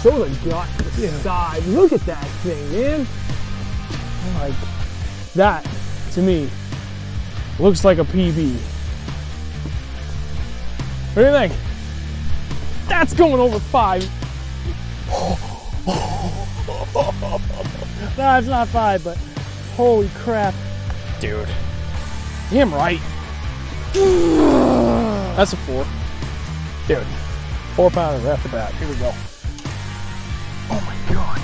Show the gut to the side. Look at that thing, man. Like, that, to me, looks like a PB. What do you think? That's going over 5. No, it's not 5, but holy crap. Dude. Damn right. That's a 4. Dude. 4 pounders off the bat. Here we go. Oh my god.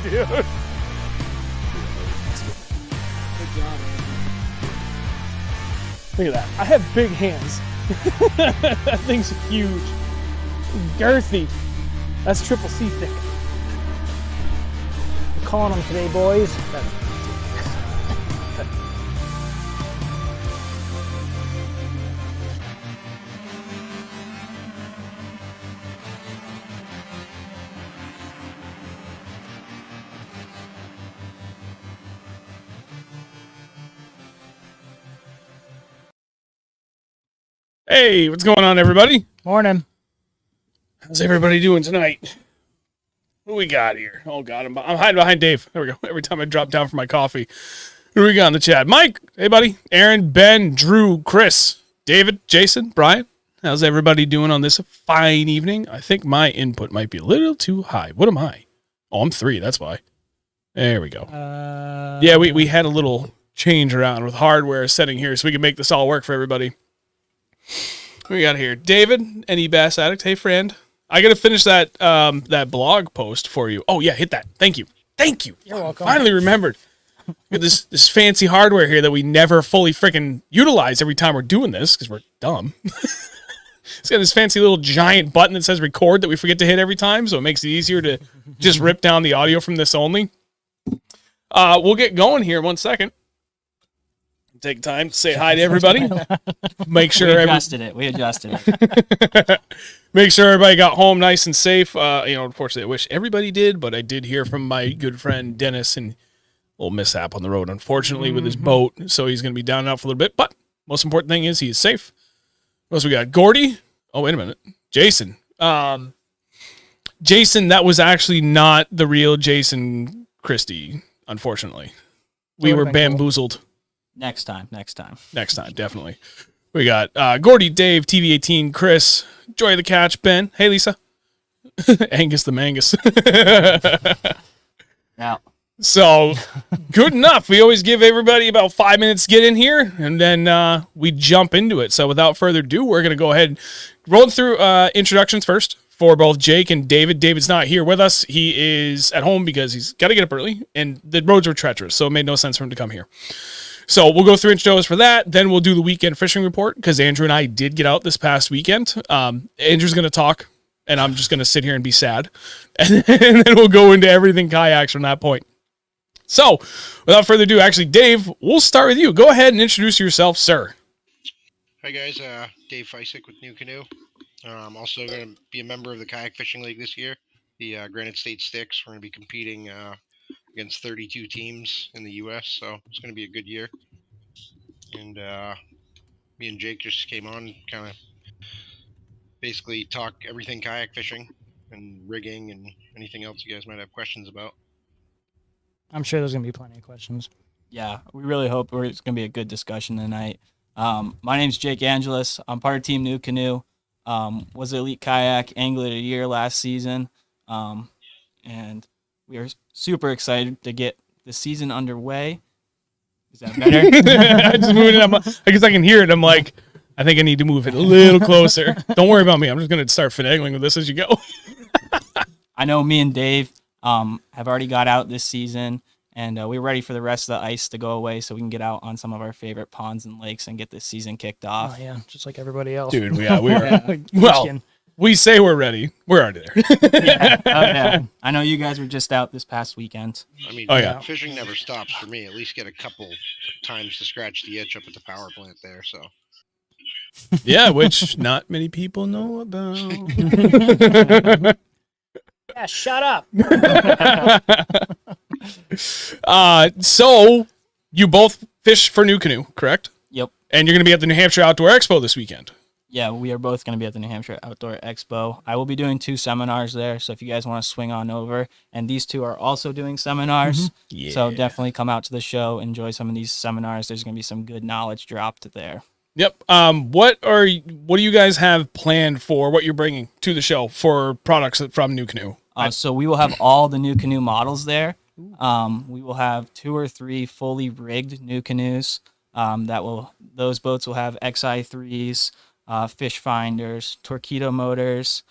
Dude. Good job, man. Look at that. I have big hands. That thing's huge. Girthy. That's triple C thick. I'm calling them today, boys. Hey, what's going on, everybody? Morning. How's everybody doing tonight? What do we got here? Oh, God, I'm hiding behind Dave. There we go. Every time I drop down for my coffee. Who do we got in the chat? Mike, hey, buddy. Aaron, Ben, Drew, Chris, David, Jason, Brian. How's everybody doing on this fine evening? I think my input might be a little too high. What am I? Oh, I'm 3. That's why. There we go. Yeah, we had a little change around with hardware setting here so we can make this all work for everybody. What we got here? David, NE Bass Addict. Hey, friend. I got to finish that that blog post for you. Oh, yeah, hit that. Thank you. Thank you. You're welcome. Finally remembered. We got this fancy hardware here that we never fully freaking utilize every time we're doing this because we're dumb. It's got this fancy little giant button that says record that we forget to hit every time, so it makes it easier to just rip down the audio from this only. We'll get going here in 1 second. Take time to say hi to everybody. Make sure we adjusted it. Make sure everybody got home nice and safe. Unfortunately, I wish everybody did, but I did hear from my good friend Dennis and a little mishap on the road, unfortunately, with his boat. So he's going to be down and out for a little bit. But most important thing is he is safe. What else we got? Gordy. Oh, wait a minute. Jason. Jason, that was actually not the real Jason Christie, unfortunately. We were bamboozled. Cool. Next time, definitely. We got Gordy, Dave, TV18, Chris, Joy the Catch, Ben. Hey, Lisa. Angus the Mangus. Yeah. So, good enough. We always give everybody about 5 minutes to get in here, and then we jump into it. So, without further ado, we're going to go ahead and roll through introductions first for both Jake and David. David's not here with us. He is at home because he's got to get up early, and the roads were treacherous, so it made no sense for him to come here. So we'll go through intros for that. Then we'll do the weekend fishing report because Andrew and I did get out this past weekend. Andrew's going to talk, and I'm just going to sit here and be sad. And then we'll go into everything kayaks from that point. So without further ado, actually, Dave, we'll start with you. Go ahead and introduce yourself, sir. Hi, guys. Dave Feisick with NuCanoe. I'm also going to be a member of the Kayak Fishing League this year, the Granite State Sticks. We're going to be competing against 32 teams in the U.S., so it's going to be a good year. And me and Jake just came on, kind of basically talk everything kayak fishing and rigging and anything else you guys might have questions about. I'm sure there's going to be plenty of questions. Yeah, we really hope it's going to be a good discussion tonight. My name's Jake Angelis. I'm part of Team NuCanoe. Was the Elite Kayak Angler of the Year last season. And we are super excited to get the season underway. Is that better? I just moved it. I guess I can hear it. I'm like, I think I need to move it a little closer. Don't worry about me. I'm just going to start finagling with this as you go. I know me and Dave have already got out this season, and we're ready for the rest of the ice to go away so we can get out on some of our favorite ponds and lakes and get this season kicked off. Oh, yeah, just like everybody else. Dude, we are. Well, we say we're ready. We're already there. Yeah. I know you guys were just out this past weekend. I mean, fishing never stops for me. At least get a couple times to scratch the itch up at the power plant there. So. Yeah, which not many people know about. Yeah, shut up. So you both fish for NuCanoe, correct? Yep. And you're going to be at the New Hampshire Outdoor Expo this weekend. Yeah, we are both going to be at the New Hampshire Outdoor Expo. I will be doing 2 seminars there, so if you guys want to swing on over, and these 2 are also doing seminars, so definitely come out to the show, enjoy some of these seminars. There's going to be some good knowledge dropped there. Yep. What do you guys have planned for what you're bringing to the show for products from NuCanoe? So we will have all the NuCanoe models there. We will have 2 or 3 fully rigged NuCanoes. Those boats will have XI3s, fish finders, torpedo motors,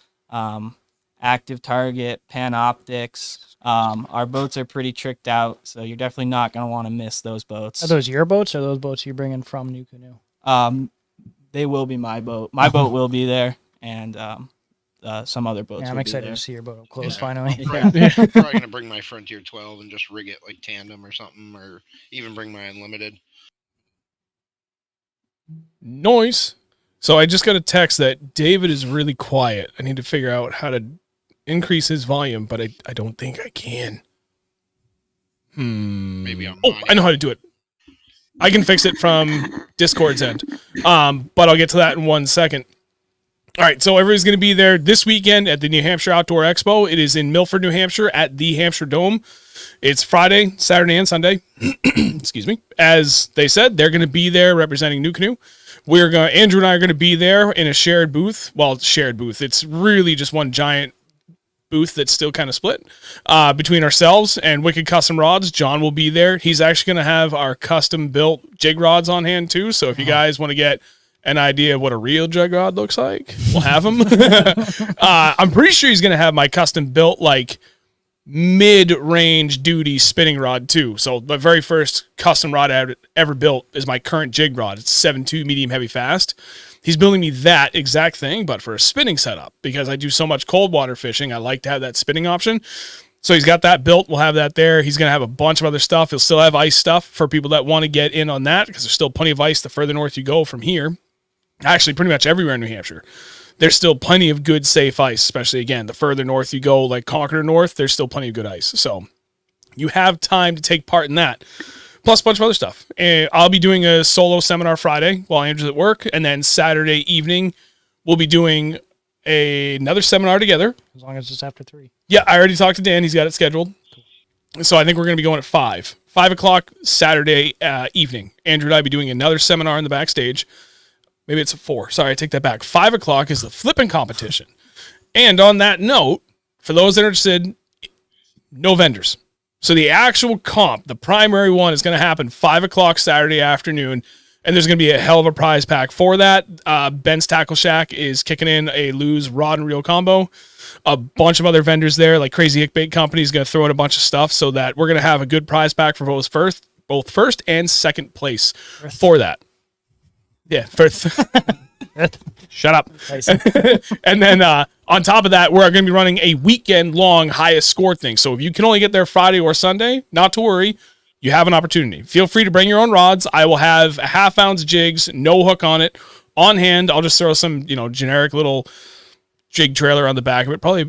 active target, panoptics. Our boats are pretty tricked out, so you're definitely not going to want to miss those boats. Are those your boats or those boats you're bringing from NuCanoe? They will be my boat. My boat will be there, and some other boats. Yeah, I'm will excited be there. to see your boat up close finally. I'm probably gonna bring my Frontier 12 and just rig it like tandem or something, or even bring my Unlimited. Noise. So I just got a text that David is really quiet. I need to figure out how to increase his volume, but I don't think I can. Maybe I'm. Oh, I know how to do it. I can fix it from Discord's end. But I'll get to that in 1 second. All right, so everybody's going to be there this weekend at the New Hampshire Outdoor Expo. It is in Milford, New Hampshire at the Hampshire Dome. It's Friday, Saturday, and Sunday. Excuse me. As they said, they're going to be there representing NuCanoe. Andrew and I are going to be there in a shared booth. Well, shared booth. It's really just one giant booth that's still kind of split between ourselves and Wicked Custom Rods. John will be there. He's actually going to have our custom built jig rods on hand too. So if you guys want to get an idea of what a real jig rod looks like, we'll have them. I'm pretty sure he's going to have my custom built like mid-range duty spinning rod too. So my very first custom rod I ever built is my current jig rod. It's 7.2 medium heavy fast. He's building me that exact thing, but for a spinning setup, because I do so much cold water fishing. I like to have that spinning option. So he's got that built. We'll have that there. He's going to have a bunch of other stuff. He'll still have ice stuff for people that want to get in on that, because there's still plenty of ice the further north you go from here. Actually, pretty much everywhere in New Hampshire. There's still plenty of good, safe ice, especially, again, the further north you go, like Concord North, there's still plenty of good ice. So you have time to take part in that, plus a bunch of other stuff. And I'll be doing a solo seminar Friday while Andrew's at work, and then Saturday evening, we'll be doing another seminar together. As long as it's after 3. Yeah, I already talked to Dan. He's got it scheduled. So I think we're going to be going at 5. 5 o'clock Saturday evening. Andrew and I will be doing another seminar in the backstage. Maybe it's at 4. Sorry, I take that back. 5 o'clock is the flipping competition. And on that note, for those that are interested, no vendors. So the actual comp, the primary one, is going to happen 5 o'clock Saturday afternoon, and there's going to be a hell of a prize pack for that. Ben's Tackle Shack is kicking in a Lose rod and reel combo. A bunch of other vendors there, like Crazy Ick Bait Company, is going to throw in a bunch of stuff so that we're going to have a good prize pack for both first and second place for that. Yeah, first. Shut up. And then on top of that, we're going to be running a weekend-long highest score thing. So if you can only get there Friday or Sunday, not to worry. You have an opportunity. Feel free to bring your own rods. I will have a half-ounce jigs, no hook on it, on hand. I'll just throw some, generic little jig trailer on the back of it. Probably,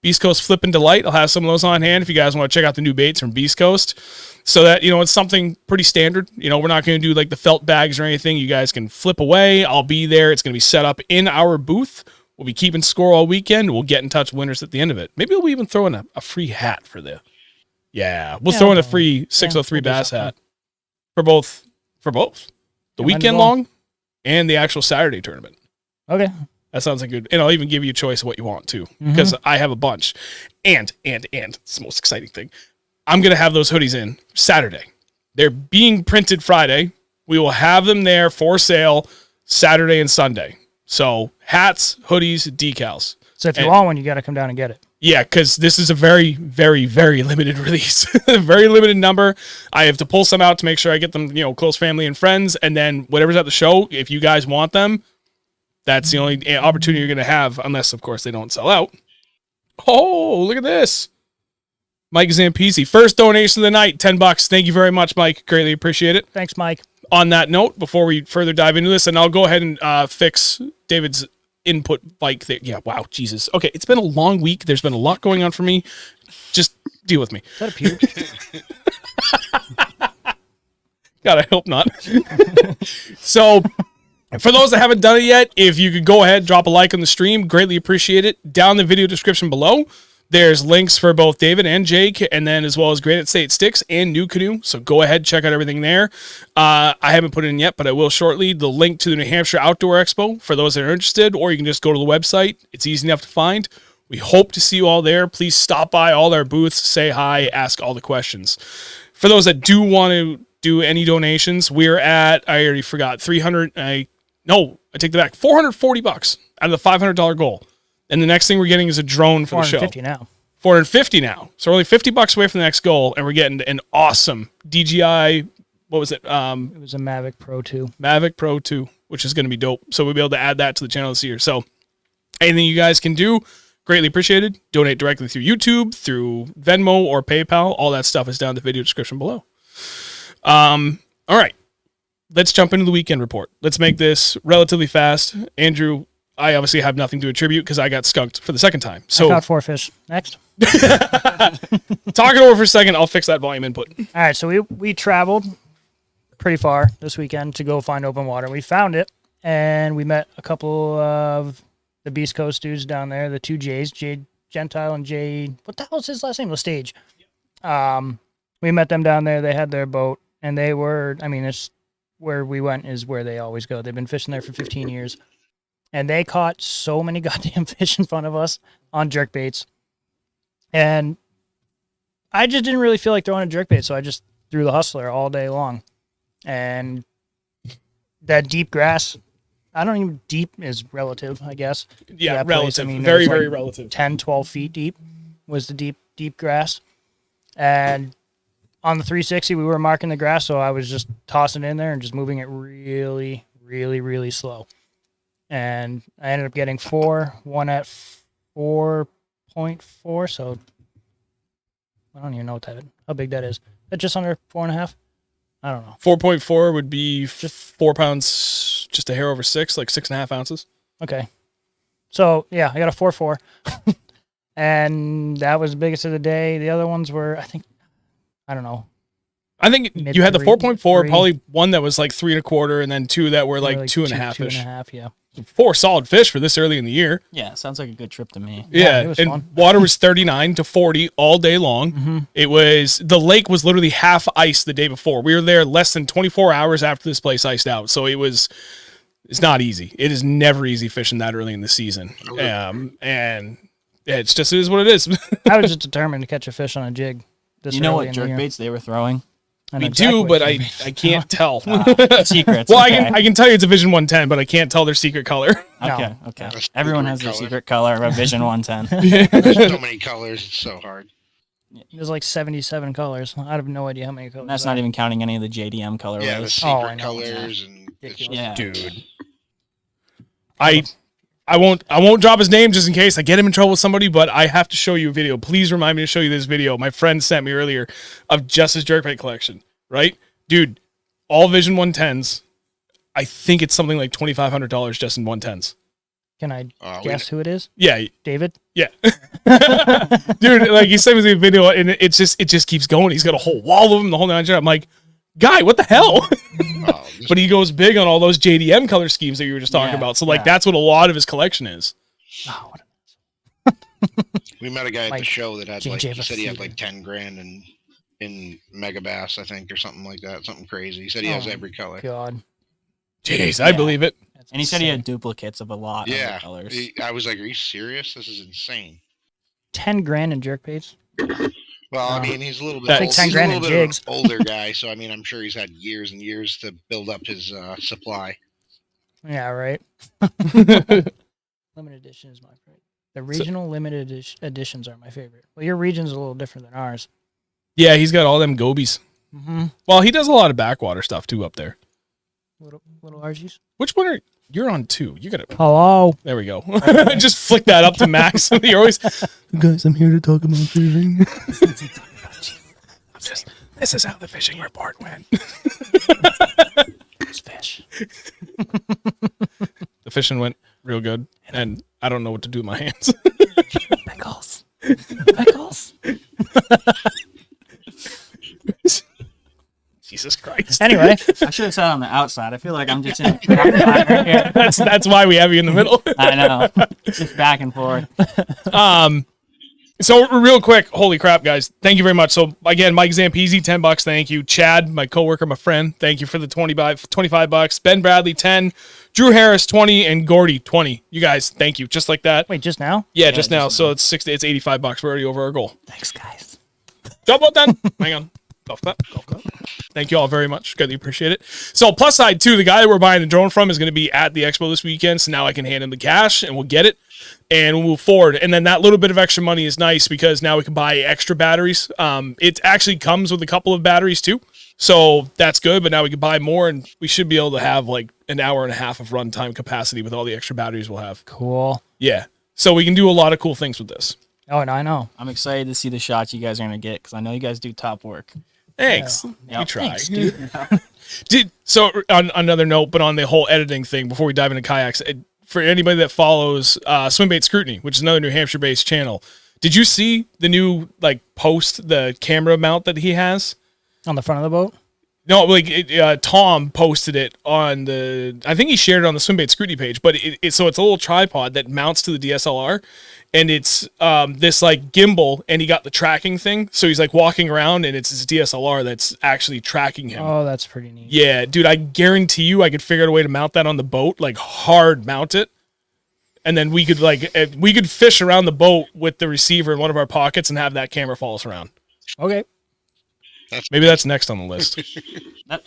Beast Coast Flippin' Delight. I'll have some of those on hand if you guys want to check out the new baits from Beast Coast. So that, it's something pretty standard. We're not going to do like the felt bags or anything. You guys can flip away. I'll be there. It's going to be set up in our booth. We'll be keeping score all weekend. We'll get in touch with winners at the end of it. Maybe we'll even throw in a free hat for the... Yeah, we'll throw in a free 603 bass hat for both. The weekend long and the actual Saturday tournament. Okay. That sounds like good. And I'll even give you a choice of what you want too, because I have a bunch. And it's the most exciting thing. I'm going to have those hoodies in Saturday. They're being printed Friday. We will have them there for sale Saturday and Sunday. So hats, hoodies, decals. So if you want one, you got to come down and get it. Yeah, because this is a very, very, very limited release. Very limited number. I have to pull some out to make sure I get them, close family and friends. And then whatever's at the show, if you guys want them, that's the only opportunity you're going to have, unless, of course, they don't sell out. Oh, look at this. Mike Zampisi. First donation of the night, $10. Thank you very much, Mike. Greatly appreciate it. Thanks, Mike. On that note, before we further dive into this, and I'll go ahead and fix David's input bike there. Yeah, wow, Jesus. Okay, it's been a long week. There's been a lot going on for me. Just deal with me. Is that a puke? God, I hope not. So, for those that haven't done it yet, if you could go ahead, drop a like on the stream, greatly appreciate it. Down in the video description below, there's links for both David and Jake, and then as well as Granite State Sticks and NuCanoe. So go ahead, check out everything there. I haven't put it in yet, but I will shortly. The link to the New Hampshire Outdoor Expo for those that are interested, or you can just go to the website. It's easy enough to find. We hope to see you all there. Please stop by all our booths, say hi, ask all the questions. For those that do want to do any donations, we're at, I already forgot, 300, I take that back, $440 out of the $500 goal. And the next thing we're getting is a drone for the show. $450 now. So we're only $50 away from the next goal, and we're getting an awesome DJI, what was it? It was a Mavic Pro 2. Mavic Pro 2, which is going to be dope. So we'll be able to add that to the channel this year. So anything you guys can do, greatly appreciated. Donate directly through YouTube, through Venmo or PayPal. All that stuff is down in the video description below. All right. Let's jump into the weekend report. Let's make this relatively fast. Andrew, I obviously have nothing to attribute because I got skunked for the second time. So I caught 4 fish. Next. Talk it over for a second. I'll fix that volume input. All right, so we traveled pretty far this weekend to go find open water. We found it, and we met a couple of the Beast Coast dudes down there, the two J's, Jade Gentile and Jade, what the hell is his last name? Lestage. We met them down there. They had their boat, and they were, it's where we went is where they always go. They've been fishing there for 15 years. And they caught so many goddamn fish in front of us on jerkbaits. And I just didn't really feel like throwing a jerkbait, so I just threw the Hustler all day long. And that deep grass, deep is relative, I guess. Yeah, relative. Place, very, very relative. 10, 12 feet deep was the deep grass. And on the 360, we were marking the grass, so I was just tossing it in there and just moving it really, really, really slow. And I ended up getting 4, one at 4.4, so I don't even know how big that is. That's just under 4.5? I don't know. 4.4 would be 4 pounds, just a hair over 6, like 6.5 ounces. Okay. So, yeah, I got a 4.4. And that was the biggest of the day. The other ones were, I don't know. I think you had the 4.4, probably one that was like 3 1/4, and then 2 that were like 2.5-ish. 2.5, yeah. 4 solid fish for this early in the year. Yeah, sounds like a good trip to me. Yeah, it was and fun. water was 39 to 40 all day long. Mm-hmm. The lake was literally half ice the day before. We were there less than 24 hours after this place iced out. So it's not easy. It is never easy fishing that early in the season. And it is what it is. I was just determined to catch a fish on a jig. You know what jerkbaits they were throwing? We do, but I can't tell. Secrets. Well, okay. I can tell you it's a Vision 110, but I can't tell their secret color. Okay. That's Everyone secret has their color. secret color of a Vision 110. There's so many colors, it's so hard. There's like 77 colors. I have no idea how many colors. And that's not even counting any of the JDM colorways. Yeah, the secret colors and Yeah. Dude. I won't drop his name just in case I get him in trouble with somebody, but I have to show you a video. Please remind me to show you this video my friend sent me earlier of just his jerkbait collection, right? Dude, all Vision 110s, I think it's something like $2,500 just in 110s. Can I guess who it is? Yeah. David? Yeah. Dude, like he sent me the video and it just keeps going. He's got a whole wall of them, the whole 9 yards. I'm like, guy, what the hell? But he goes big on all those JDM color schemes that you were just talking about. So that's what a lot of his collection is. Oh, what we met a guy at the show that had JJ he said he had like 10 grand in Mega Bass, I think, or something like that. Something crazy. He said he has every color. God. Jeez, I believe it. And he said he had duplicates of a lot of the colors. I was like, are you serious? This is insane. 10 grand in jerkbaits? Well, I mean, he's a little bit, Like 10 grand in jigs. of an older guy, so I mean, I'm sure he's had years and years to build up his supply. Yeah, right. Limited edition is my favorite. The regional limited editions are my favorite. Well, your region's a little different than ours. Yeah, he's got all them gobies. Mm-hmm. Well, he does a lot of backwater stuff too up there. Little RGs. Which one you're on 2? You got to. Hello. There we go. Just flick that up to max. You're always, guys, I'm here to talk about fishing. This is how the fishing report went. It's fish. The fishing went real good, and I don't know what to do with my hands. Pickles. Pickles. Jesus Christ. Anyway, I should have sat on the outside. I feel like I'm just in right here. That's why we have you in the middle. I know. Just back and forth. So real quick, holy crap, guys! Thank you very much. So again, Mike Zampese, $10. Thank you. Chad, my coworker, my friend, thank you for the $25. Ben Bradley, 10. Drew Harris, 20, and Gordy, 20. You guys, thank you. Just like that. wait, just now? Yeah, just now. So it's 60. It's $85. We're already over our goal. Thanks, guys. Job well done. Hang on. Golf clap. Golf clap. Thank you all very much. Greatly appreciate it. So plus side too, the guy that we're buying the drone from is going to be at the Expo this weekend. So now I can hand him the cash and we'll get it and we'll move forward. And then that little bit of extra money is nice because now we can buy extra batteries. It actually comes with a couple of batteries too. So that's good. But now we can buy more and we should be able to have like an hour and a half of runtime capacity with all the extra batteries we'll have. Cool. Yeah. So we can do a lot of cool things with this. Oh, and I know. I'm excited to see the shots you guys are going to get because I know you guys do top work. Thanks. Yeah. We try. Thanks, dude. So on another note, but on the whole editing thing, before we dive into kayaks, for anybody that follows Swim Bait Scrutiny, which is another New Hampshire-based channel, did you see the new post, the camera mount that he has? On the front of the boat? No, Tom posted it on I think he shared it on the Swim Bait Scrutiny page, but so it's a little tripod that mounts to the DSLR, and it's this gimbal, and he got the tracking thing, so he's walking around, and it's his DSLR that's actually tracking him. Oh, that's pretty neat. Yeah, dude, I guarantee you I could figure out a way to mount that on the boat, hard mount it, and then we could fish around the boat with the receiver in one of our pockets and have that camera follow us around. Okay. Maybe that's next on the list.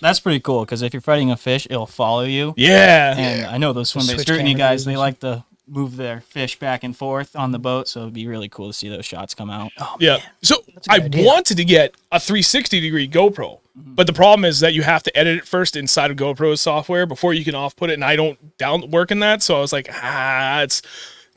That's pretty cool because if you're fighting a fish, it'll follow you. Yeah. And I know those swim bait Switch scrutiny camera guys, they views. like to move their fish back and forth on the boat, so it'd be really cool to see those shots come out. Oh, Yeah. man. So a good I idea. wanted to get a 360-degree GoPro, but the problem is that you have to edit it first inside of GoPro's software before you can off-put it, and I don't work in that, so I was like,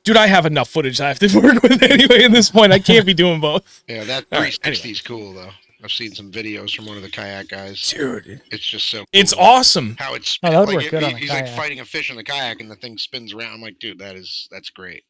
dude, I have enough footage I have to work with anyway at this point. I can't be doing both. Yeah, that All right, 360 is cool though. I've seen some videos from one of the kayak guys. Dude, It's just so cool. it's awesome. How it's Oh, that would work good on a he's kayak. fighting a fish in the kayak and the thing spins around. I'm like, dude, that's great.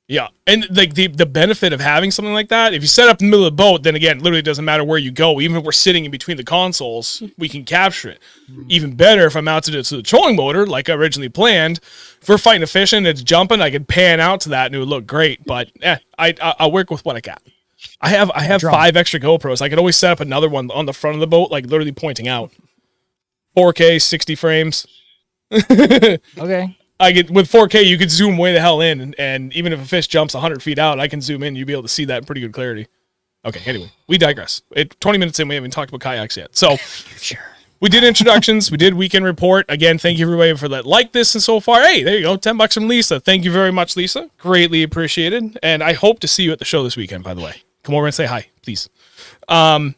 Yeah, and the benefit of having something like that, if you set up in the middle of the boat, then again, literally doesn't matter where you go. Even if we're sitting in between the consoles, we can capture it. Even better if I mounted it to the trolling motor like I originally planned. If we're fighting a fish and it's jumping, I could pan out to that and it would look great. But I'll work with what I got. I have Drum. 5 extra GoPros. I could always set up another one on the front of the boat, literally pointing out. 4K, 60 frames. Okay. With 4K, you could zoom way the hell in, and even if a fish jumps 100 feet out, I can zoom in. You'll be able to see that in pretty good clarity. Okay, anyway, we digress. 20 minutes in, we haven't talked about kayaks yet. So, Sure. we did introductions. We did weekend report. Again, thank you everybody for that this and so far. Hey, there you go, $10 from Lisa. Thank you very much, Lisa. Greatly appreciated. And I hope to see you at the show this weekend, by the way. Come over and say hi, please. Now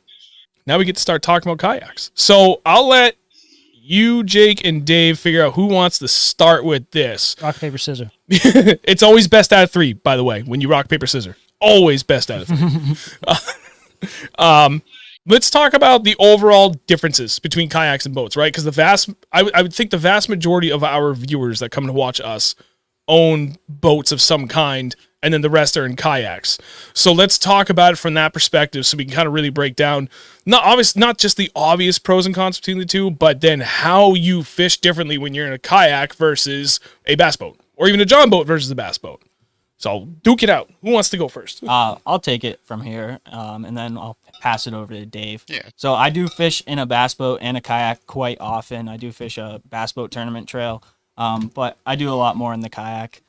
we get to start talking about kayaks. So I'll let you, Jake, and Dave figure out who wants to start with this. Rock, paper, scissors. It's always best out of 3, by the way, when you rock, paper, scissors. Always best out of 3. Let's talk about the overall differences between kayaks and boats, right? Because I would think the vast majority of our viewers that come to watch us own boats of some kind, and then the rest are in kayaks. So let's talk about it from that perspective so we can kind of really break down not just the obvious pros and cons between the two, but then how you fish differently when you're in a kayak versus a bass boat, or even a john boat versus a bass boat. So duke it out. Who wants to go first? I'll take it from here, and then I'll pass it over to Dave. Yeah. So I do fish in a bass boat and a kayak quite often. I do fish a bass boat tournament trail, but I do a lot more in the kayak.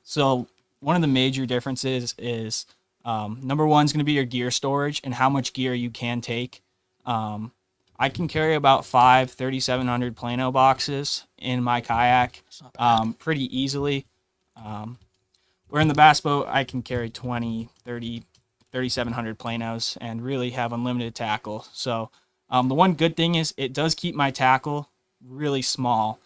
So one of the major differences is number one is going to be your gear storage and how much gear you can take. I can carry about 5 3700 Plano boxes in my kayak pretty easily. Where in the bass boat, I can carry 20, 30, 3700 Planos and really have unlimited tackle. So the one good thing is it does keep my tackle really small.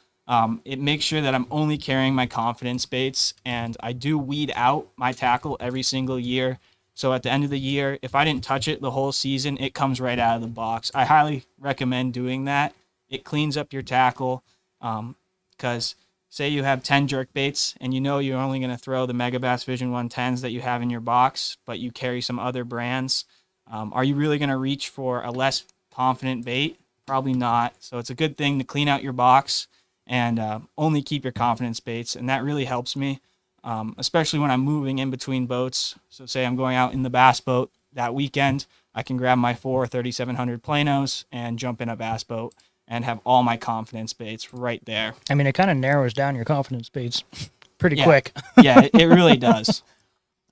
It makes sure that I'm only carrying my confidence baits, and I do weed out my tackle every single year. So at the end of the year, if I didn't touch it the whole season, it comes right out of the box. I highly recommend doing that. It cleans up your tackle because say you have 10 jerk baits and you know you're only going to throw the Megabass Vision 110s that you have in your box, but you carry some other brands. Are you really going to reach for a less confident bait? Probably not. So it's a good thing to clean out your box and only keep your confidence baits. And that really helps me, especially when I'm moving in between boats. So say I'm going out in the bass boat that weekend, I can grab my 3700 Planos and jump in a bass boat and have all my confidence baits right there. I mean, it kind of narrows down your confidence baits pretty Yeah. quick. Yeah, it really does.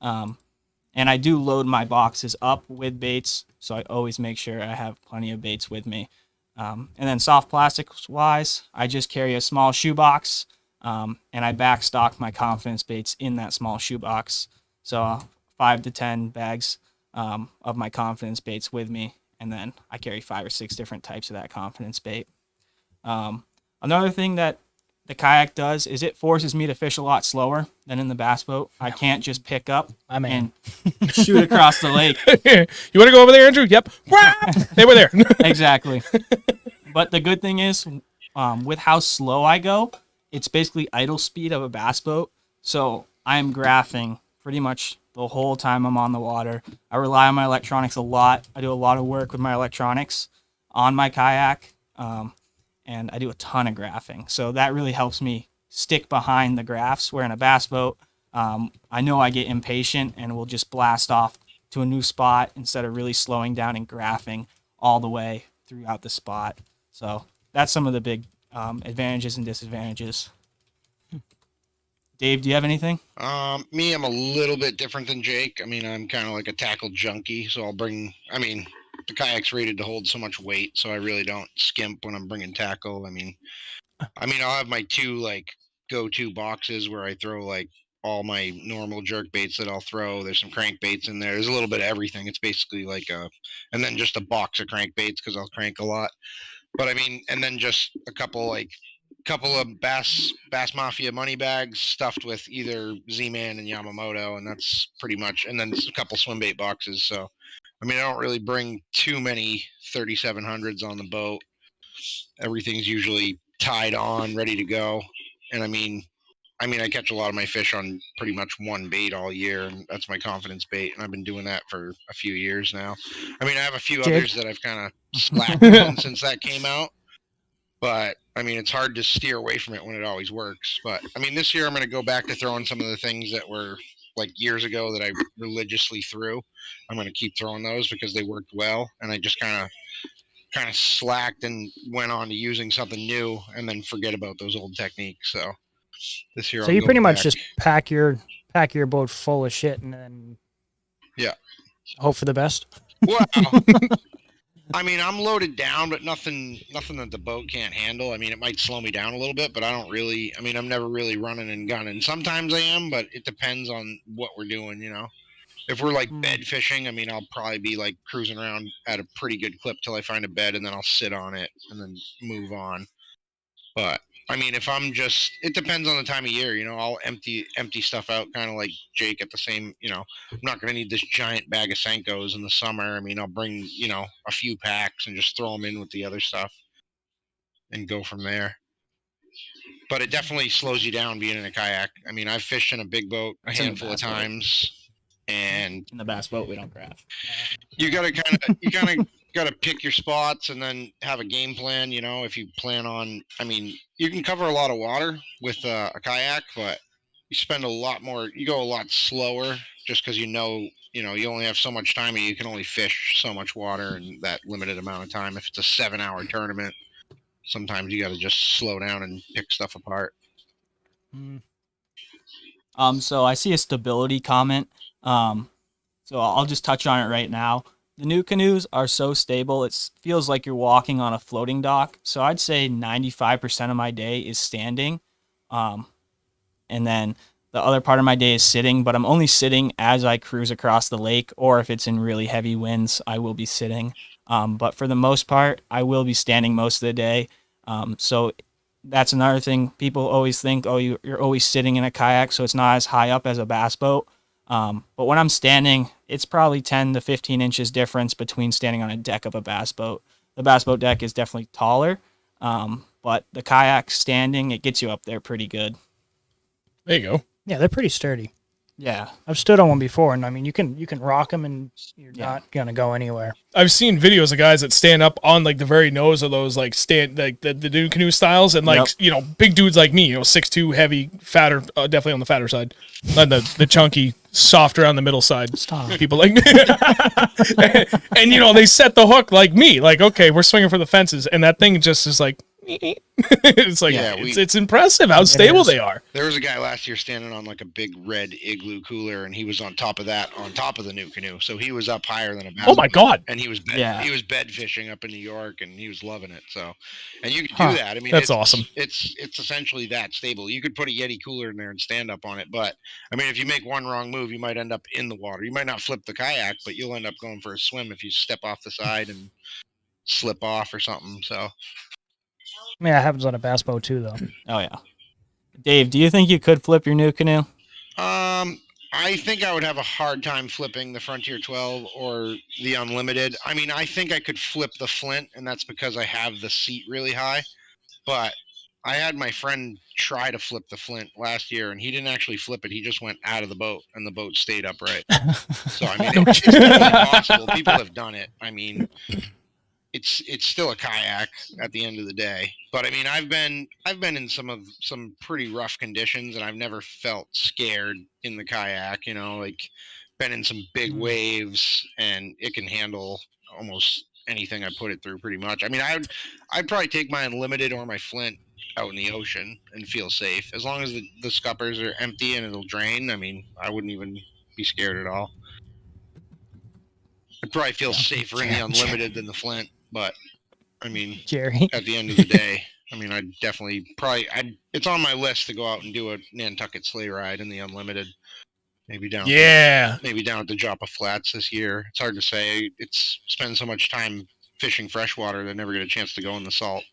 And I do load my boxes up with baits, so I always make sure I have plenty of baits with me. And then soft plastics wise, I just carry a small shoebox, and I backstock my confidence baits in that small shoebox. So 5 to 10 bags of my confidence baits with me, and then I carry 5 or 6 different types of that confidence bait. Another thing that the kayak does is it forces me to fish a lot slower than in the bass boat. I can't just pick up and shoot across the lake. You want to go over there, Andrew? Yep. They were there. Exactly. But the good thing is, with how slow I go, it's basically idle speed of a bass boat. So I'm graphing pretty much the whole time I'm on the water. I rely on my electronics a lot. I do a lot of work with my electronics on my kayak. And I do a ton of graphing. So that really helps me stick behind the graphs, where in a bass boat, I know I get impatient and will just blast off to a new spot instead of really slowing down and graphing all the way throughout the spot. So that's some of the big advantages and disadvantages. Dave, do you have anything? Me, I'm a little bit different than Jake. I mean, I'm kind of like a tackle junkie, so the kayak's rated to hold so much weight, so I really don't skimp when I'm bringing tackle. I mean, I'll have my 2 like go-to boxes where I throw like all my normal jerk baits that I'll throw. There's some crankbaits in there. There's a little bit of everything. It's basically like and then just a box of crankbaits because I'll crank a lot. But I mean, and then just a couple of Bass Mafia money bags stuffed with either Z-Man and Yamamoto, and that's pretty much. And then a couple swim bait boxes. So I mean, I don't really bring too many 3700s on the boat. Everything's usually tied on, ready to go. And I mean, I catch a lot of my fish on pretty much one bait all year, and that's my confidence bait. And I've been doing that for a few years now. I mean, I have a few others that I've kind of slacked on since that came out. But I mean, it's hard to steer away from it when it always works. But I mean, this year I'm going to go back to throwing some of the things that were like years ago that I religiously threw. I'm going to keep throwing those because they worked well, and I just kind of slacked and went on to using something new, and then forget about those old techniques. So this year, So you pretty much just pack your boat full of shit and then hope for the best. Well, I mean, I'm loaded down, but nothing that the boat can't handle. I mean, it might slow me down a little bit, but I don't really. I mean, I'm never really running and gunning. Sometimes I am, but it depends on what we're doing. If we're like bed fishing, I mean, I'll probably be like cruising around at a pretty good clip till I find a bed, and then I'll sit on it and then move on. But I mean, if I'm just, it depends on the time of year. I'll empty stuff out, kind of like Jake at the same. I'm not going to need this giant bag of Senkos in the summer. I mean, I'll bring a few packs and just throw them in with the other stuff and go from there. But it definitely slows you down being in a kayak. I mean, I've fished in a big boat a handful of times. And in the bass boat, we don't graph. You gotta kind of gotta pick your spots and then have a game plan. If you plan on, I mean, you can cover a lot of water with a kayak, but you spend a lot more. You go a lot slower just because you only have so much time and you can only fish so much water in that limited amount of time. If it's a 7-hour tournament, sometimes you got to just slow down and pick stuff apart. So I see a stability comment. So I'll just touch on it right now. The NuCanoes are so stable, it feels like you're walking on a floating dock. So I'd say 95% of my day is standing. And then the other part of my day is sitting, but I'm only sitting as I cruise across the lake, or if it's in really heavy winds, I will be sitting. But for the most part, I will be standing most of the day. So that's another thing. People always think, oh, you're always sitting in a kayak, so it's not as high up as a bass boat. But when I'm standing, it's probably 10 to 15 inches difference between standing on a deck of a bass boat. The bass boat deck is definitely taller, but the kayak standing, it gets you up there pretty good. There you go. Yeah, they're pretty sturdy. Yeah. I've stood on one before, and I mean, you can rock them, and you're Yeah. not gonna go anywhere. I've seen videos of guys that stand up on like the very nose of those like the NuCanoe styles, and like big dudes like me, 6'2", heavy, fatter, definitely on the fatter side, not the chunky, softer on the middle side. Stop. People like me, and they set the hook like me, like okay, we're swinging for the fences, and that thing just is like. It's like it's impressive how stable they are. There was a guy last year standing on like a big red igloo cooler, and he was on top of the NuCanoe, so he was up higher than a basketball. Oh my god! And he was bed fishing up in New York, and he was loving it. So, and you can do that. I mean, that's awesome. It's essentially that stable. You could put a Yeti cooler in there and stand up on it, but I mean, if you make one wrong move, you might end up in the water. You might not flip the kayak, but you'll end up going for a swim if you step off the side and slip off or something. So. I mean, that happens on a bass boat too, though. Oh yeah. Dave, do you think you could flip your NuCanoe? I think I would have a hard time flipping the Frontier 12 or the Unlimited. I mean, I think I could flip the Flint, and that's because I have the seat really high. But I had my friend try to flip the Flint last year, and he didn't actually flip it. He just went out of the boat, and the boat stayed upright. So, I mean, it's definitely possible. People have done it. I mean, it's still a kayak at the end of the day. But I mean, I've been in some pretty rough conditions, and I've never felt scared in the kayak. Like been in some big waves, and it can handle almost anything I put it through, pretty much. I mean, I'd probably take my Unlimited or my Flint out in the ocean and feel safe as long as the scuppers are empty and it'll drain. I mean, I wouldn't even be scared at all. I'd probably feel safer in the Unlimited than the Flint. But I mean, Jerry, at the end of the day, I mean, I'd definitely it's on my list to go out and do a Nantucket sleigh ride in the Unlimited. Maybe down at the Joppa Flats this year. It's hard to say. It's spend so much time fishing freshwater they never get a chance to go in the salt.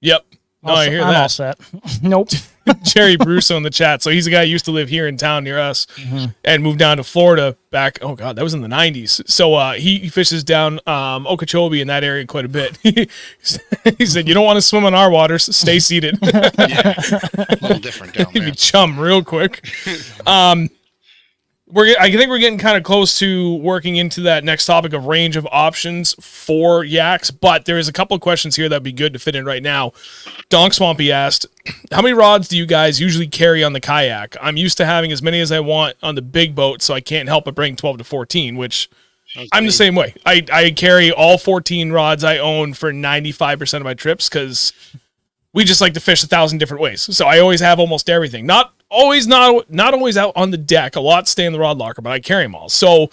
Yep. No, I hear I'm that. all set. Nope. Jerry Brusso in the chat. So he's a guy who used to live here in town near us and moved down to Florida back. Oh God, that was in the 90s. So he fishes down Okeechobee in that area quite a bit. He said, "You don't want to swim in our waters. Stay seated." Yeah, a little different down there. You'd be chum real quick. I think we're getting kind of close to working into that next topic of range of options for yaks, but there is a couple of questions here that'd be good to fit in right now. Donk Swampy asked, how many rods do you guys usually carry on the kayak? I'm used to having as many as I want on the big boat, so I can't help but bring 12 to 14, which I'm the same way. I carry all 14 rods I own for 95% of my trips because we just like to fish 1,000 different ways. So I always have almost everything. Not always out on the deck. A lot stay in the rod locker, but I carry them all. So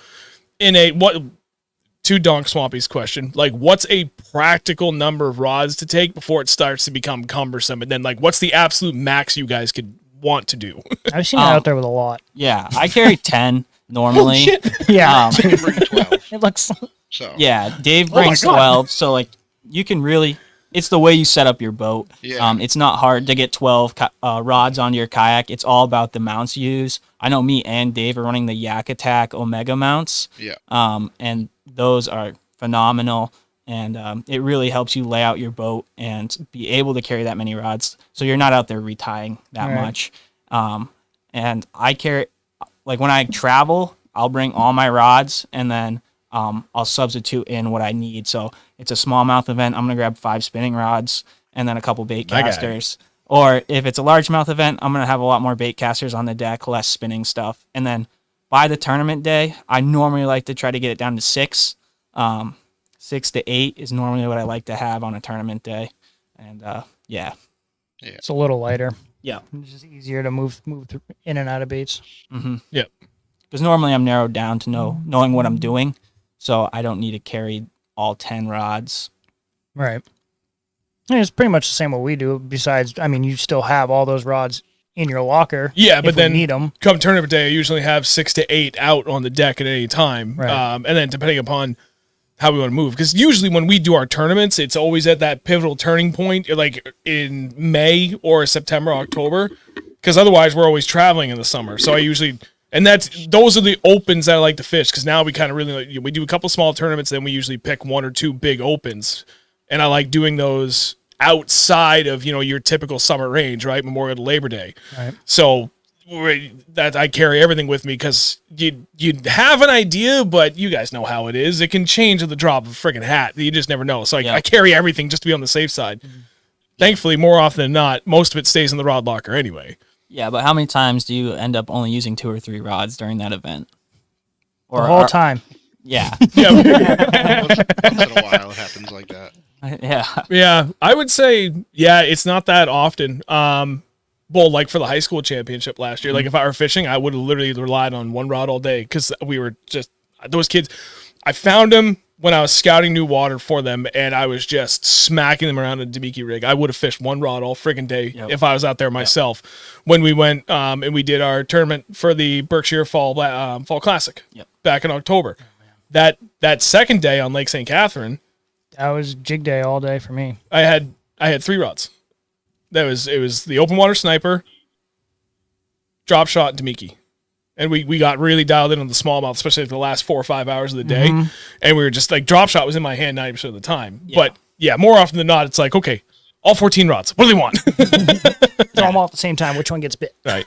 to Donk Swampy's question, like what's a practical number of rods to take before it starts to become cumbersome? And then like what's the absolute max you guys could want to do? I've seen it out there with a lot. Yeah, I carry 10 normally. Yeah. I can bring 12. It looks. So Yeah, Dave brings 12, so like you can really. It's the way you set up your boat. Yeah. It's not hard to get 12 rods onto your kayak. It's all about the mounts you use. I know me and Dave are running the Yak Attack Omega mounts. Yeah. And those are phenomenal. And it really helps you lay out your boat and be able to carry that many rods. So you're not out there retying that much. And I carry, like when I travel, I'll bring all my rods and then I'll substitute in what I need. So it's a smallmouth event, I'm going to grab 5 spinning rods and then a couple bait casters. Or if it's a largemouth event, I'm going to have a lot more bait casters on the deck, less spinning stuff. And then by the tournament day, I normally like to try to get it down to 6. 6 to 8 is normally what I like to have on a tournament day. And yeah. It's a little lighter. Yeah. It's just easier to move through, in and out of baits. Mm-hmm. Yep. Because normally I'm narrowed down to knowing what I'm doing. So I don't need to carry all 10 rods. Right. And it's pretty much the same what we do. Besides, I mean, you still have all those rods in your locker. Yeah, but then need them. Come tournament day, I usually have 6 to 8 out on the deck at any time. Right. And then depending upon how we want to move, because usually when we do our tournaments, it's always at that pivotal turning point, like in May or September, October, because otherwise we're always traveling in the summer. So I usually. And those are the opens that I like to fish, because now we kind of really we do a couple small tournaments, then we usually pick 1 or 2 big opens, and I like doing those outside of your typical summer range, right? Memorial to Labor Day. Right. So that I carry everything with me because you'd have an idea, but you guys know how it is. It can change at the drop of a freaking hat. You just never know. So I carry everything just to be on the safe side. Thankfully, more often than not, most of it stays in the rod locker anyway. Yeah, but how many times do you end up only using 2 or 3 rods during that event? Or the whole time. Yeah. Yeah. Once in a while, it happens like that. Yeah. Yeah, I would say, it's not that often. Well, like for the high school championship last year, like if I were fishing, I would have literally relied on one rod all day because we were just, those kids, I found them when I was scouting new water for them, and I was just smacking them around a Demiki rig. I would have fished one rod all friggin' day if I was out there myself. When we went and we did our tournament for the Berkshire Fall Classic back in October. That second day on Lake St. Catherine, that was jig day all day for me. I had 3 rods. It was the open water sniper, drop shot, Demiki. And we got really dialed in on the smallmouth, especially the last 4 or 5 hours of the day. And we were just like, drop shot was in my hand 90% of the time. But more often than not, it's like, okay, all 14 rods. What do they want? Throw them all at the same time. Which one gets bit? Right.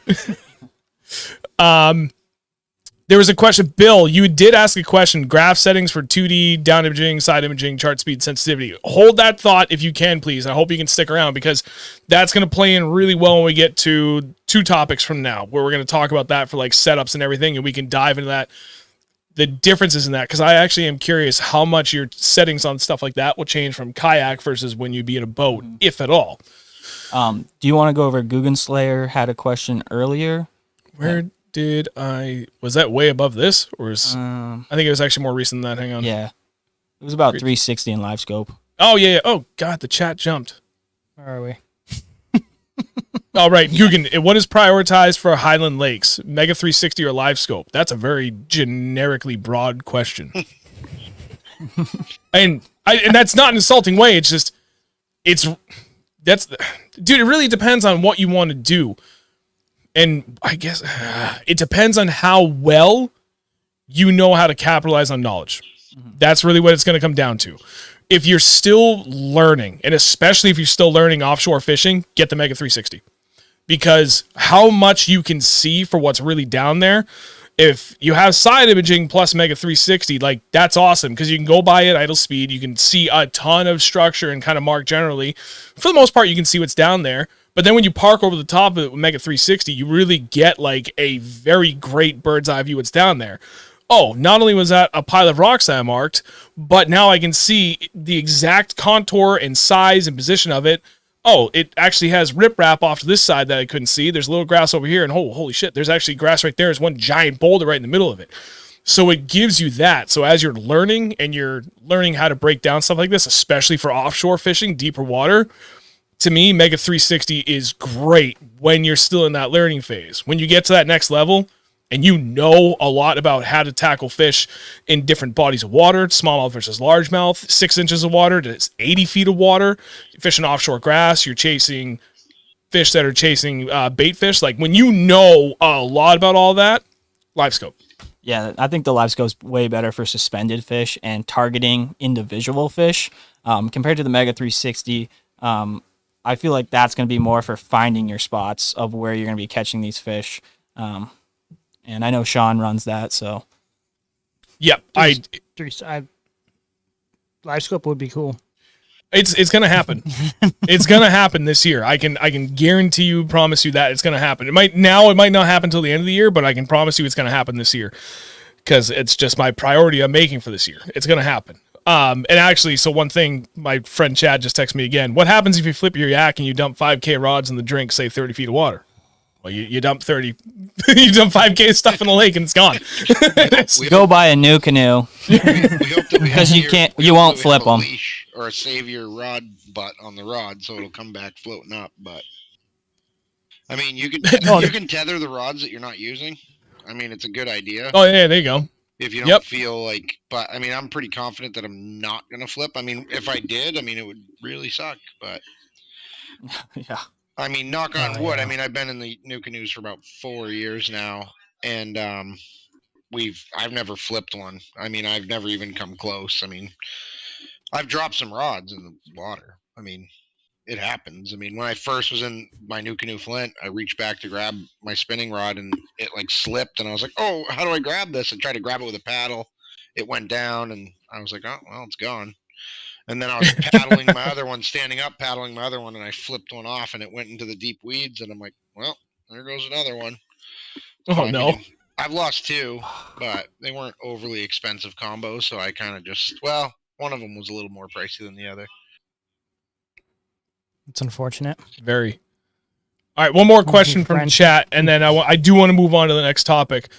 There was a question, Bill, you did ask a question, graph settings for 2D, down imaging, side imaging, chart speed, sensitivity. Hold that thought if you can, please. I hope you can stick around because that's going to play in really well when we get to 2 topics from now, where we're going to talk about that for like setups and everything, and we can dive into that, the differences in that, because I actually am curious how much your settings on stuff like that will change from kayak versus when you be in a boat, if at all. Do you want to go over Guggen Slayer had a question earlier? Where did was that way above this, or was I think it was actually more recent than that? Hang on. Yeah, it was about 360 in live scope. Oh yeah. Oh god, the chat jumped. Where are we? All right, Guggen, what is prioritized for Highland Lakes, Mega 360 or live scope? That's a very generically broad question. and that's not an insulting way. It's just dude. It really depends on what you want to do. And I guess it depends on how well you know how to capitalize on knowledge. That's really what it's going to come down to. If you're still learning, and especially if you're still learning offshore fishing, get the Mega 360. Because how much you can see for what's really down there, if you have side imaging plus Mega 360, like that's awesome because you can go by at idle speed. You can see a ton of structure and kind of mark generally. For the most part, you can see what's down there. But then when you park over the top of Mega 360, you really get like a very great bird's eye view what's down there. Oh, not only was that a pile of rocks that I marked, but now I can see the exact contour and size and position of it. Oh, it actually has riprap off to this side that I couldn't see. There's a little grass over here, and holy shit, there's actually grass right there. There's one giant boulder right in the middle of it. So it gives you that. So as you're learning and you're learning how to break down stuff like this, especially for offshore fishing, deeper water, to me, Mega 360 is great when you're still in that learning phase. When you get to that next level and you know a lot about how to tackle fish in different bodies of water, smallmouth versus largemouth, 6 inches of water to 80 feet of water, you're fishing offshore grass, you're chasing fish that are chasing bait fish. Like when you know a lot about all that, live scope. Yeah, I think the live scope's way better for suspended fish and targeting individual fish compared to the Mega 360. I feel like that's going to be more for finding your spots of where you're going to be catching these fish. And I know Sean runs that, so. Yep. Live scope would be cool. It's going to happen. It's going to happen this year. I can guarantee you, promise you that it's going to happen. It might not happen until the end of the year, but I can promise you it's going to happen this year because it's just my priority I'm making for this year. It's going to happen. And actually, so one thing, my friend Chad just texted me again. What happens if you flip your yak and you dump 5K rods in the drink, say 30 feet of water? Well, you dump 30, you dump 5K stuff in the lake and it's gone. Go buy a NuCanoe. We hope that we because you won't flip them. Or save your rod butt on the rod so it'll come back floating up. But I mean, you can tether the rods that you're not using. I mean, it's a good idea. Oh yeah, there you go. If you don't feel like, but I mean, I'm pretty confident that I'm not going to flip. I mean, if I did, I mean, it would really suck, but yeah. I mean, knock on wood. I mean, I've been in the NuCanoes for about 4 years now, and I've never flipped one. I mean, I've never even come close. I mean, I've dropped some rods in the water. I mean, it happens. I mean, when I first was in my NuCanoe Flint, I reached back to grab my spinning rod and it like slipped, and I was like, "Oh, how do I grab this?" I tried to grab it with a paddle. It went down, and I was like, "Oh, well, it's gone." And then I was paddling my other one, standing up, paddling my other one, and I flipped one off, and it went into the deep weeds, and I'm like, "Well, there goes another one." So Oh I no. mean, I've lost two, but they weren't overly expensive combos, so I kind of just one of them was a little more pricey than the other. It's unfortunate. Very. All right, one more question from French. chat, and then I do want to move on to the next topic.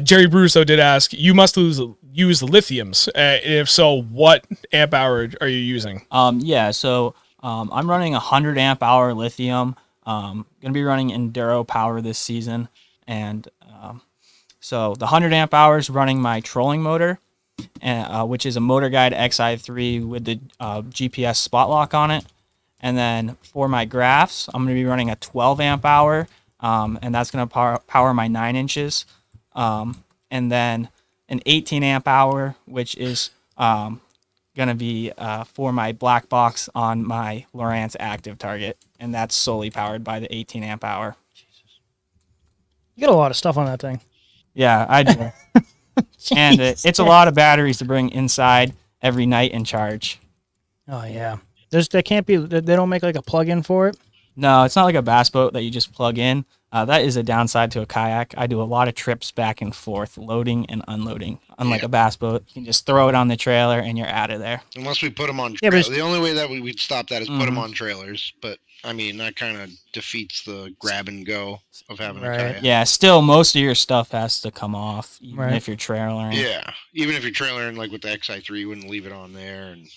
Jerry Brusso did ask, you must use lithiums. If so, what amp hour are you using? Yeah, so I'm running 100 amp hour lithium. Gonna be running enduro power this season, and so the 100 amp hours running my trolling motor, which is a Motor Guide XI3 with the GPS spot lock on it. And then for my graphs, I'm going to be running a 12 amp hour, and that's going to power my 9 inches. And then an 18 amp hour, which is going to be for my black box on my Lowrance active target. And that's solely powered by the 18 amp hour. You got a lot of stuff on that thing. Yeah, I do. And it's a lot of batteries to bring inside every night and charge. Oh yeah. They don't make like a plug-in for it. No, it's not like a bass boat that you just plug in. That is a downside to a kayak. I do a lot of trips back and forth, loading and unloading. Unlike a bass boat, you can just throw it on the trailer and you're out of there. Unless we put them on Yeah, trailers. The only way that we'd stop that is put them Mhm. on trailers. But, I mean, that kind of defeats the grab and go of having a Right. kayak. Yeah, still most of your stuff has to come off, even Right. if you're trailering. Yeah. Even if you're trailering, like with the XI3, you wouldn't leave it on there and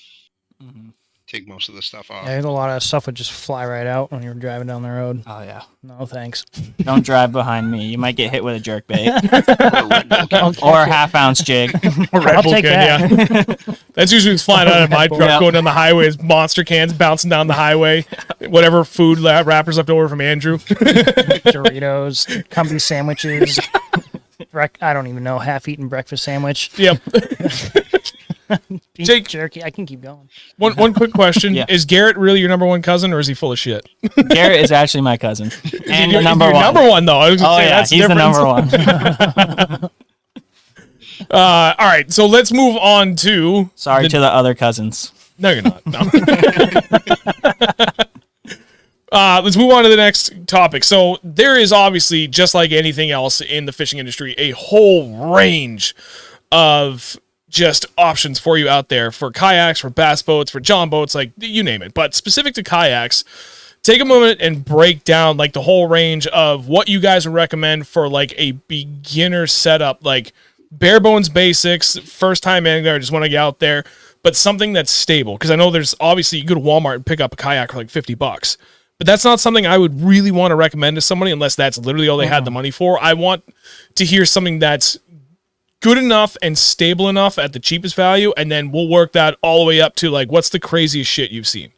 Mhm. take most of the stuff off. Yeah, there's a lot of stuff would just fly right out when you're driving down the road. Oh yeah. No thanks. Don't drive behind me. You might get hit with a jerk bait Or Red Bull can. or a half-ounce jig. Or Red I'll Bull take can, that. yeah. That's usually what's flying out of my truck Yeah. going down the highway is monster cans bouncing down the highway. Whatever food wrappers left over from Andrew. Doritos, Cumby sandwiches. I don't even know, half-eaten breakfast sandwich. Yep. Beef Jake- jerky. I can keep going. One quick question. Yeah. Is Garrett really your number one cousin, or is he full of shit? Garrett is actually my cousin. And You're the number one. Number one, though. I was gonna Oh say, yeah, that's he's the different. number one. All right, so let's move on to... Sorry to the other cousins. No, you're not. No. Let's move on to the next topic. So there is obviously, just like anything else in the fishing industry, a whole range of just options for you out there for kayaks, for bass boats, for john boats, like you name it. But specific to kayaks, take a moment and break down like the whole range of what you guys would recommend for like a beginner setup, like bare bones basics, first time angler, I just want to get out there, but something that's stable. Because I know there's obviously, you go to Walmart and pick up a kayak for like $50. But that's not something I would really want to recommend to somebody unless that's literally all they had the money for. I want to hear something that's good enough and stable enough at the cheapest value, and then we'll work that all the way up to like, what's the craziest shit you've seen?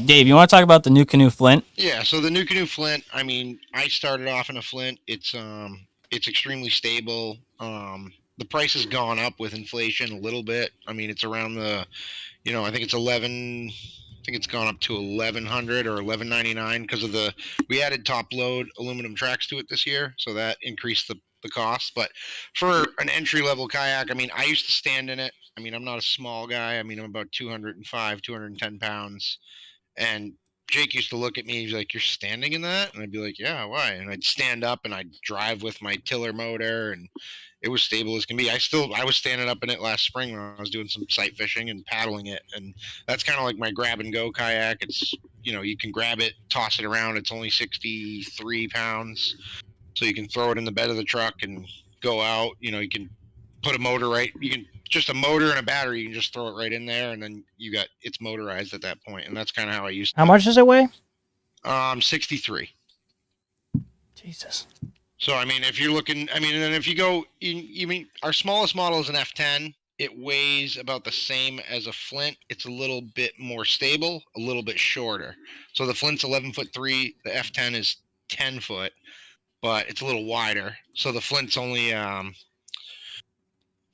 Dave, you want to talk about the NuCanoe Flint? Yeah, so the NuCanoe Flint, I mean, I started off in a Flint. It's extremely stable. The price has gone up with inflation a little bit. I mean, it's around the, I think it's 11. I think it's gone up to 1,100 or 1,199 because of we added top load aluminum tracks to it this year, so that increased the cost. But for an entry level kayak, I mean, I used to stand in it. I mean, I'm not a small guy. I mean, I'm about 205, 210 pounds. And Jake used to look at me. He's like, "You're standing in that?" And I'd be like, "Yeah, why?" And I'd stand up and I'd drive with my tiller motor, and it was stable as can be. I was standing up in it last spring when I was doing some sight fishing and paddling it, and that's kind of like my grab and go kayak. It's you can grab it, toss it around. It's only 63 pounds, so you can throw it in the bed of the truck and go out. You can put a motor right. You can just a motor and a battery. You can just throw it right in there, and then it's motorized at that point. And that's kind of how I used to. How much does it weigh? 63. Jesus. So I mean, if you're looking, I mean, and then if you go, you mean our smallest model is an F10. It weighs about the same as a Flint. It's a little bit more stable, a little bit shorter. So the Flint's 11'3". The F10 is 10 foot, but it's a little wider. So the Flint's only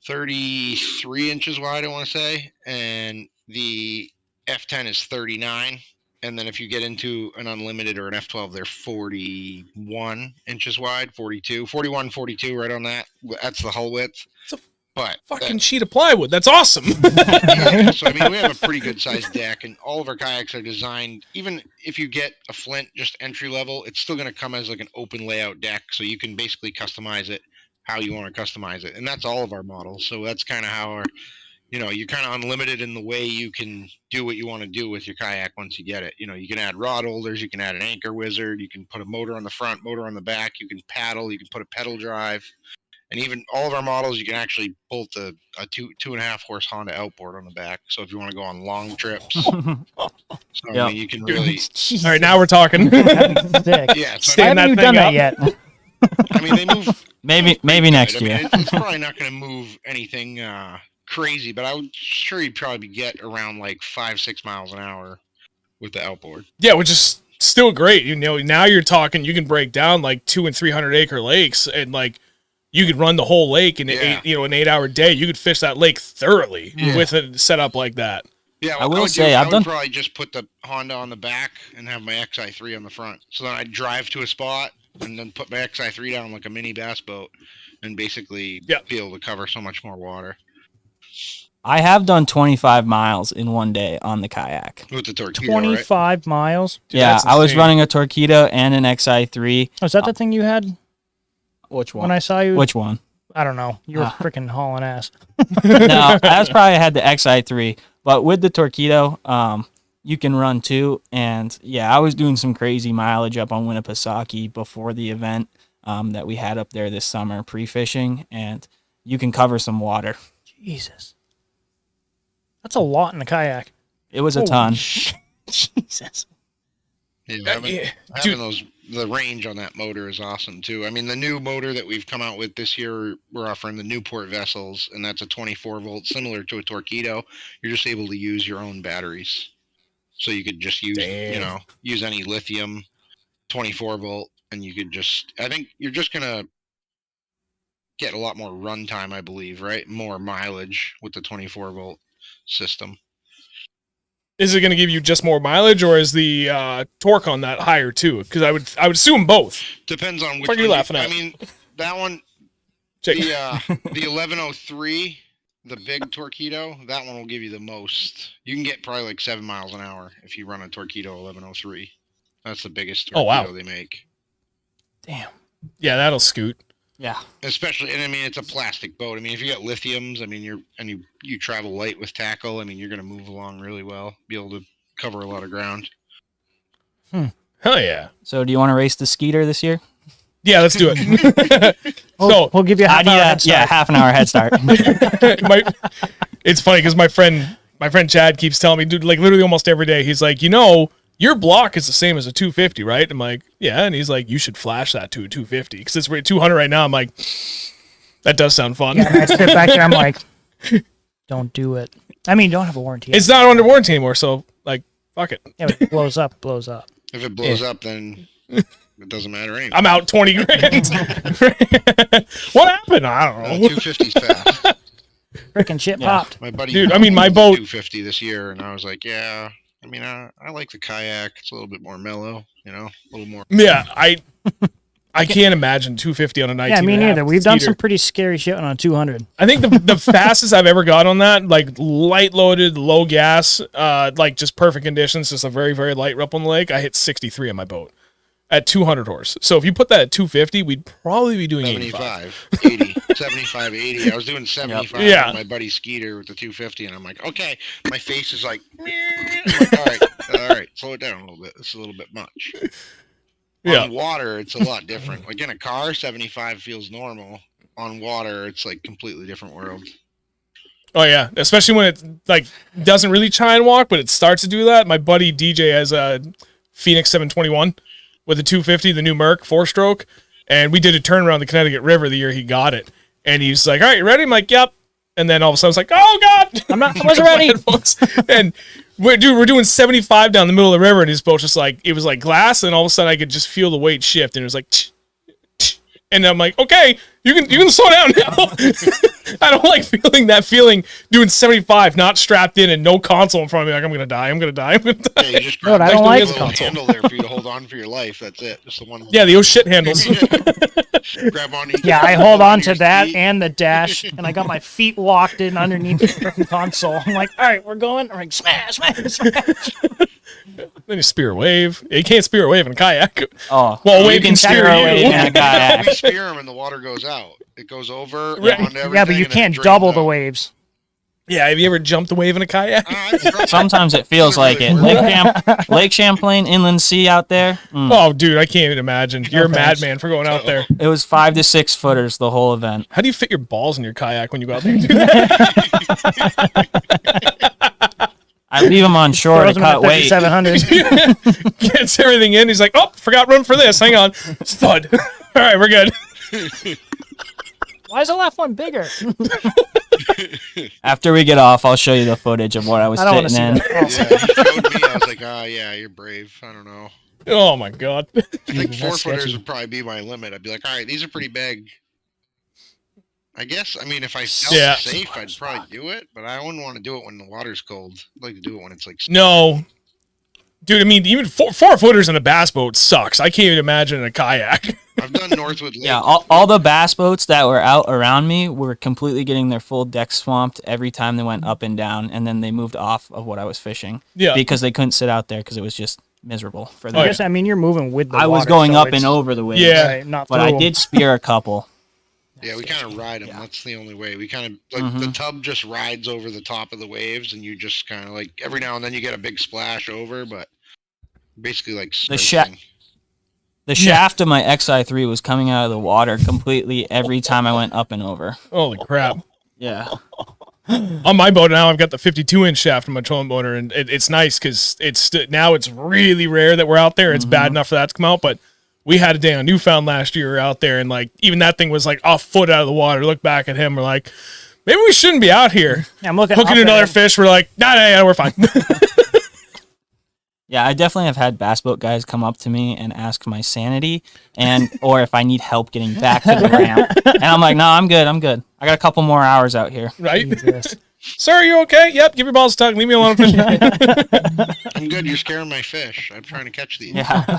33 inches wide, I want to say, and the F10 is 39. And then if you get into an unlimited or an F12, they're 41 inches wide, 42, 41, 42, right on that. That's the hull width. It's a But fucking sheet of plywood. That's awesome. yeah, so I mean, we have a pretty good sized deck, and all of our kayaks are designed. Even if you get a Flint just entry level, it's still going to come as like an open layout deck, so you can basically customize it how you want to customize it, and that's all of our models. So that's kind of how our, you're kind of unlimited in the way you can do what you want to do with your kayak once you get it. You can add rod holders, you can add an anchor wizard, you can put a motor on the front, motor on the back, you can paddle, you can put a pedal drive. And even all of our models, you can actually bolt a 2.5 horse Honda outboard on the back. So if you want to go on long trips, I mean, you can really. All right, now we're talking. Sick. Yeah, so I Stand haven't that even done thing that up. yet. I mean, they move. Maybe next year. It's probably not going to move anything crazy, but I would sure you'd probably get around like 5-6 miles an hour with the outboard. Yeah, which is still great. Now you're talking. You can break down like 200 and 300 acre lakes, and like you could run the whole lake in an 8-hour day. You could fish that lake thoroughly with a setup like that. Yeah, I will would say, I I've would done- probably just put the Honda on the back and have my XI3 on the front. So then I'd drive to a spot and then put my XI3 down like a mini bass boat and basically be able to cover so much more water. I have done 25 miles in one day on the kayak. With the Torpedo, 25 miles. Dude, Yeah, that's I was insane. running a Torpedo and an XI3. Oh, is that the thing you had Which one? when I saw you? Which one? I don't know. You were freaking hauling ass. No, that's probably had the XI3. But with the Torpedo, you can run too. And yeah, I was doing some crazy mileage up on Winnipesaukee before the event that we had up there this summer, pre-fishing, and you can cover some water. Jesus. That's a lot in a kayak. It was a Holy ton. Jesus. Yeah, having the range on that motor is awesome too. I mean, the new motor that we've come out with this year, we're offering the Newport vessels, and that's a 24 volt, similar to a Torpedo. You're just able to use your own batteries, so you could just use use any lithium 24 volt, and you could just. I think you're just gonna get a lot more run time, I believe, right? More mileage with the 24 volt system. Is it going to give you just more mileage, or is the torque on that higher too? Because I would assume both. Depends on which. What are you laughing at? I mean, that one, Check. the 1103, the big Torpedo, that one will give you the most. You can get probably like 7 miles an hour if you run a Torpedo 1103. That's the biggest Torpedo they make. Damn. Yeah, that'll scoot. Yeah. Especially, and I mean, it's a plastic boat. I mean, if you got lithiums, I mean, you travel light with tackle. I mean, you're going to move along really well, be able to cover a lot of ground. Hell yeah. So do you want to race the Skeeter this year? Yeah, let's do it. We'll give you a half hour head start. Yeah, half an hour head start. It's funny because my friend Chad keeps telling me, dude, like literally almost every day, he's like, your block is the same as a 250, right? I'm like, yeah. And he's like, you should flash that to a 250 because it's at 200 right now. I'm like, that does sound fun. Yeah, I sit back there. I'm like, don't do it. I mean, you don't have a warranty. It's not under warranty anymore, so like, fuck it. Yeah, but it blows up. Blows up. If it blows up, then it doesn't matter anyway. I'm out 20 grand. What happened? I don't know. 250's fast. Freaking shit popped. My buddy, Dude, I mean, my boat 250 this year, and I was like, yeah. I mean, I like the Kayak. It's a little bit more mellow, a little more. Yeah, I can't imagine 250 on a 19. Yeah, me and a half neither. We've done Skeeter. some pretty scary shit on a 200. I think the fastest I've ever got on that, like light loaded, low gas, like just perfect conditions, just a very, very light rip on the lake, I hit 63 on my boat at 200 horse. So if you put that at 250, we'd probably be doing 75, 80, 75, 80. I was doing 75 on my buddy Skeeter with the 250, and I'm like, okay. My face is like, I'm like, all right, slow it down a little bit. This is a little bit much. Yeah. On water, it's a lot different. Like in a car, 75 feels normal. On water, it's like completely different world. Oh yeah, especially when it like doesn't really try and walk, but it starts to do that. My buddy DJ has a Phoenix 721 with a 250, the new Merc 4-stroke, and we did a turn around the Connecticut River the year he got it. And he's like, "All right, you ready?" I'm like, "Yep." And then all of a sudden, I was like, "Oh God, I wasn't ready." And we're doing 75 down the middle of the river, and his boat's just like it was like glass, and all of a sudden I could just feel the weight shift, and it was like, and I'm like, "Okay, You can slow down now. I don't like feeling that feeling doing 75, not strapped in and no console in front of me. Like, I'm going to die. I'm going to die. I'm going to die. Yeah, you just No, grab I don't the like little console. handle there for you to hold on for your life. That's it. Just the one. Yeah, the old shit handles. Grab on. Yeah, I hold on to that and the dash, and I got my feet locked in underneath the freaking console. I'm like, all right, we're going. I'm like, smash, smash, smash. Then you spear a wave. You can't spear a wave in a kayak. Oh, Well, a you wave can spear a wave you. in a kayak. We spear them and the water goes out. It goes over. Right. Onto everything, Yeah, but you and then it can't drains double the out. waves. Yeah, have you ever jumped a wave in a kayak? I've tried. Sometimes it feels Doesn't like really it. work. Lake Champlain, Inland Sea out there. Oh, dude, I can't even imagine. You're a thanks. madman for going out there. It was 5 to 6 footers the whole event. How do you fit your balls in your kayak when you go out there and do that? I leave them on shore to Throws them at cut weight. 5,700. Gets everything in. He's like, oh, forgot run for this. Hang on. Thud. All right, we're good. Why is the left one bigger? After we get off, I'll show you the footage of what I was I don't want to fitting see in. that. Yeah, he showed me. I was like, yeah, you're brave. I don't know. Oh, my God. I think That's 4 footers sketchy. would probably be my limit. I'd be like, all right, these are pretty big. I guess, I mean, if I felt Yeah. safe, I'd probably do it, but I wouldn't want to do it when the water's cold. I'd like to do it when it's like. No. Dude, I mean, even 4-footers in a bass boat sucks. I can't even imagine in a kayak. I've done Northwood Lake. Yeah, all the bass boats that were out around me were completely getting their full deck swamped every time they went up and down, and then they moved off of what I was fishing. Yeah. Because they couldn't sit out there because it was just miserable for Oh, them. I guess, I mean, you're moving with the I was water, going so up it's- and over the waves. Yeah. Right, not But through I 'em. did spear a couple. Yeah, we kind of ride them. Yeah. That's the only way. We kind of like the tub just rides over the top of the waves, and you just kind of like every now and then you get a big splash over, but basically like The sha- surfing. The shaft of my XI3 was coming out of the water completely every time I went up and over. Holy crap. Yeah. On my boat now, I've got the 52-inch shaft on my trolling motor, and it's nice because now it's really rare that we're out there. It's bad enough for that to come out, but we had a day on Newfound last year. We were out there, and like even that thing was like a foot out of the water. Look back at him, we're like, maybe we shouldn't be out here. Yeah, I'm looking Hooking up at another him. fish, we're like, nah, we're fine. Yeah, I definitely have had bass boat guys come up to me and ask my sanity and or if I need help getting back to the ramp. And I'm like, no, I'm good. I got a couple more hours out here. Right? Jesus. Sir, are you okay? Yep, give your balls a tug. Leave me alone. Fishing. I'm good. You're scaring my fish. I'm trying to catch these. Yeah.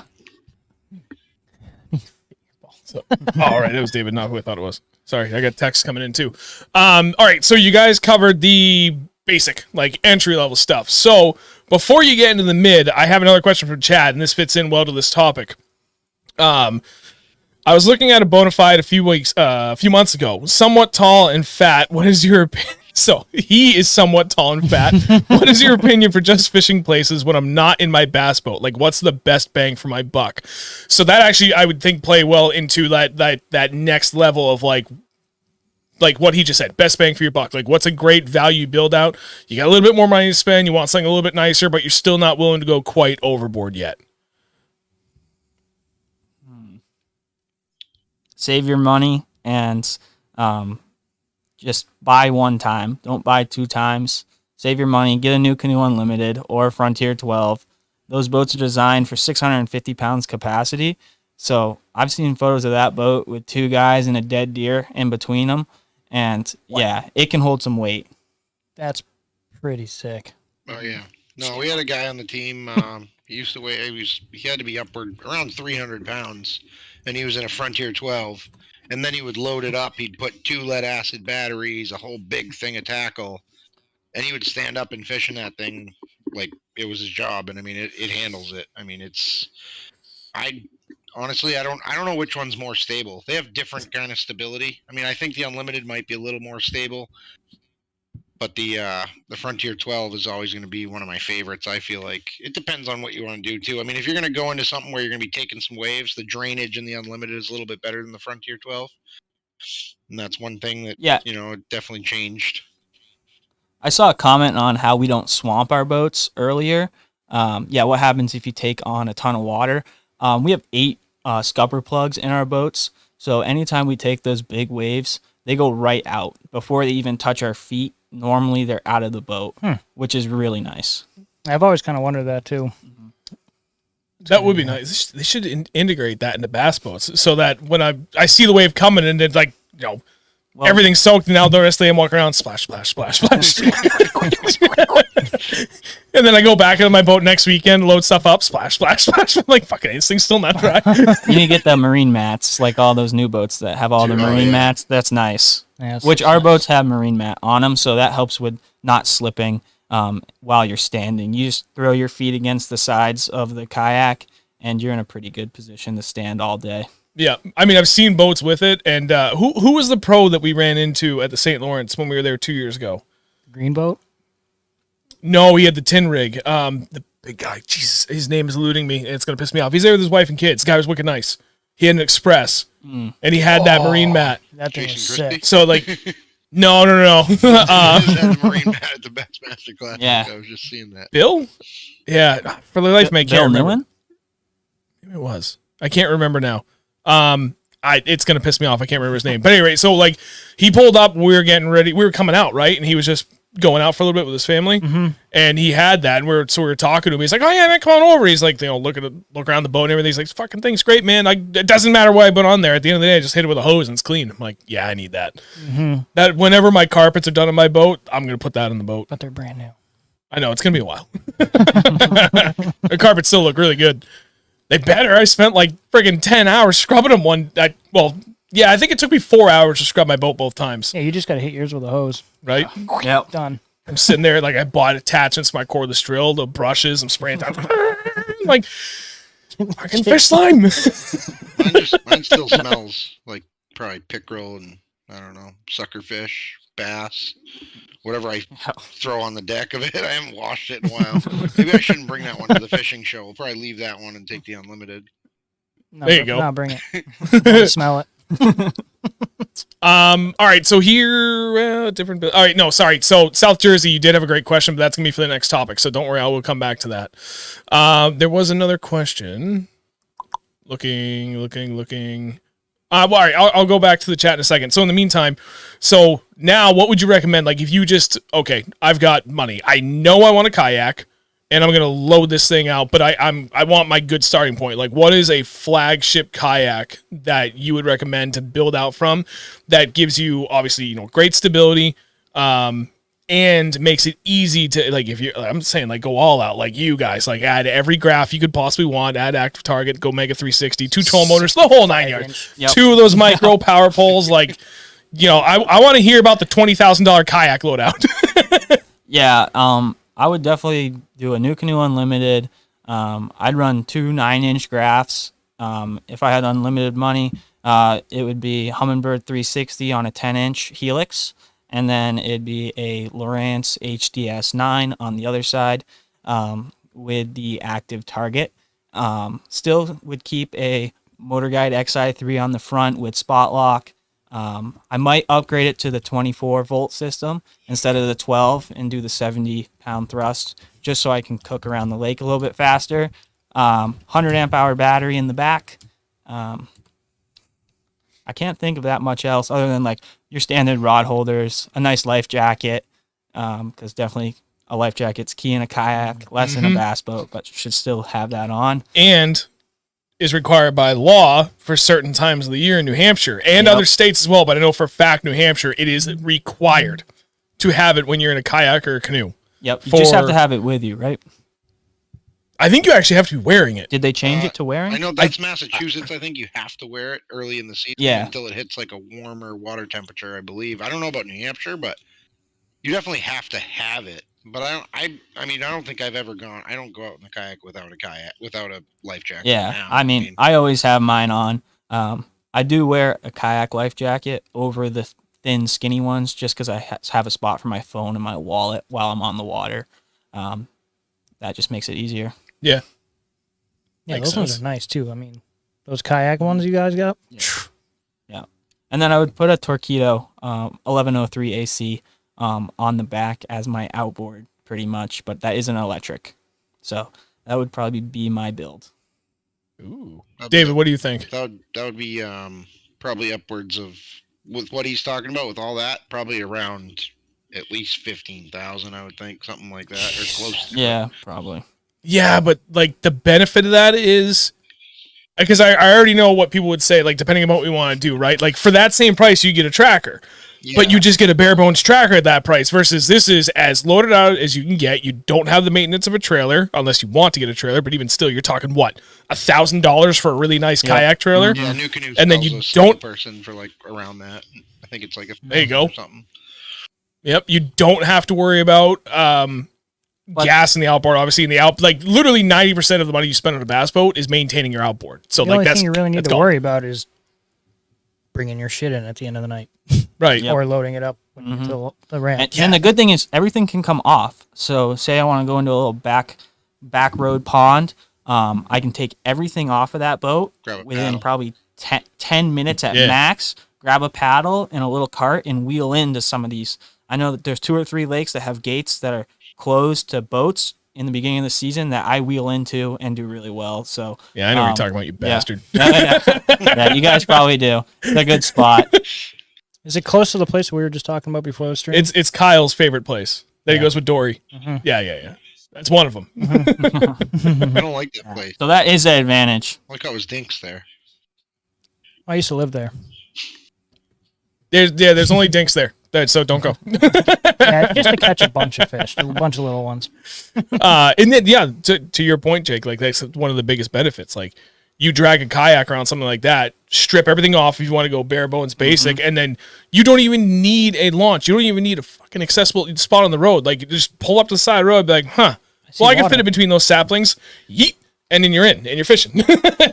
All right, it was David, not who I thought it was. Sorry, I got texts coming in too. All right, so you guys covered the basic, like entry level stuff. So before you get into the mid, I have another question from Chad, and this fits in well to this topic. I was looking at a bona fide a few months ago. Somewhat tall and fat. What is your opinion? So he is somewhat tall and fat. What is your opinion for just fishing places when I'm not in my bass boat? Like, what's the best bang for my buck? So that actually, I would think, play well into that next level of like what he just said, best bang for your buck. Like, what's a great value build out? You got a little bit more money to spend. You want something a little bit nicer, but you're still not willing to go quite overboard yet. Save your money and just buy one time. Don't buy 2 times. Save your money. Get a NuCanoe Unlimited or Frontier 12. Those boats are designed for 650 pounds capacity. So I've seen photos of that boat with 2 guys and a dead deer in between them. And yeah, it can hold some weight. That's pretty sick. Oh yeah. No, we had a guy on the team. He used to weigh. He had to be upward around 300 pounds, and he was in a Frontier 12. And then he would load it up. He'd put 2 lead acid batteries, a whole big thing of tackle, and he would stand up and fish in that thing like it was his job. And I mean, it handles it. I mean, honestly, I don't know which one's more stable. They have different kind of stability. I mean, I think the Unlimited might be a little more stable, but the Frontier 12 is always going to be one of my favorites. I feel like it depends on what you want to do too. I mean, if you're going to go into something where you're going to be taking some waves, the drainage in the Unlimited is a little bit better than the Frontier 12, and that's one thing that definitely changed. I saw a comment on how we don't swamp our boats earlier. What happens if you take on a ton of water? We have 8 scupper plugs in our boats, so anytime we take those big waves, they go right out before they even touch our feet. Normally, they're out of the boat, which is really nice. I've always kind of wondered that too. That would be nice. They should integrate that into bass boats so that when I see the wave coming and it's like Well, everything's soaked, and now the rest of the day I'm walking around, splash, splash, splash, splash. And then I go back into my boat next weekend, load stuff up, splash, splash, splash. I'm like, fucking, this thing's still not dry. you need to get the marine mats, like all those new boats that have all the marine mats. That's nice. Yeah, Which our boats have marine mat on them, so that helps with not slipping while you're standing. You just throw your feet against the sides of the kayak, and you're in a pretty good position to stand all day. Yeah, I mean, I've seen boats with it, and who was the pro that we ran into at the St. Lawrence when we were there 2 years ago? Green boat? No, he had the tin rig. The big guy, Jesus, his name is eluding me, and it's going to piss me off. He's there with his wife and kids. The guy was wicked nice. He had an Express, and he had that marine mat. That thing was Jason sick. Christie? So, like, no. He just had the marine mat at the best master class. Yeah. I was just seeing that. Bill? Yeah, for the life of me, I Bill can't remember. Newen? Maybe it was. I can't remember now. It's gonna piss me off. I can't remember his name. But anyway, so like he pulled up, we were getting ready, we were coming out, right? And he was just going out for a little bit with his family, and he had that, and we were talking to him. He's like, "Oh yeah, man, come on over." He's like, look around the boat and everything. He's like, "This fucking thing's great, man. It doesn't matter what I put on there. At the end of the day, I just hit it with a hose and it's clean." I'm like, "Yeah, I need that." That whenever my carpets are done on my boat, I'm gonna put that in the boat. But they're brand new. I know it's gonna be a while. The carpets still look really good. They better. I spent like friggin' 10 hours scrubbing them I think it took me 4 hours to scrub my boat both times. Yeah, you just got to hit yours with a hose. Right? Yep. Done. I'm sitting there like I bought attachments to my cordless drill, the brushes, I'm spraying down. Like, fucking fish slime. Mine still smells like probably pickerel and, I don't know, suckerfish, bass, whatever I throw on the deck of it. I haven't washed it in a while. Maybe I shouldn't bring that one to the fishing show. We'll probably leave that one and take the unlimited. No, There you go. No, bring it. I wanna smell it. All right, so here, different. All right, no, sorry. So South Jersey, you did have a great question, but that's gonna be for the next topic. So don't worry, I will come back to that. There was another question. Looking. All right, I'll go back to the chat in a second. So in the meantime, so now what would you recommend? Like if you just, okay, I've got money. I know I want a kayak and I'm going to load this thing out, but I want my good starting point. Like what is a flagship kayak that you would recommend to build out from that gives you obviously, great stability, and makes it easy to, like, if you're, I'm saying, like, go all out, like you guys, like, add every graph you could possibly want, add active target, go Mega 360, 2 troll motors, the whole 9 yards. Yep. 2 of those micro power poles, like, I want to hear about the $20,000 kayak loadout. Yeah, I would definitely do a NuCanoe Unlimited. I'd run 2 9-inch graphs. If I had unlimited money, it would be Humminbird 360 on a 10-inch Helix. And then it'd be a Lowrance HDS 9 on the other side with the active target. Still would keep a Motor Guide XI3 on the front with spot lock. I might upgrade it to the 24-volt system instead of the 12 and do the 70-pound thrust just so I can cook around the lake a little bit faster. 100 amp hour battery in the back. I can't think of that much else other than like your standard rod holders, a nice life jacket, because definitely a life jacket's key in a kayak, less in a bass boat, but you should still have that on. And is required by law for certain times of the year in New Hampshire and other states as well. But I know for a fact, New Hampshire, it is required to have it when you're in a kayak or a canoe. Yep, you just have to have it with you, right? I think you actually have to be wearing it. Did they change it to wearing? I know that's Massachusetts. I think you have to wear it early in the season until it hits like a warmer water temperature, I believe. I don't know about New Hampshire, but you definitely have to have it. But I don't think I've ever gone. I don't go out in the kayak without a life jacket. Yeah, now. I always have mine on. I do wear a kayak life jacket over the thin, skinny ones just because I have a spot for my phone and my wallet while I'm on the water. That just makes it easier. Yeah. Yeah, Makes those ones sense. are nice too. I mean, those kayak ones you guys got? Yeah. And then I would put a Torqeedo 1103 AC on the back as my outboard pretty much, but that isn't electric. So that would probably be my build. Ooh. David, what do you think? That would be probably upwards of, with what he's talking about, with all that, probably around at least 15,000, I would think, something like that, or close to Yeah, probably. Yeah, but like the benefit of that is because I already know what people would say, like, depending on what we want to do, right? Like, for that same price, you get a tracker. But you just get a bare bones tracker at that price versus this is as loaded out as you can get. You don't have the maintenance of a trailer unless you want to get a trailer. But even still, you're talking what, $1,000 for a really nice kayak trailer? Yeah, NuCanoe and then you sells a don't person for like around that. I think it's like a there you go. or something. Yep, you don't have to worry about gas in the outboard. Obviously, in the like literally 90% of the money you spend on a bass boat is maintaining your outboard. So The like only that's thing you really need to gone. worry about is bringing your shit in at the end of the night, right? Yep. or loading it up to the ranch. And the good thing is everything can come off. So say I want to go into a little back road pond, I can take everything off of that boat Grab a within paddle. probably 10 minutes at Yeah. max, grab a paddle and a little cart and wheel into some of these. I know that there's 2 or 3 lakes that have gates that are closed to boats in the beginning of the season that I wheel into and do really well. So Yeah, I know what you're talking about, you bastard. Yeah, you guys probably do. It's a good spot. Is it close to the place we were just talking about before the stream? It's Kyle's favorite place. There he goes with Dory. Yeah. That's one of them. I don't like that place. So that is the advantage. I like how it was dinks there. I used to live there. There's only dinks there. So don't go. Yeah, just to catch a bunch of fish, a bunch of little ones. And then, yeah, to your point, Jake, like that's one of the biggest benefits. Like you drag a kayak around something like that, strip everything off if you want to go bare bones basic, and then you don't even need a launch. You don't even need a fucking accessible spot on the road. Like you just pull up to the side of the road and be like, I can fit it between those saplings. Yeet. And then you're in, and you're fishing.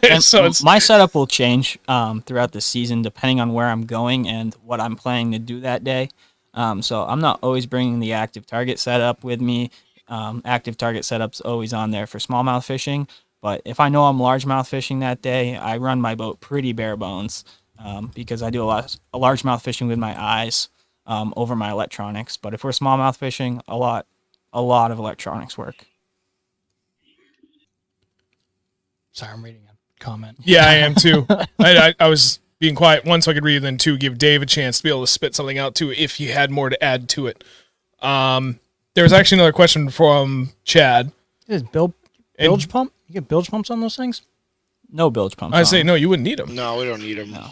And So my setup will change throughout the season depending on where I'm going and what I'm planning to do that day. So I'm not always bringing the active target setup with me. Active target setup's always on there for smallmouth fishing. But if I know I'm largemouth fishing that day, I run my boat pretty bare bones because I do a largemouth fishing with my eyes over my electronics. But if we're smallmouth fishing, a lot of electronics work. Sorry, I'm reading a comment. yeah, I am too. I was being quiet, one, so I could read, and then two, give Dave a chance to be able to spit something out too if he had more to add to it. There was actually another question from Chad. Is bilge pump? You get bilge pumps on those things? No bilge pumps. I say no, you wouldn't need them. No, we don't need them. No.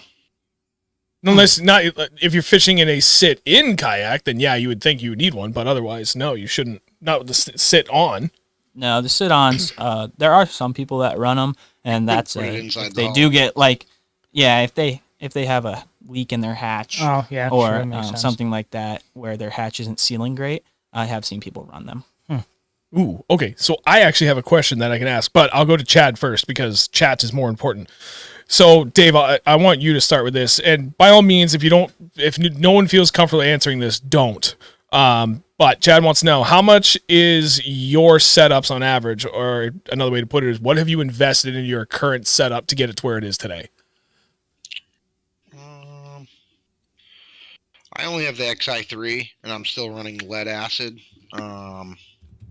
Unless not if you're fishing in a sit-in kayak, then yeah, you would think you would need one, but otherwise, no, you shouldn't. Not with the sit on. No, the sit-ons. There are some people that run them, and that's Put it inside if the they hull. do get if they have a leak in their hatch, Oh, yeah. or sure, that makes sense. something like that where their hatch isn't sealing great. I have seen people run them. Ooh, okay. So I actually have a question that I can ask, but I'll go to Chad first because chat is more important. So, Dave, I want you to start with this, and by all means, if no one feels comfortable answering this, don't. But Chad wants to know, how much is your setups on average, or another way to put it is, what have you invested in your current setup to get it to where it is today? I only have the XI3, and I'm still running lead acid.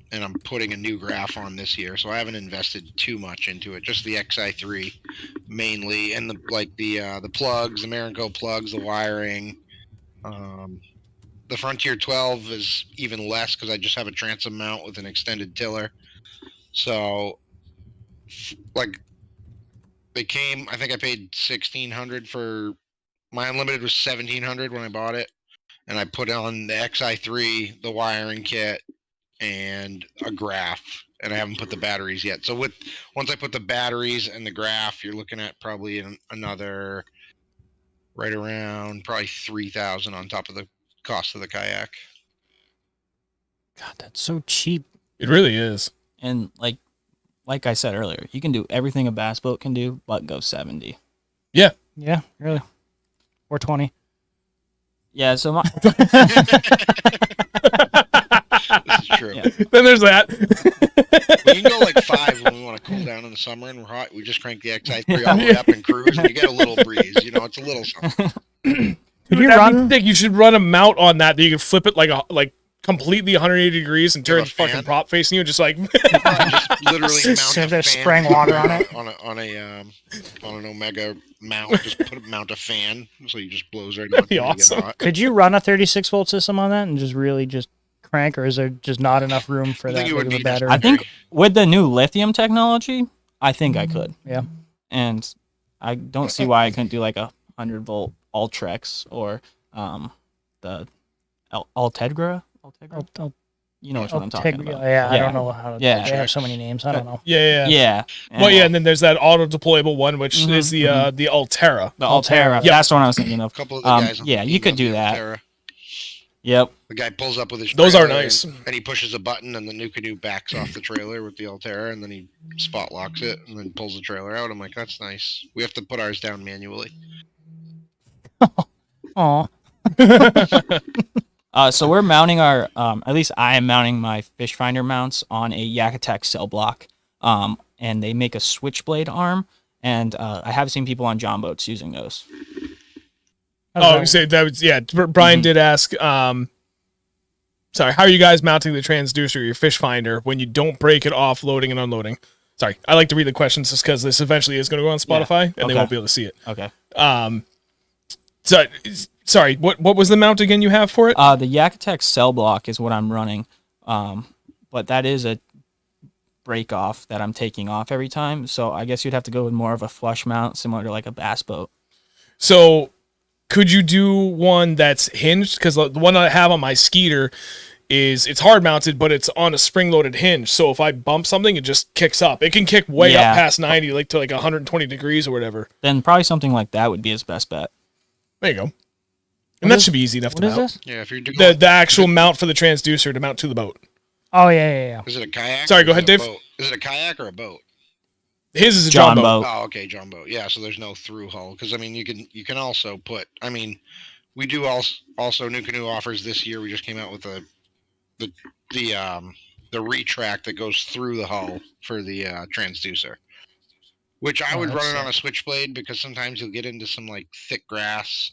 And I'm putting a new graph on this year, so I haven't invested too much into it. Just the XI3 mainly, and the plugs, the Marinco plugs, the wiring. The Frontier 12 is even less because I just have a transom mount with an extended tiller. So, they came. I think I paid $1,600 for my unlimited was $1,700 when I bought it, and I put on the XI3, the wiring kit, and a graph, and I haven't put the batteries yet. So once I put the batteries and the graph, you're looking at probably another right around probably $3,000 on top of the cost of the kayak. God, that's so cheap. It really is. And like I said earlier, you can do everything a bass boat can do, but go 70. Yeah. Yeah, really. Or 20. Yeah. So my This is true. Yeah. Then there's that. We can go like 5 when we want to cool down in the summer and we're hot. We just crank the XI3 all the way up and cruise, and you get a little breeze. It's a little something. Could you That'd be run? sick. You should run a mount on that you can flip it like completely 180 degrees and turn Have the a fucking fan? prop facing you, just like Just literally Just mount have a that fan spraying water on it. on an Omega mount. Just mount a fan so you just blows right on. be till you get awesome. hot. Could you run a 36 volt system on that and just really just crank, or is there just not enough room for I that think it big would of a be battery? I think with the new lithium technology, I think I could. Yeah. and I don't see why I couldn't do like a 100-volt Ultrex or the Altegra. You know which one I'm talking about. Yeah, I don't know how. Yeah. They have so many names. I don't know. Yeah. Yeah. Well, yeah, and then there's that auto deployable one, which is the Altera. The Altera. Yep. That's the one I was thinking of. A couple of the guys. On Yeah, the you team could have do the that. Altera. Yep. The guy pulls up with his. Those are trailer nice. And he pushes a button, and the NuCanoe backs off the trailer with the Altera, and then he spot locks it, and then pulls the trailer out. I'm like, that's nice. We have to put ours down manually. Aw. So we're mounting our, at least I am mounting my fish finder mounts on a Yakatech cell block. And they make a switchblade arm, and I have seen people on John boats using those. Oh, say that was Brian did ask. Sorry, how are you guys mounting the transducer, your fish finder, when you don't break it off loading and unloading? Sorry, I like to read the questions just because this eventually is going to go on Spotify and they won't be able to see it. Okay. So, sorry, what was the mount again you have for it? The Yakatech cell block is what I'm running, but that is a break off that I'm taking off every time. So I guess you'd have to go with more of a flush mount, similar to like a bass boat. So, could you do one that's hinged? Because the one I have on my Skeeter it's hard mounted, but it's on a spring loaded hinge. So if I bump something, it just kicks up. It can kick way up past 90, like to like 120 degrees or whatever. Then probably something like that would be his best bet. There you go. And that should be easy enough to mount. What is this? Yeah, if you're doing The actual mount for the transducer to mount to the boat. Oh, yeah. Is it a kayak? Sorry, go ahead, Dave. Is it a kayak or a boat? His is a John boat. Oh, okay, John boat. Yeah, so there's no through hull because I mean you can also put. I mean, we do also NuCanoe offers this year. We just came out with the retract that goes through the hull for the transducer, which I would run it on a switchblade because sometimes you'll get into some like thick grass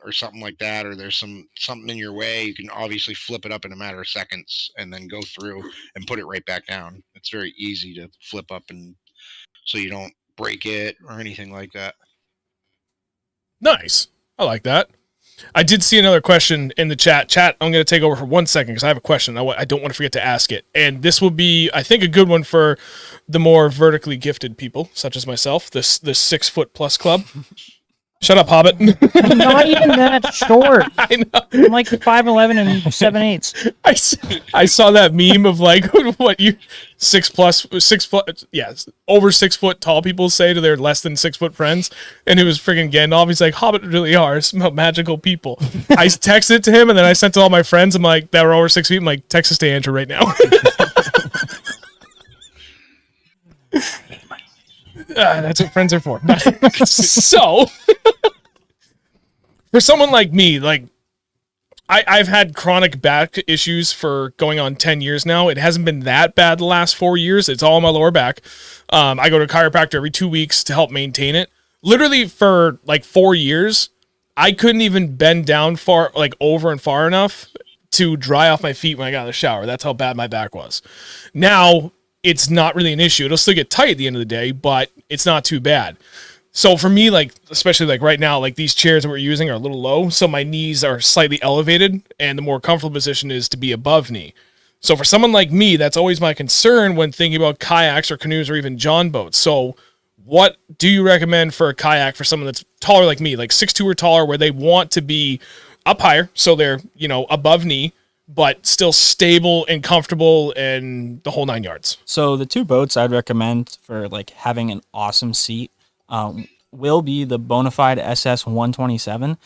or something like that, or there's something in your way. You can obviously flip it up in a matter of seconds and then go through and put it right back down. It's very easy to flip up and so you don't break it or anything like that. Nice. I like that. I did see another question in the chat. Chat, I'm going to take over for 1 second because I have a question. I don't want to forget to ask it. And this will be, I think, a good one for the more vertically gifted people, such as myself, this 6 foot plus club. Shut up, Hobbit. I'm not even that short. I know. I'm like 5'11" and 7/8. I saw that meme of like what you 6 foot, over 6 foot tall people say to their less than 6 foot friends, and it was friggin' Gandalf. He's like, Hobbit really are magical people. I texted it to him, and then I sent to all my friends. I'm like, that were over 6 feet. I'm like, text this to Andrew right now. That's what friends are for. So, for someone like me, like I've had chronic back issues for going on 10 years now. It hasn't been that bad the last 4 years. It's all my lower back. I go to a chiropractor every 2 weeks to help maintain it. Literally for like 4 years, I couldn't even bend down over and far enough to dry off my feet when I got out of the shower. That's how bad my back was. Now, it's not really an issue. It'll still get tight at the end of the day, but it's not too bad. So for me, like, especially like right now, like these chairs that we're using are a little low, so my knees are slightly elevated, and the more comfortable position is to be above knee. So for someone like me, that's always my concern when thinking about kayaks or canoes or even John boats. So what do you recommend for a kayak for someone that's taller like me, like 6'2" or taller, where they want to be up higher, so they're, above knee, but still stable and comfortable and the whole 9 yards? So the two boats I'd recommend for like having an awesome seat will be the Bonafide SS 127.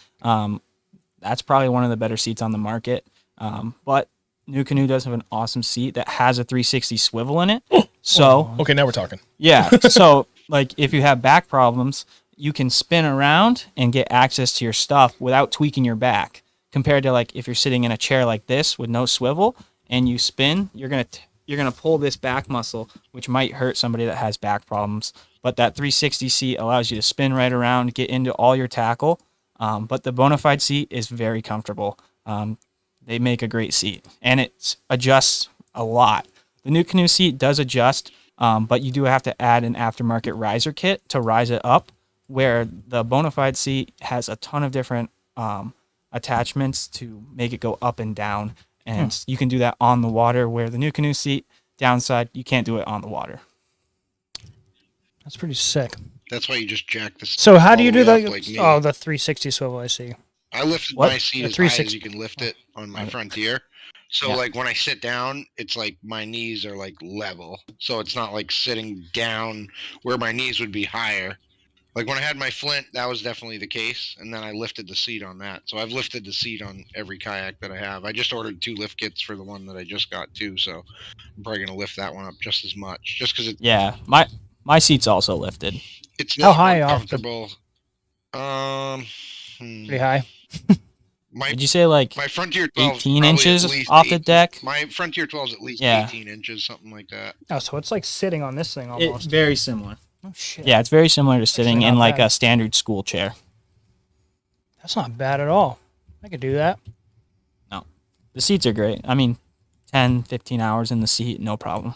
That's probably one of the better seats on the market. But NuCanoe does have an awesome seat that has a 360 swivel in it. So okay, now we're talking. Yeah. So like if you have back problems, you can spin around and get access to your stuff without tweaking your back. Compared to like if you're sitting in a chair like this with no swivel and you spin, you're gonna pull this back muscle, which might hurt somebody that has back problems. But that 360 seat allows you to spin right around, get into all your tackle. But the Bonafide seat is very comfortable. They make a great seat, and it adjusts a lot. The NuCanoe seat does adjust, but you do have to add an aftermarket riser kit to rise it up, where the Bonafide seat has a ton of different attachments to make it go up and down, and you can do that on the water, where the NuCanoe seat, downside, you can't do it on the water. That's pretty sick. That's why you just jack this. So how do you all do the way that? up like me. Oh, the 360 swivel. I see. I lifted What? my seat The as high as 360. you can lift it on my Frontier. So Yeah. like when I sit down, it's like my knees are like level. So it's not like sitting down where my knees would be higher. Like when I had my Flint, that was definitely the case, and then I lifted the seat on that. So I've lifted the seat on every kayak that I have. I just ordered 2 lift kits for the one that I just got too, so I'm probably gonna lift that one up just as much, just because Yeah, my seat's also lifted. it's How not high off the- comfortable. Pretty high. My Did you say like my Frontier 12 's 18 probably inches at least off the 18 deck? My Frontier 12 is at least Yeah. 18 inches, something like that. Oh, so it's like sitting on this thing almost. very similar. Oh shit. Yeah, it's very similar to sitting not in like bad. a standard school chair. That's not bad at all. I could do that. The seats are great. I mean, 10, 15 hours in the seat, no problem.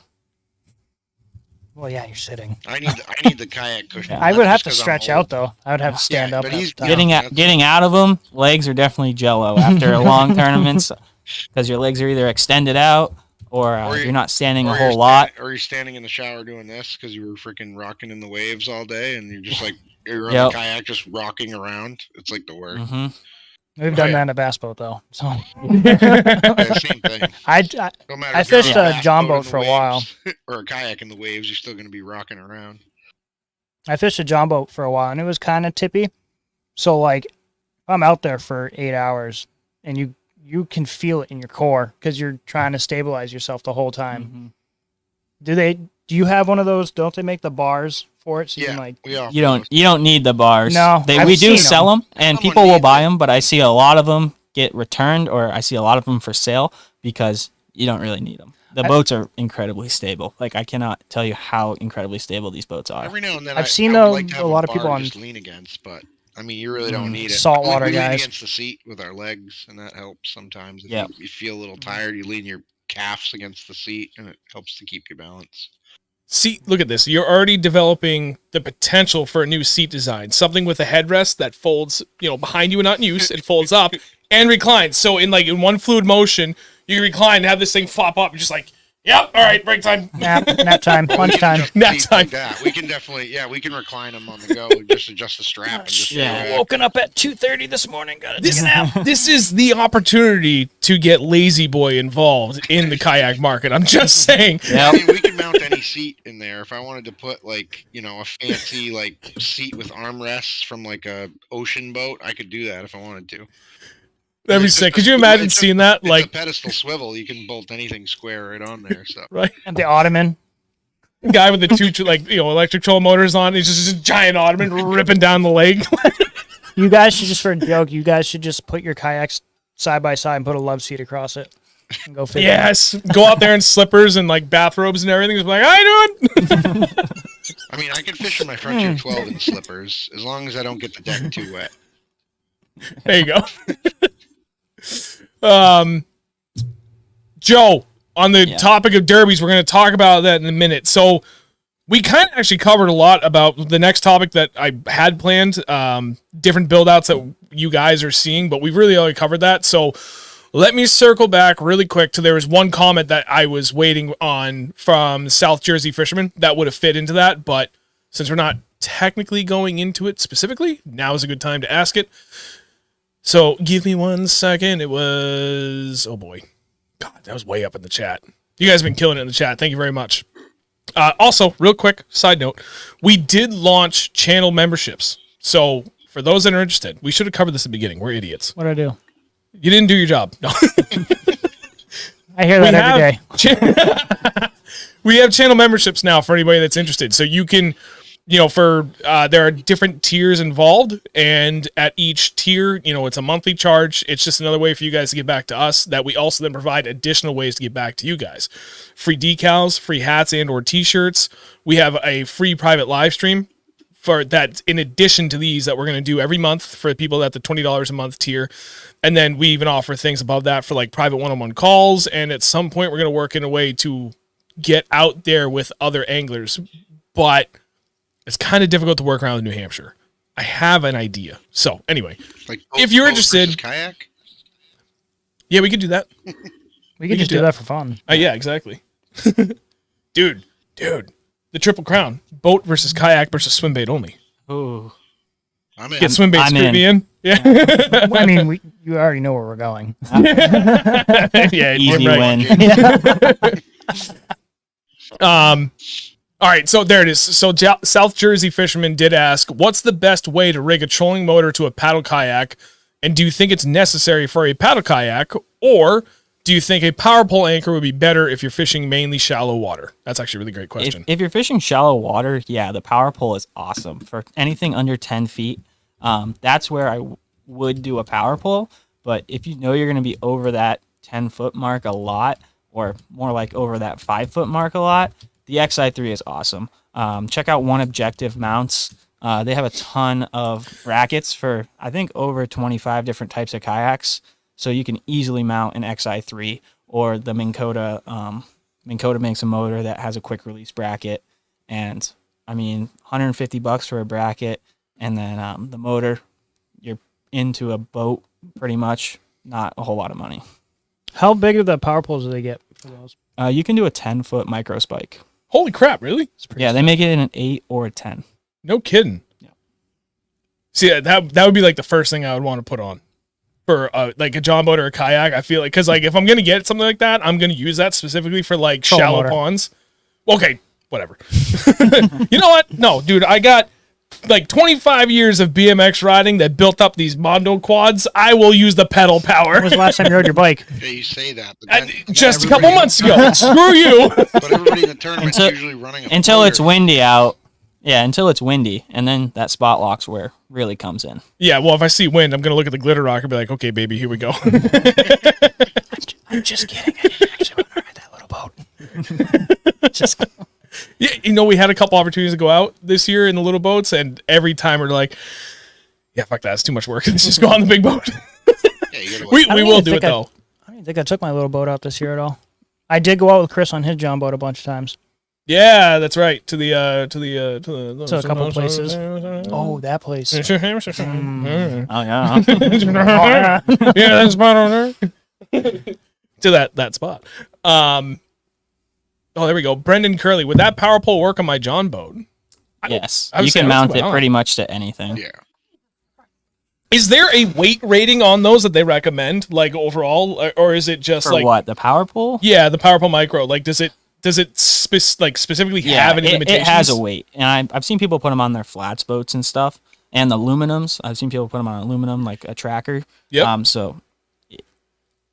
Well, yeah, you're sitting. I need the kayak cushion. I would not have just to 'cause I'm stretch old. out though. I would have to stand Yeah, up. but half he's- the time. yeah. Getting out of them, legs are definitely jello after a long tournament because your legs are either extended out or, you're not standing a Or whole you're lot. Or you're standing in the shower doing this because you were freaking rocking in the waves all day, and you're just like you're on Yep. the kayak just rocking around. It's like the worst. Hmm. We've done yeah. that in a bass boat though. So Yeah, same thing. I No matter I if you're on fished a a bass John boat in boat the for a while. waves or a kayak in the waves, you're still going to be rocking around. I fished a John boat for a while and it was kind of tippy. So like I'm out there for 8 hours and you can feel it in your core because you're trying to stabilize yourself the whole time. Mm-hmm. Do you have one of those? Don't they make the bars for it? So you Yeah, can like we all You don't need the bars. No, I've we do seen sell them, and Someone people will needs buy it. them. But I see a lot of them get returned, or I see a lot of them for sale because you don't really need them. The boats are incredibly stable. Like I cannot tell you how incredibly stable these boats are. Every now and then I've seen I would a- like to have a lot of people bar on- just lean against, but I mean you really don't need it. saltwater we lean guys. against the seat with our legs, and that helps sometimes. If Yeah. you feel a little tired, you lean your calves against the seat, and it helps to keep your balance. See, look at this. You're already developing the potential for a new seat design. Something with a headrest that folds, behind you and not in use. It folds up and reclines. So in one fluid motion, you can recline and have this thing flop up. You're just like, yep, all right, break time. nap time, Well, we can lunchtime. adjust Nap seats time. like that. We can definitely, we can recline them on the go. Just adjust the strap and just Yeah. Woken up at 2:30 this morning. Got to take a nap. This is the opportunity to get Lazy Boy involved in the kayak market. I'm just saying. I mean, we can mount any seat in there. If I wanted to put a fancy seat with armrests from a ocean boat, I could do that if I wanted to. That'd be It's sick. just Could you a- imagine it's a- seeing that? It's a pedestal swivel. You can bolt anything square right on there. So Right? And the ottoman. Guy with the two, electric troll motors on. He's just a giant ottoman ripping down the leg. You guys should just, for a joke, you guys should just put your kayaks side by side and put a love seat across it and go figure. Yes. Go out there in slippers and bathrobes and everything. Just be like, how you doing? I mean, I can fish in my Frontier 12 in slippers as long as I don't get the deck too wet. There you go. Joe, on the topic of derbies, we're going to talk about that in a minute. So we kind of actually covered a lot about the next topic that I had planned, different build outs that you guys are seeing, but we've really already covered that. So let me circle back really quick to there was one comment that I was waiting on from South Jersey fishermen that would have fit into that, but since we're not technically going into it specifically, now is a good time to ask it. So give me 1 second. It was, oh boy. God, that was way up in the chat. You guys have been killing it in the chat. Thank you very much. Also, real quick, side note, we did launch channel memberships. So for those that are interested, we should have covered this at the beginning. We're idiots. What'd I do? You didn't do your job. No. I hear that every day. We have channel memberships now for anybody that's interested. So you can, there are different tiers involved, and at each tier, it's a monthly charge. It's just another way for you guys to get back to us that we also then provide additional ways to get back to you guys. Free decals, free hats and or t-shirts. We have a free private live stream for that in addition to these that we're going to do every month for people at the $20 a month tier. And then we even offer things above that for private one-on-one calls. And at some point we're going to work in a way to get out there with other anglers, but it's kind of difficult to work around in New Hampshire. I have an idea. So anyway, if you're interested, kayak. Yeah, we could do that. We could just do that for fun. Yeah, exactly. dude, the Triple Crown, boat versus kayak versus swim bait only. Ooh. I'm in. Get swim bait, I'm scoop in. me in. Yeah. I mean, you already know where we're going. Yeah. Easy right. win. All right, so there it is. So South Jersey fisherman did ask, what's the best way to rig a trolling motor to a paddle kayak? And do you think it's necessary for a paddle kayak? Or do you think a power pole anchor would be better if you're fishing mainly shallow water? That's actually a really great question. If you're fishing shallow water, yeah, the power pole is awesome. For anything under 10 feet, that's where I would do a power pole. But if you know you're going to be over that 10-foot mark a lot, or more like over that 5-foot mark a lot, the XI3 is awesome. Check out One Objective Mounts. They have a ton of brackets for, I think, over 25 different types of kayaks. So you can easily mount an XI3, or the Minn Kota. Minn Kota makes a motor that has a quick release bracket. And I mean, $150 for a bracket. And then the motor, you're into a boat pretty much. Not a whole lot of money. How big of the power poles do they get for those? You can do a 10-foot micro spike. Holy crap, really? Yeah, they make it in an 8 or a 10. No kidding. Yeah. See, that would be like the first thing I would want to put on for like a John boat or a kayak. I feel like, because like if I'm gonna get something like that, I'm gonna use that specifically for like Troll shallow motor. ponds. Okay, whatever. You know what? No, dude, I got like 25 years of BMX riding that built up these Mondo quads. I will use the pedal power. When was the last time you rode your bike? Yeah, you say that, but then Just a couple everybody- months ago. Screw you. But everybody in the tournament's Until- usually running a Until it's floater. windy out. Yeah, until it's windy. And then that spot lock's where really comes in. Yeah, well, if I see wind, I'm gonna look at the glitter rock and be like, okay, baby, here we go. I'm just kidding. I didn't actually want to ride that little boat. Just Yeah, you know, we had a couple opportunities to go out this year in the little boats, and every time we're like, yeah, fuck that, it's too much work. Let's just go on the big boat. Yeah, you gotta we I don't will even do it think I- though. I don't think I took my little boat out this year at all. I did go out with Chris on his John boat a bunch of times. Yeah, that's right. To the To a couple places. Oh, that place. Oh, yeah. Yeah, that spot on there. To that spot. Oh, there we go. Brendan Curley. Would that power pole work on my John boat? Yes. I would You say- can I would mount say it why not? pretty much to anything. Yeah. Is there a weight rating on those that they recommend, like overall, or is it just For like what? The power pole? Yeah, the power pole micro. Like, does it specifically have any it limitations? has a weight. And I've seen people put them on their flats boats and stuff. And the aluminums, I've seen people put them on aluminum, like a tracker. Yep. So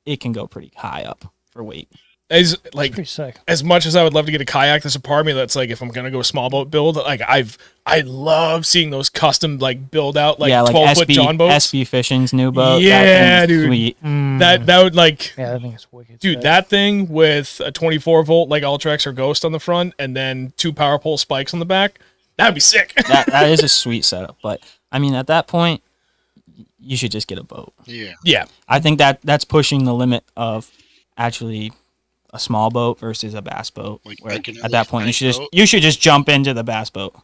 it can go pretty high up for weight. As like Pretty sick. as much as I would love to get a kayak, there's a part of me that's like, if I'm gonna go small boat build, like I love seeing those custom like build out like 12-foot John boats. SB Fishing's new boat. Yeah, that thing's dude. Sweet. That would like, Yeah, I think it's wicked. dude, sick. that thing with a 24 volt like Ultrex or Ghost on the front, and then 2 power pole spikes on the back. That'd be sick. That is a sweet setup. But I mean, at that point, you should just get a boat. Yeah. Yeah, I think that's pushing the limit of actually a small boat versus a bass boat. Like Where making at a that point, nice boat. you should just jump into the bass boat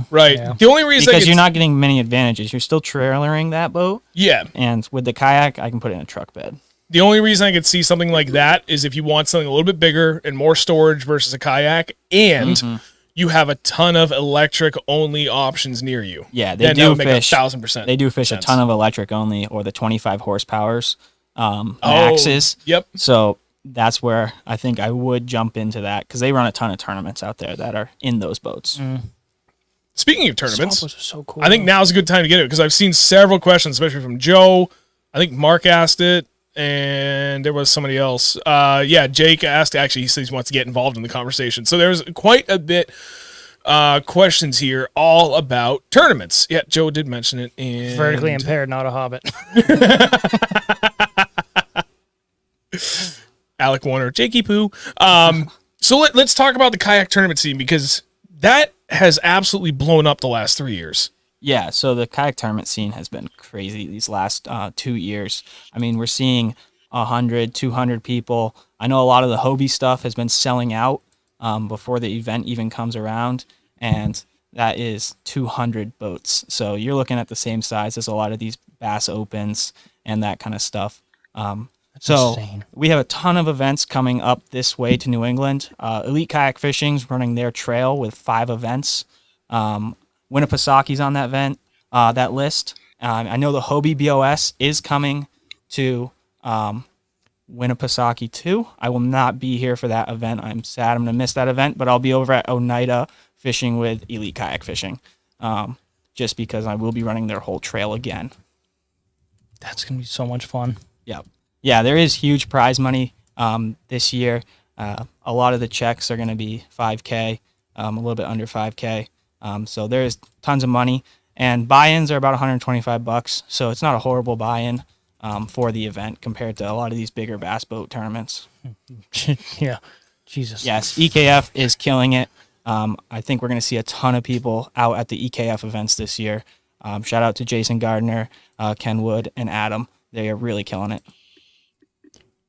right. Yeah. The only reason because you're not getting many advantages. You're still trailering that boat, yeah. and with the kayak, I can put it in a truck bed. The only reason I could see something like that is if you want something a little bit bigger and more storage versus a kayak, and Mm-hmm. you have a ton of electric only options near you. Yeah, they Then that do would make fish. 1,000%. They do fish sense. a ton of electric only, or the 25 horsepowers maxes. Yep. So that's where I think I would jump into that because they run a ton of tournaments out there that are in those boats. Speaking of tournaments, Swap was so cool. I think now's a good time to get it because I've seen several questions, especially from Joe. I think Mark asked it, and there was somebody else. Yeah, Jake asked. Actually, he says he wants to get involved in the conversation. So there's quite a bit questions here, all about tournaments. Yeah, Joe did mention it. And vertically impaired, not a hobbit. Alec Warner, Jakey Poo. So let's talk about the kayak tournament scene because that has absolutely blown up the last 3 years. Yeah, so the kayak tournament scene has been crazy these last 2 years. I mean, we're seeing 100, 200 people. I know a lot of the Hobie stuff has been selling out before the event even comes around, and that is 200 boats. So you're looking at the same size as a lot of these Bass Opens and that kind of stuff. So insane. we have a ton of events coming up this way to New England. Elite Kayak Fishing's running their trail with 5 events. Winnipesaukee on that list. I know the Hobie BOS is coming to Winnipesaukee too. I will not be here for that event. I'm sad I'm going to miss that event, but I'll be over at Oneida fishing with Elite Kayak Fishing, just because I will be running their whole trail again. That's going to be so much fun. Yep. Yeah, there is huge prize money this year. A lot of the checks are going to be $5K, a little bit under $5K. So there's tons of money, and buy-ins are about $125. So it's not a horrible buy-in for the event compared to a lot of these bigger bass boat tournaments. Yeah, Jesus. Yes, EKF is killing it. I think we're going to see a ton of people out at the EKF events this year. Shout out to Jason Gardner, Ken Wood, and Adam. They are really killing it.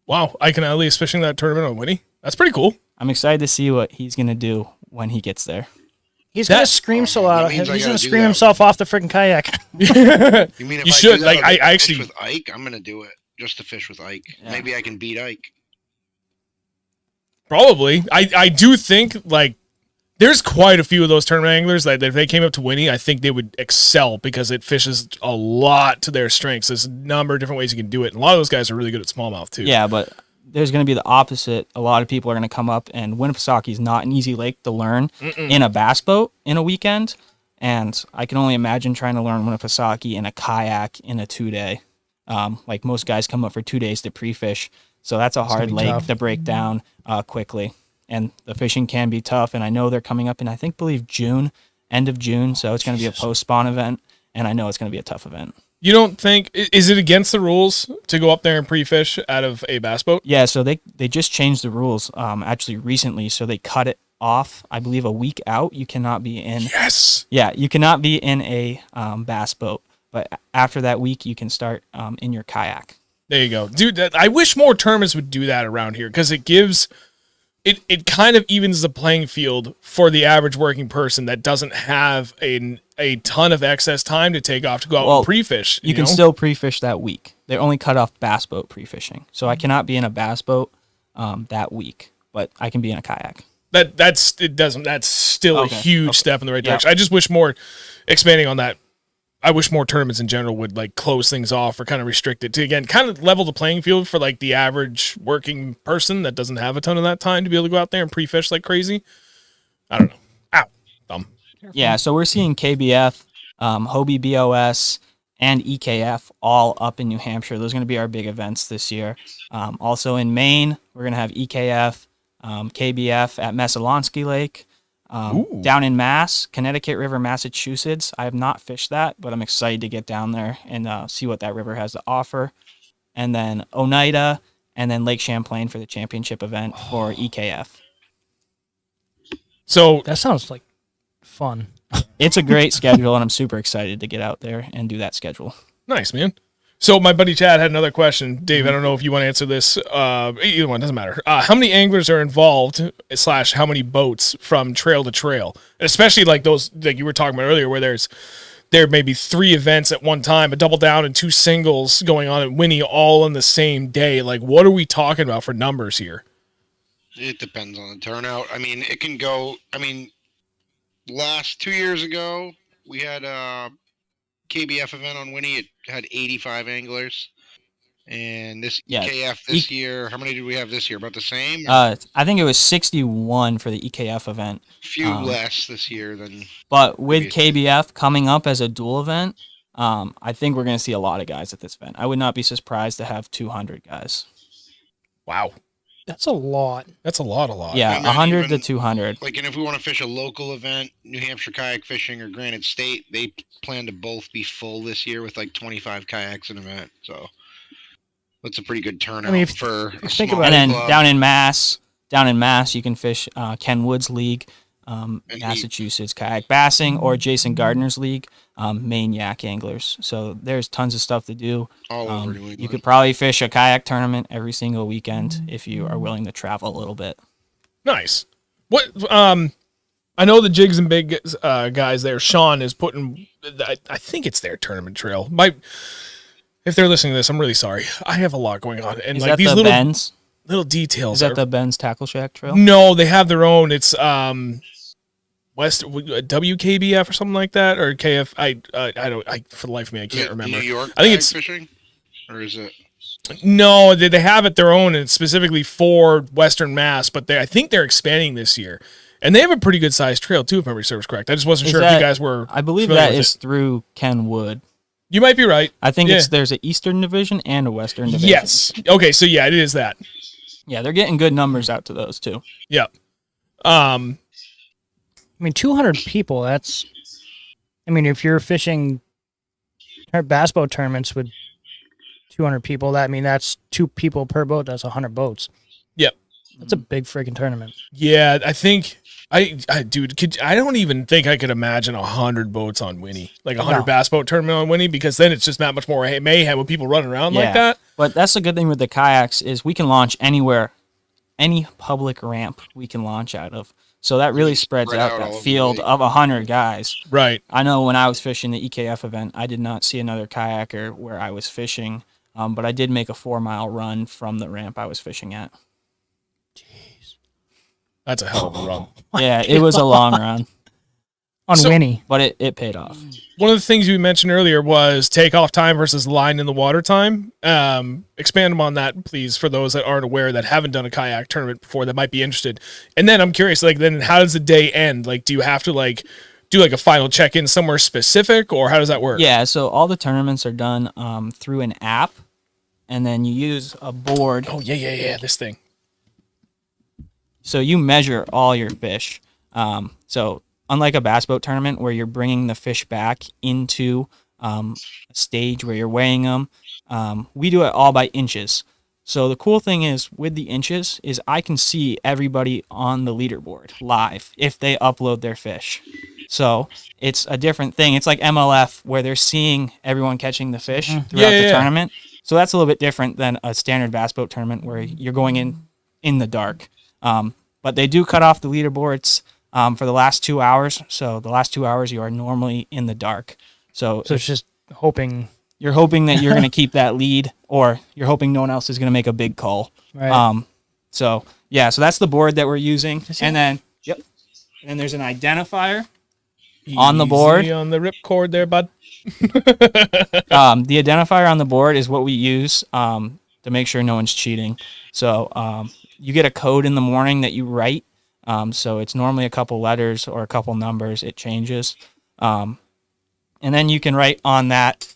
Wow, Ike Ellie is fishing that tournament on Winnie. That's pretty cool. I'm excited to see what he's going to do when he gets there. He's going to scream so loud. means I He's gotta going to do scream that. himself off the freaking kayak. You mean if You I should, do that like, with I fish actually- with Ike, I'm gonna do it just to fish with Ike. Yeah. Maybe I can beat Ike. Probably. I do think, like, there's quite a few of those tournament anglers that if they came up to Winnie, I think they would excel because it fishes a lot to their strengths. There's a number of different ways you can do it. And a lot of those guys are really good at smallmouth, too. Yeah, but there's going to be the opposite. A lot of people are going to come up, and Winnipesaukee is not an easy lake to learn in a bass boat in a weekend. And I can only imagine trying to learn Winnipesaukee in a kayak in a 2-day. Like most guys come up for 2 days to pre-fish. So that's a hard be lake tough. to break down quickly. And the fishing can be tough. And I know they're coming up in, believe June, end of June. So it's going to be a post-spawn event. And I know it's going to be a tough event. You don't think, is it against the rules to go up there and pre-fish out of a bass boat? Yeah, so they just changed the rules actually recently. So they cut it off, I believe, a week out. You cannot be in. Yes. Yeah, you cannot be in a bass boat. But after that week, you can start in your kayak. There you go. Dude, I wish more tournaments would do that around here because it gives... It kind of evens the playing field for the average working person that doesn't have a ton of excess time to take off to go out and pre-fish. You can still pre-fish that week. They only cut off bass boat pre-fishing. So I cannot be in a bass boat that week, but I can be in a kayak. That's still a huge step in the right direction. I just wish more expanding on that. I wish more tournaments in general would like close things off or kind of restrict it to, again, kind of level the playing field for like the average working person that doesn't have a ton of that time to be able to go out there and pre-fish like crazy. I don't know. Ow. Thumb. Yeah, so we're seeing KBF, Hobie BOS, and EKF all up in New Hampshire. Those are going to be our big events this year. Also in Maine, we're going to have EKF, KBF at Messalonsky Lake. Down in Connecticut River, Massachusetts. I have not fished that, but I'm excited to get down there and see what that river has to offer. And then Oneida, and then Lake Champlain for the championship event for EKF. So That sounds like fun. It's a great schedule, and I'm super excited to get out there and do that schedule. nice, man. So my buddy Chad had another question. Dave, I don't know if you want to answer this. Either one, doesn't matter. How many anglers are involved, / how many boats from trail to trail? Especially like those, like you were talking about earlier, where there may be 3 events at one time, a double down and 2 singles going on at Winnie all in the same day. Like, what are we talking about for numbers here? It depends on the turnout. I mean, it can go. I mean, last 2 years ago, we had a KBF event on Winnie. It had 85 anglers. And this EKF this year, how many did we have this year? About the same? I think it was 61 for the EKF event. Few less this year than. But with KBF coming up as a dual event, I think we're going to see a lot of guys at this event. I would not be surprised to have 200 guys. Wow. That's a lot. That's a lot. Yeah, And 100 even, to 200. Like, and if we want to fish a local event, New Hampshire Kayak Fishing or Granite State, they plan to both be full this year with like 25 kayaks an event. So that's a pretty good turnout for a think small about And then club. down in Mass, you can fish Ken Wood's league, Massachusetts Kayak Bassing, or Jason Gardner's league, Maine Yak Anglers. So there's tons of stuff to do. all over New England. You could probably fish a kayak tournament every single weekend if you are willing to travel a little bit. Nice. What? I know the Jigs and Big guys there. Sean is putting. I think it's their tournament trail. If they're listening to this, I'm really sorry. I have a lot going on, and Is like that these the Ben's? little details. Is that the Ben's Tackle Shack trail? No, they have their own. It's WKBF or something like that, or KF. I don't. For the life of me, I can't remember. New York I think kayak it's fishing, or is it? no. They have it their own, and it's specifically for Western Mass. But I think they're expanding this year, and they have a pretty good sized trail too, if memory serves correct. I just wasn't sure if you guys were. I believe familiar that with is through Ken Wood. You might be right. I think there's an Eastern division and a Western division. Yes. Okay. So yeah, it is that. Yeah, they're getting good numbers out to those too. Yeah. I mean, 200 people. That's. I mean, if you're fishing bass boat tournaments with 200 people, that's 2 people per boat. That's 100 boats. Yep. That's a big freaking tournament. Yeah, I think dude, I don't even think I could imagine 100 boats on Winnie, like 100 bass boat tournament on Winnie, because then it's just not much more mayhem with people running around like that. But that's the good thing with the kayaks is we can launch anywhere, any public ramp we can launch out of. So that really spreads out that field of 100 guys. Right. I know when I was fishing the EKF event, I did not see another kayaker where I was fishing, but I did make a 4-mile run from the ramp I was fishing at. That's a hell of a run. Yeah, it was a long run. On Winnie. But it paid off. One of the things you mentioned earlier was takeoff time versus line in the water time. Expand on that, please, for those that aren't aware, that haven't done a kayak tournament before, that might be interested. And then I'm curious, then how does the day end? Do you have to do a final check-in somewhere specific, or how does that work? Yeah, so all the tournaments are done through an app, and then you use a board. Oh, yeah, this thing. So you measure all your fish. So unlike a bass boat tournament where you're bringing the fish back into a stage where you're weighing them, we do it all by inches. So the cool thing is with the inches is I can see everybody on the leaderboard live if they upload their fish. So it's a different thing. It's like MLF where they're seeing everyone catching the fish throughout the tournament. So that's a little bit different than a standard bass boat tournament where you're going in the dark. But they do cut off the leaderboards for the last 2 hours. So the last 2 hours you are normally in the dark. So it's just hoping. You're hoping that you're going to keep that lead, or you're hoping no one else is going to make a big call. Right. So that's the board that we're using. And then, and then there's an identifier on the board. On the ripcord there, bud. The identifier on the board is what we use to make sure no one's cheating. So you get a code in the morning that you write. So it's normally a couple letters or a couple numbers. It changes. And then you can write on that.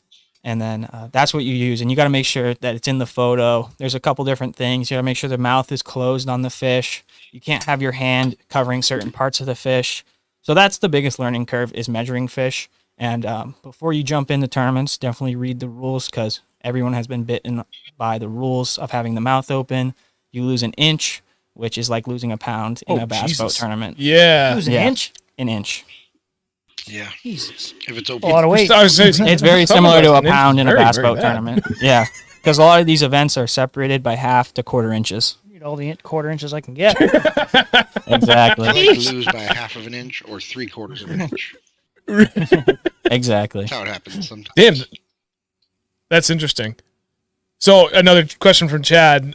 And then that's what you use. And you got to make sure that it's in the photo. There's a couple different things. You got to make sure the mouth is closed on the fish. You can't have your hand covering certain parts of the fish. So that's the biggest learning curve, is measuring fish. And before you jump into tournaments, definitely read the rules, because everyone has been bitten by the rules of having the mouth open. You lose an inch, which is like losing a pound in a bass boat tournament. Yeah. Lose an inch? An inch. Yeah. Jesus. If it's open. A lot of weight. It's very similar to a pound in a bass boat tournament. Yeah. Because a lot of these events are separated by half to quarter inches. Eat all the quarter inches I can get. Exactly. I like to lose by a half of an inch or 3/4 of an inch. Exactly. That's how it happens sometimes. Damn. That's interesting. So another question from Chad.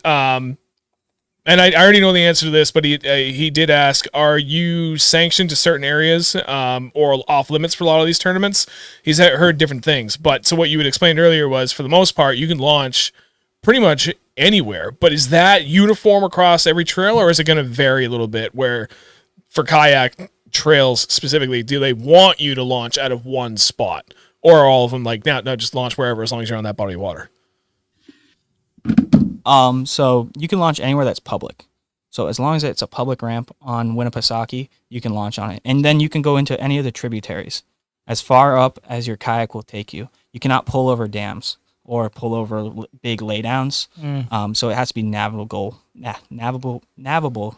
And I already know the answer to this, but he did ask, are you sanctioned to certain areas or off limits for a lot of these tournaments? He's heard different things. But so what you had explained earlier was, for the most part, you can launch pretty much anywhere. But is that uniform across every trail, or is it going to vary a little bit, where for kayak trails specifically, do they want you to launch out of one spot? Or are all of them like, no, just launch wherever as long as you're on that body of water? So you can launch anywhere that's public. So as long as it's a public ramp on Winnipesaukee, you can launch on it. And then you can go into any of the tributaries as far up as your kayak will take you. You cannot pull over dams or pull over big laydowns. So it has to be navigable. Navigable. Navigable.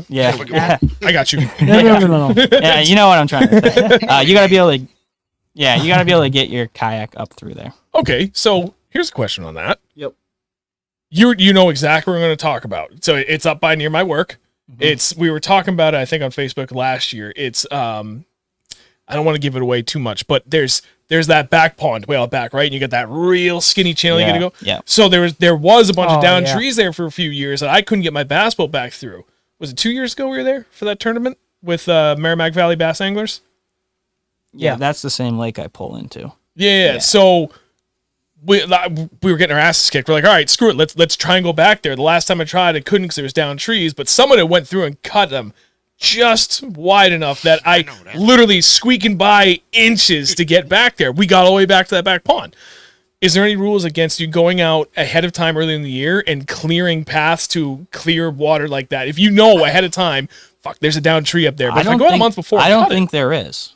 Yeah. I got you. No. Yeah, you know what I'm trying to say. You gotta be able to. Yeah, you gotta be able to get your kayak up through there. Okay, so here's a question on that. Yep. You know exactly what we're going to talk about. So it's up by near my work. We were talking about it, I think, on Facebook last year. It's I don't want to give it away too much, but there's that back pond way out back, right? And you got that real skinny channel you got to go. Yeah. So there was a bunch of down trees there for a few years that I couldn't get my bass boat back through. Was it 2 years ago we were there for that tournament? with Merrimack Valley Bass Anglers? Yeah, Yeah. that's the same lake I pull into. Yeah. So we were getting our asses kicked. We're like, all right, screw it. Let's try and go back there. The last time I tried, I couldn't because there was down trees, but someone had went through and cut them just wide enough that I know that. literally squeaking by inches to get back there. We got all the way back to that back pond. Is there any rules against you going out ahead of time early in the year and clearing paths to clear water like that? If you know ahead of time, fuck, there's a down tree up there. But if I go out a month before, I don't cut it. think there is.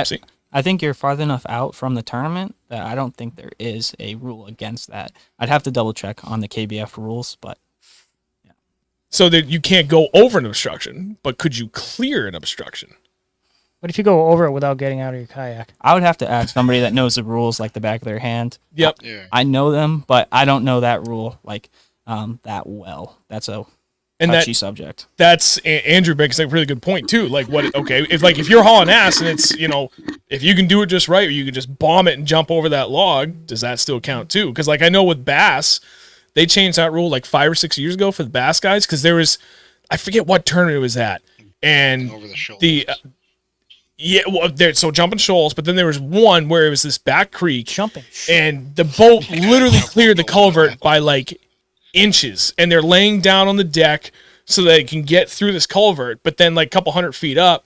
See? I think you're farther enough out from the tournament that I don't think there is a rule against that. I'd have to double check on the KBF rules, but So that you can't go over an obstruction, but could you clear an obstruction? What if you go over it without getting out of your kayak? I would have to ask somebody that knows the rules like the back of their hand. Yep. Yeah. I know them, but I don't know that rule like that well. That's a And touchy subject. that's Andrew makes a really good point too. Like what? Okay, if you're hauling ass and it's if you can do it just right, or you can just bomb it and jump over that log, does that still count too? Because like I know with bass, they changed that rule like 5 or 6 years ago for the bass guys because there was, I forget what tournament it was at, and Over the shoulders. so jumping shoals, but then there was one where it was this back creek, Jumping. and the boat literally cleared the culvert by like inches, and they're laying down on the deck so they can get through this culvert. But then like a couple 100 feet up,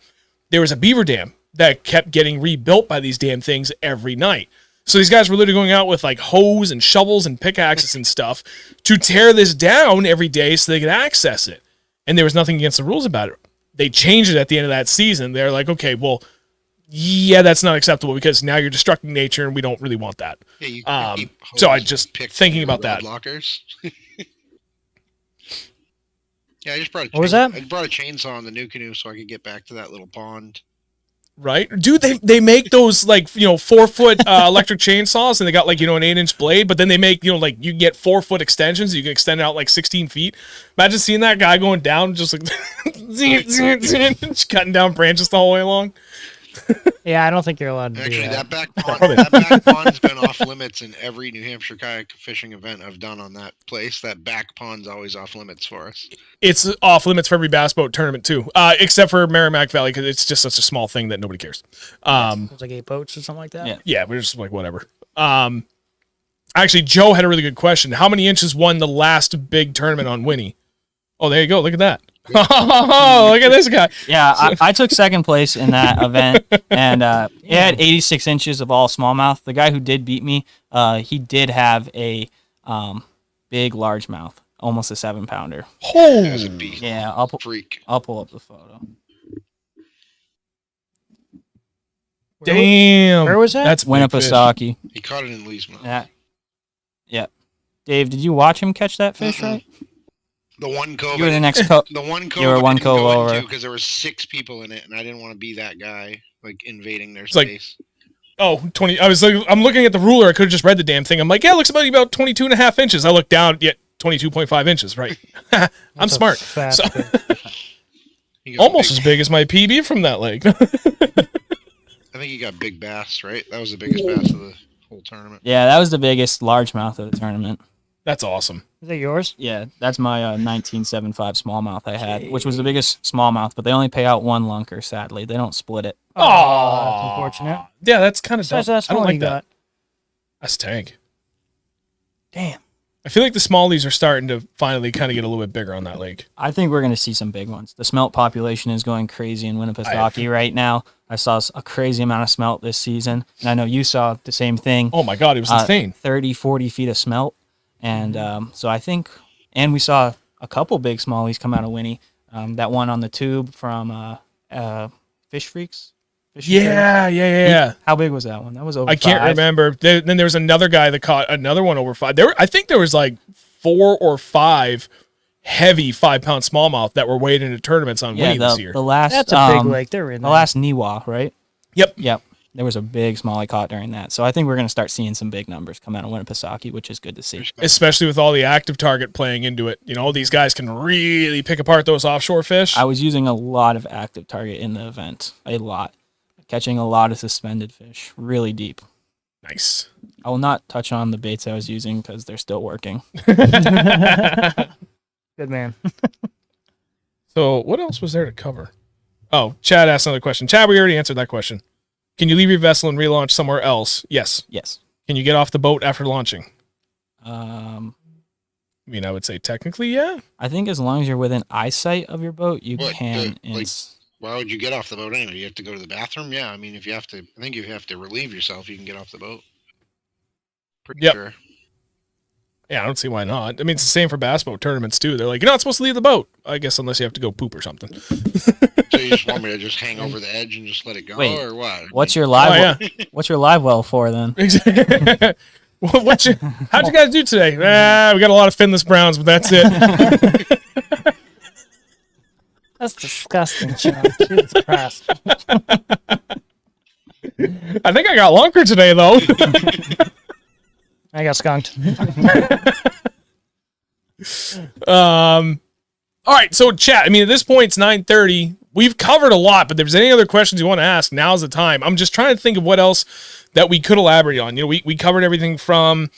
there was a beaver dam that kept getting rebuilt by these damn things every night. So these guys were literally going out with like hose and shovels and pickaxes and stuff to tear this down every day so they could access it. And there was nothing against the rules about it. They changed it at the end of that season. They're like, okay, well, yeah, that's not acceptable because now you're destructing nature and we don't really want that. Yeah, you can keep so I hose just picked thinking from about your that. rod lockers. Yeah, I just brought. What was that? I brought a chainsaw in the NuCanoe so I could get back to that little pond. Right, dude. They make those like 4-foot electric chainsaws, and they got like an 8-inch blade. But then they make like you can get 4-foot extensions. You can extend it out like 16 feet. Imagine seeing that guy going down just like just cutting down branches the whole way along. Yeah, I don't think you're allowed to Actually, do that. that back pond's been off limits in every New Hampshire kayak fishing event I've done on that place. That back pond's always off limits for us. It's off limits for every bass boat tournament too, except for Merrimack Valley because it's just such a small thing that nobody cares. It's like 8 boats or something like that. Yeah. Yeah, we're just like whatever. Actually, Joe had a really good question. How many inches won the last big tournament on Winnie? Oh, there you go. Look at that. Oh, look at this guy. Yeah, I took second place in that event, and it had 86 inches of all smallmouth. The guy who did beat me, he did have a big largemouth, almost a 7-pounder. As a beast. Yeah, Freak. I'll pull up the photo. Damn. Where was that? That's big fish. Winnipesaukee. He caught it in Lee's mouth. Yeah. Dave, did you watch him catch that fish, right? The one cove. You were the next cove. The one cove. You were I one didn't cove go over. into because there were 6 people in it, and I didn't want to be that guy like invading their like- space. Oh, 20. I'm looking at the ruler. I could have just read the damn thing. I'm like, yeah, it looks about 22 and a half inches. I look down, 22.5 inches. Right. I'm That's a smart. fat So- fish. He got Almost big- as big as my PB from that lake. I think he got big bass, right? That was the biggest bass of the whole tournament. Yeah, that was the biggest largemouth of the tournament. That's awesome. Is that yours? Yeah, that's my 1975 smallmouth I had, which was the biggest smallmouth, but they only pay out one lunker, sadly. They don't split it. Oh, that's unfortunate. Yeah, that's kind of That's dumb. that's I don't one like you that. got. That's tank. Damn. I feel like the smallies are starting to finally kind of get a little bit bigger on that lake. I think we're going to see some big ones. The smelt population is going crazy in Winnipesaukee right now. I saw a crazy amount of smelt this season, and I know you saw the same thing. Oh my God, it was insane. 30, 40 feet of smelt. And so I think, and we saw a couple big smallies come out of Winnie. That one on the tube from Fish Freaks. Fish Freaks? Yeah. How big was that one? That was over I can't 5. remember. Then there was another guy that caught another one over 5. I think there was like 4 or 5 heavy 5-pound smallmouth that were weighed into tournaments on Winnie this year. The last, That's a big lake. They're in the there. last Niwa, right? Yep. There was a big smallie caught during that. So I think we're going to start seeing some big numbers come out of Winnipesaukee, which is good to see. Especially with all the active target playing into it. These guys can really pick apart those offshore fish. I was using a lot of active target in the event. A lot. Catching a lot of suspended fish. Really deep. Nice. I will not touch on the baits I was using because they're still working. Good man. So what else was there to cover? Oh, Chad asked another question. Chad, we already answered that question. Can you leave your vessel and relaunch somewhere else? Yes. Yes. Can you get off the boat after launching? I I would say technically, yeah. I think as long as you're within eyesight of your boat, you What, can. why would you get off the boat anyway? You have to go to the bathroom? Yeah, I mean, I think if you have to relieve yourself, you can get off the boat. Pretty sure. Yeah, I don't see why not. I mean, it's the same for bass boat tournaments, too. They're like, you're not supposed to leave the boat. I guess unless you have to go poop or something. So you just want me to just hang over the edge and just let it go, Wait, or what? What's your live? Oh, What's your live well for then? How'd you guys do today? We got a lot of finless browns, but that's it. That's disgusting, Sean. Jesus Christ. I think I got lunker today, though. I got skunked. All right, so chat. I mean, at this point, it's 9:30. We've covered a lot, but if there's any other questions you want to ask, now's the time. I'm just trying to think of what else that we could elaborate on. We covered everything from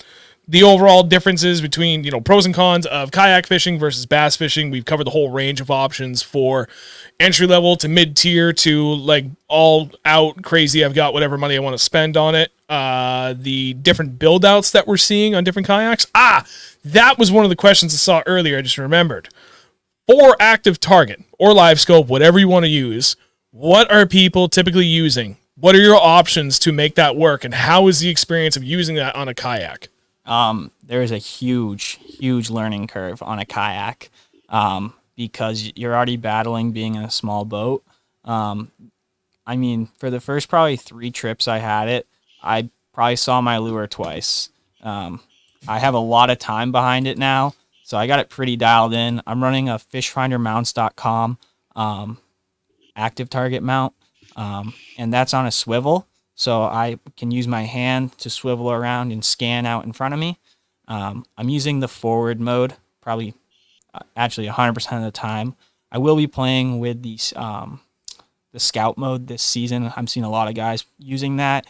the overall differences between, pros and cons of kayak fishing versus bass fishing. We've covered the whole range of options for entry level to mid tier to like all out crazy. I've got whatever money I want to spend on it. The different build outs that we're seeing on different kayaks. That was one of the questions I saw earlier. I just remembered. For active target or live scope, whatever you want to use, what are people typically using? What are your options to make that work? And how is the experience of using that on a kayak? There is a huge learning curve on a kayak because you're already battling being in a small boat. I mean, for the first probably 3 trips I had it, I probably saw my lure twice. I have a lot of time behind it now, so I got it pretty dialed in. I'm running a fishfindermounts.com active target mount, and that's on a swivel. So I can use my hand to swivel around and scan out in front of me. I'm using the forward mode, probably actually 100% of the time. I will be playing with the scout mode this season. I'm seeing a lot of guys using that.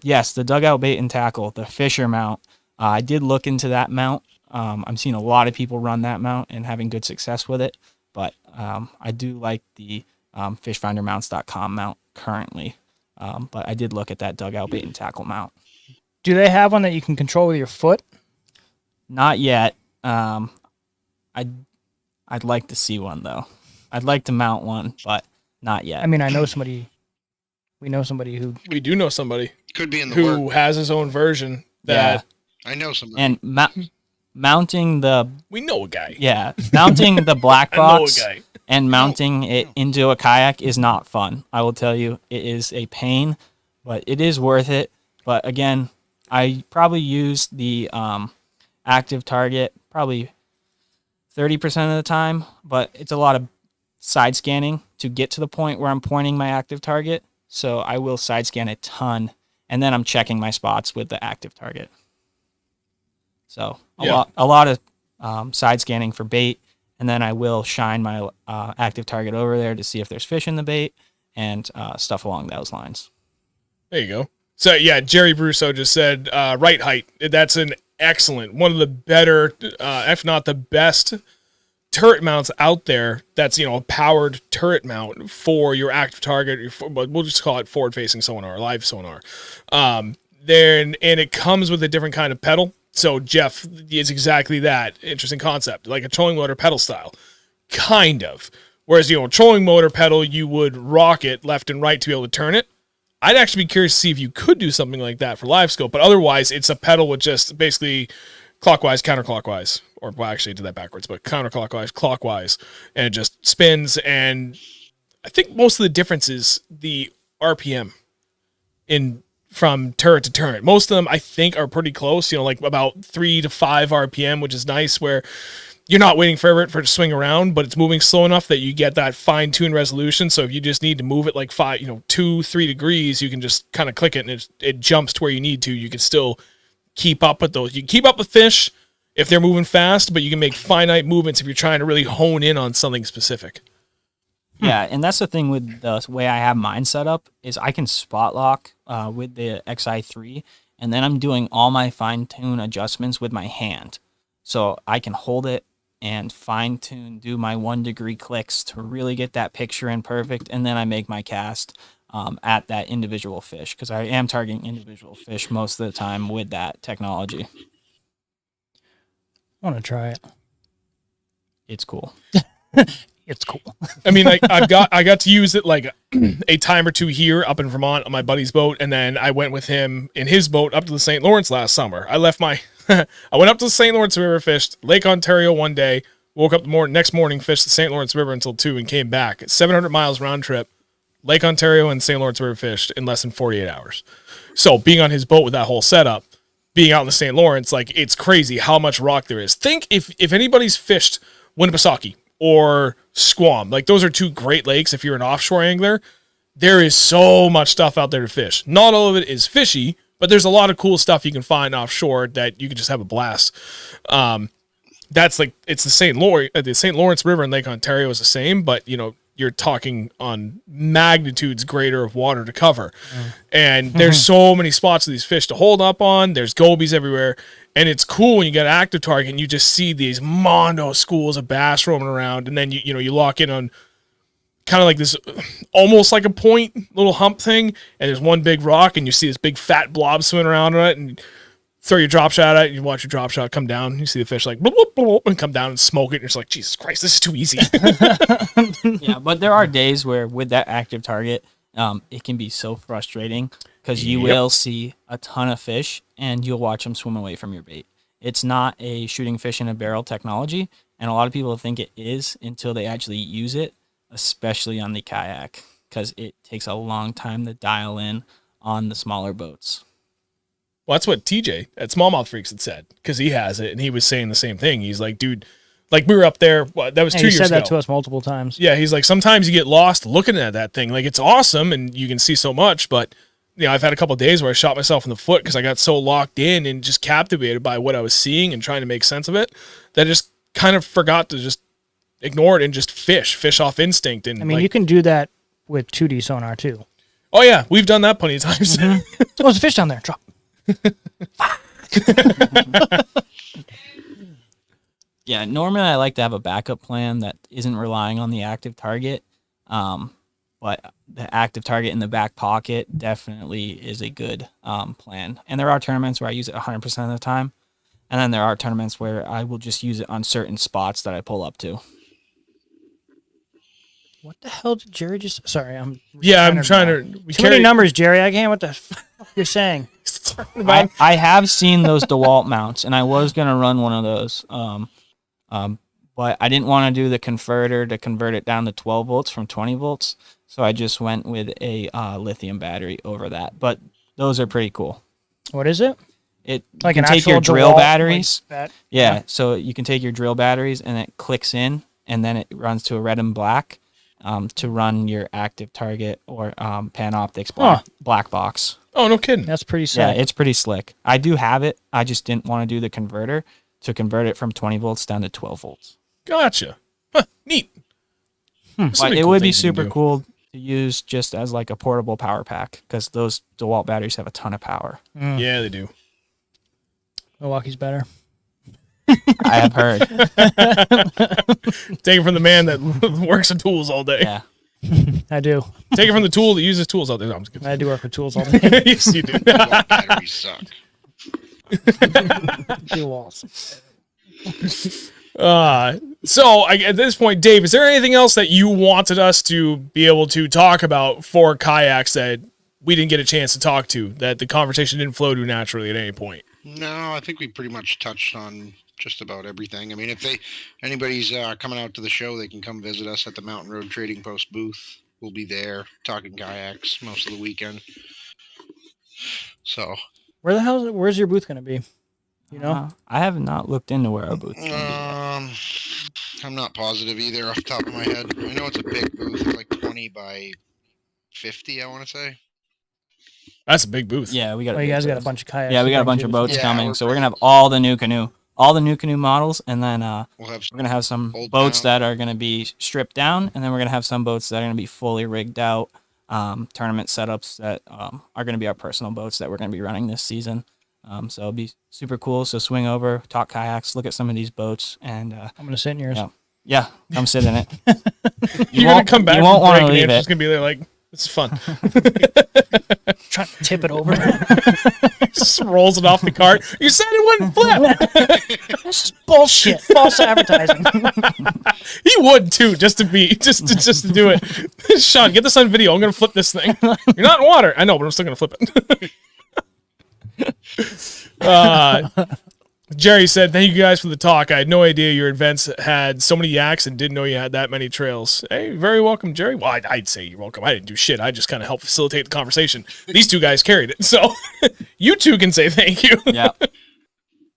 Yes, the dugout bait and tackle, the Fisher mount. I did look into that mount. I'm seeing a lot of people run that mount and having good success with it. But I do like the fishfindermounts.com mount currently. But I did look at that dugout bait and tackle mount. Do they have one that you can control with your foot? Not yet. I'd like to see one though. I'd like to mount one, but not yet. I mean, I know somebody. We know somebody who. We do know somebody Could be in the who work. has his own version. That I know somebody. And mounting the we know a guy. Yeah, mounting the black I know a box guy. and mounting it into a kayak is not fun. I will tell you, it is a pain, but it is worth it. But again, I probably use the active target probably 30% of the time, but it's a lot of side scanning to get to the point where I'm pointing my active target. So I will side scan a ton, and then I'm checking my spots with the active target. So a lot of side scanning for bait, and then I will shine my active target over there to see if there's fish in the bait and stuff along those lines. There you go. So yeah, Jerry Brusso just said right height. That's an excellent, one of the better, if not the best, turret mounts out there. That's a powered turret mount for your active target. But we'll just call it forward-facing sonar, live sonar. Then and it comes with a different kind of pedal. So Jeff is exactly that. Interesting concept, like a trolling motor pedal style, kind of. Whereas a trolling motor pedal, you would rock it left and right to be able to turn it. I'd actually be curious to see if you could do something like that for live scope, but otherwise it's a pedal with just basically clockwise, counterclockwise, or well, actually I did that backwards, but counterclockwise, clockwise, and it just spins. And I think most of the difference is the RPM from turret to turret. Most of them I think are pretty close, like about 3 to 5 RPM, which is nice, where you're not waiting forever for it to swing around, but it's moving slow enough that you get that fine-tuned resolution. So if you just need to move it like 2-3 degrees, you can just kind of click it and it jumps to where you need to. You can still keep up with those. You can keep up with fish if they're moving fast, but you can make finite movements if you're trying to really hone in on something specific. Yeah, and that's the thing with the way I have mine set up is I can spot lock with the XI3, and then I'm doing all my fine-tune adjustments with my hand. So I can hold it and fine tune, do my 1 degree clicks to really get that picture in perfect, and then I make my cast at that individual fish, because I am targeting individual fish most of the time with that technology. I want to try it. It's cool. It's cool. I mean, like I got to use it like a time or two here up in Vermont on my buddy's boat, and then I went with him in his boat up to the St. Lawrence last summer. I left my I went up to the St. Lawrence River, fished Lake Ontario one day, woke up the next morning, fished the St. Lawrence River until 2, and came back. 700 miles round trip, Lake Ontario and St. Lawrence River fished in less than 48 hours. So being on his boat with that whole setup, being out in the St. Lawrence, like, it's crazy how much rock there is. Think if anybody's fished Winnipesaukee or Squam, like, those are 2 great lakes if you're an offshore angler. There is so much stuff out there to fish. Not all of it is fishy, but there's a lot of cool stuff you can find offshore that you can just have a blast. That's like, it's the St. Lawrence River and Lake Ontario is the same, but you're talking on magnitudes greater of water to cover. And there's so many spots for these fish to hold up on. There's gobies everywhere. And it's cool when you get an active target and you just see these mondo schools of bass roaming around. And then you lock in on kind of like this, almost like a point, little hump thing. And there's one big rock and you see this big fat blob swimming around on it, and throw your drop shot at it, and you watch your drop shot come down. You see the fish like bloop, bloop, bloop, and come down and smoke it. And you're just like, Jesus Christ, this is too easy. Yeah, but there are days where with that active target, it can be so frustrating because you will see a ton of fish and you'll watch them swim away from your bait. It's not a shooting fish in a barrel technology, and a lot of people think it is until they actually use it, especially on the kayak, because it takes a long time to dial in on the smaller boats. Well, that's what TJ at Smallmouth Freaks had said, because he has it, and he was saying the same thing. He's like, dude, like, we were up there, that was 2 years ago. He said that to us multiple times. Yeah, he's like, sometimes you get lost looking at that thing. Like, it's awesome, and you can see so much, but I've had a couple of days where I shot myself in the foot because I got so locked in and just captivated by what I was seeing and trying to make sense of it that I just kind of forgot to just ignore it and just fish off instinct. And I mean, you can do that with 2D sonar too. Oh yeah, we've done that plenty of times. Oh, there's a fish down there. Drop. Yeah, normally I like to have a backup plan that isn't relying on the active target. But the active target in the back pocket definitely is a good plan. And there are tournaments where I use it 100% of the time. And then there are tournaments where I will just use it on certain spots that I pull up to. What the hell did Jerry just... Sorry, I'm trying to... Too many numbers, Jerry. I can't... What the fuck you're saying? I have seen those DeWalt mounts, and I was going to run one of those. But I didn't want to do the converter to convert it down to 12 volts from 20 volts. So I just went with a lithium battery over that. But those are pretty cool. What is it? It Like you an can take your actual drill DeWalt, batteries. like that? Yeah, so you can take your drill batteries and it clicks in, and then it runs to a red and black to run your active target or Panoptix black box. Oh, no kidding. That's pretty sick. Yeah, it's pretty slick. I do have it. I just didn't want to do the converter to convert it from 20 volts down to 12 volts. Gotcha. Huh, neat. But it would be super cool to use just as like a portable power pack because those DeWalt batteries have a ton of power. Yeah, they do. Milwaukee's better. I have heard. Take it from the man that works with tools all day. Yeah. I do. Take it from the tool that uses tools all day. No, I'm just kidding. I do work with tools all day. Yes, you do. DeWalt batteries suck. DeWalls. At this point, Dave, is there anything else that you wanted us to be able to talk about for kayaks that we didn't get a chance to talk to, that the conversation didn't flow to naturally at any point? No, I think we pretty much touched on just about everything. I mean, if anybody's coming out to the show, they can come visit us at the Mountain Road Trading Post booth. We'll be there talking kayaks most of the weekend. So, where's your booth going to be? You know, I have not looked into where our booth is going to be. I'm not positive either off the top of my head. I know it's a big booth, like 20 by 50, I want to say. That's a big booth. Yeah, we got. You guys got a bunch of kayaks. Yeah, we got a bunch of boats coming, so we're gonna have all the NuCanoe models, and then we're gonna have some boats that are gonna be stripped down, and then we're gonna have some boats that are gonna be fully rigged out, tournament setups that are gonna be our personal boats that we're gonna be running this season. So it'll be super cool. So swing over, talk kayaks, look at some of these boats, and I'm gonna sit in yours. yeah, come sit in it. You're gonna come back. You won't want to and leave Andrew's it. gonna be there like, it's fun. Trying to tip it over. Just rolls it off the cart. You said it wouldn't flip. This is bullshit. False advertising. He would too, just to do it. Sean, get this on video. I'm gonna flip this thing. You're not in water. I know, but I'm still gonna flip it. Jerry said, "Thank you guys for the talk. I had no idea your events had so many yaks and didn't know you had that many trails." Hey, very welcome, Jerry. Well, I'd say you're welcome. I didn't do shit. I just kind of helped facilitate the conversation. These two guys carried it, so you two can say thank you.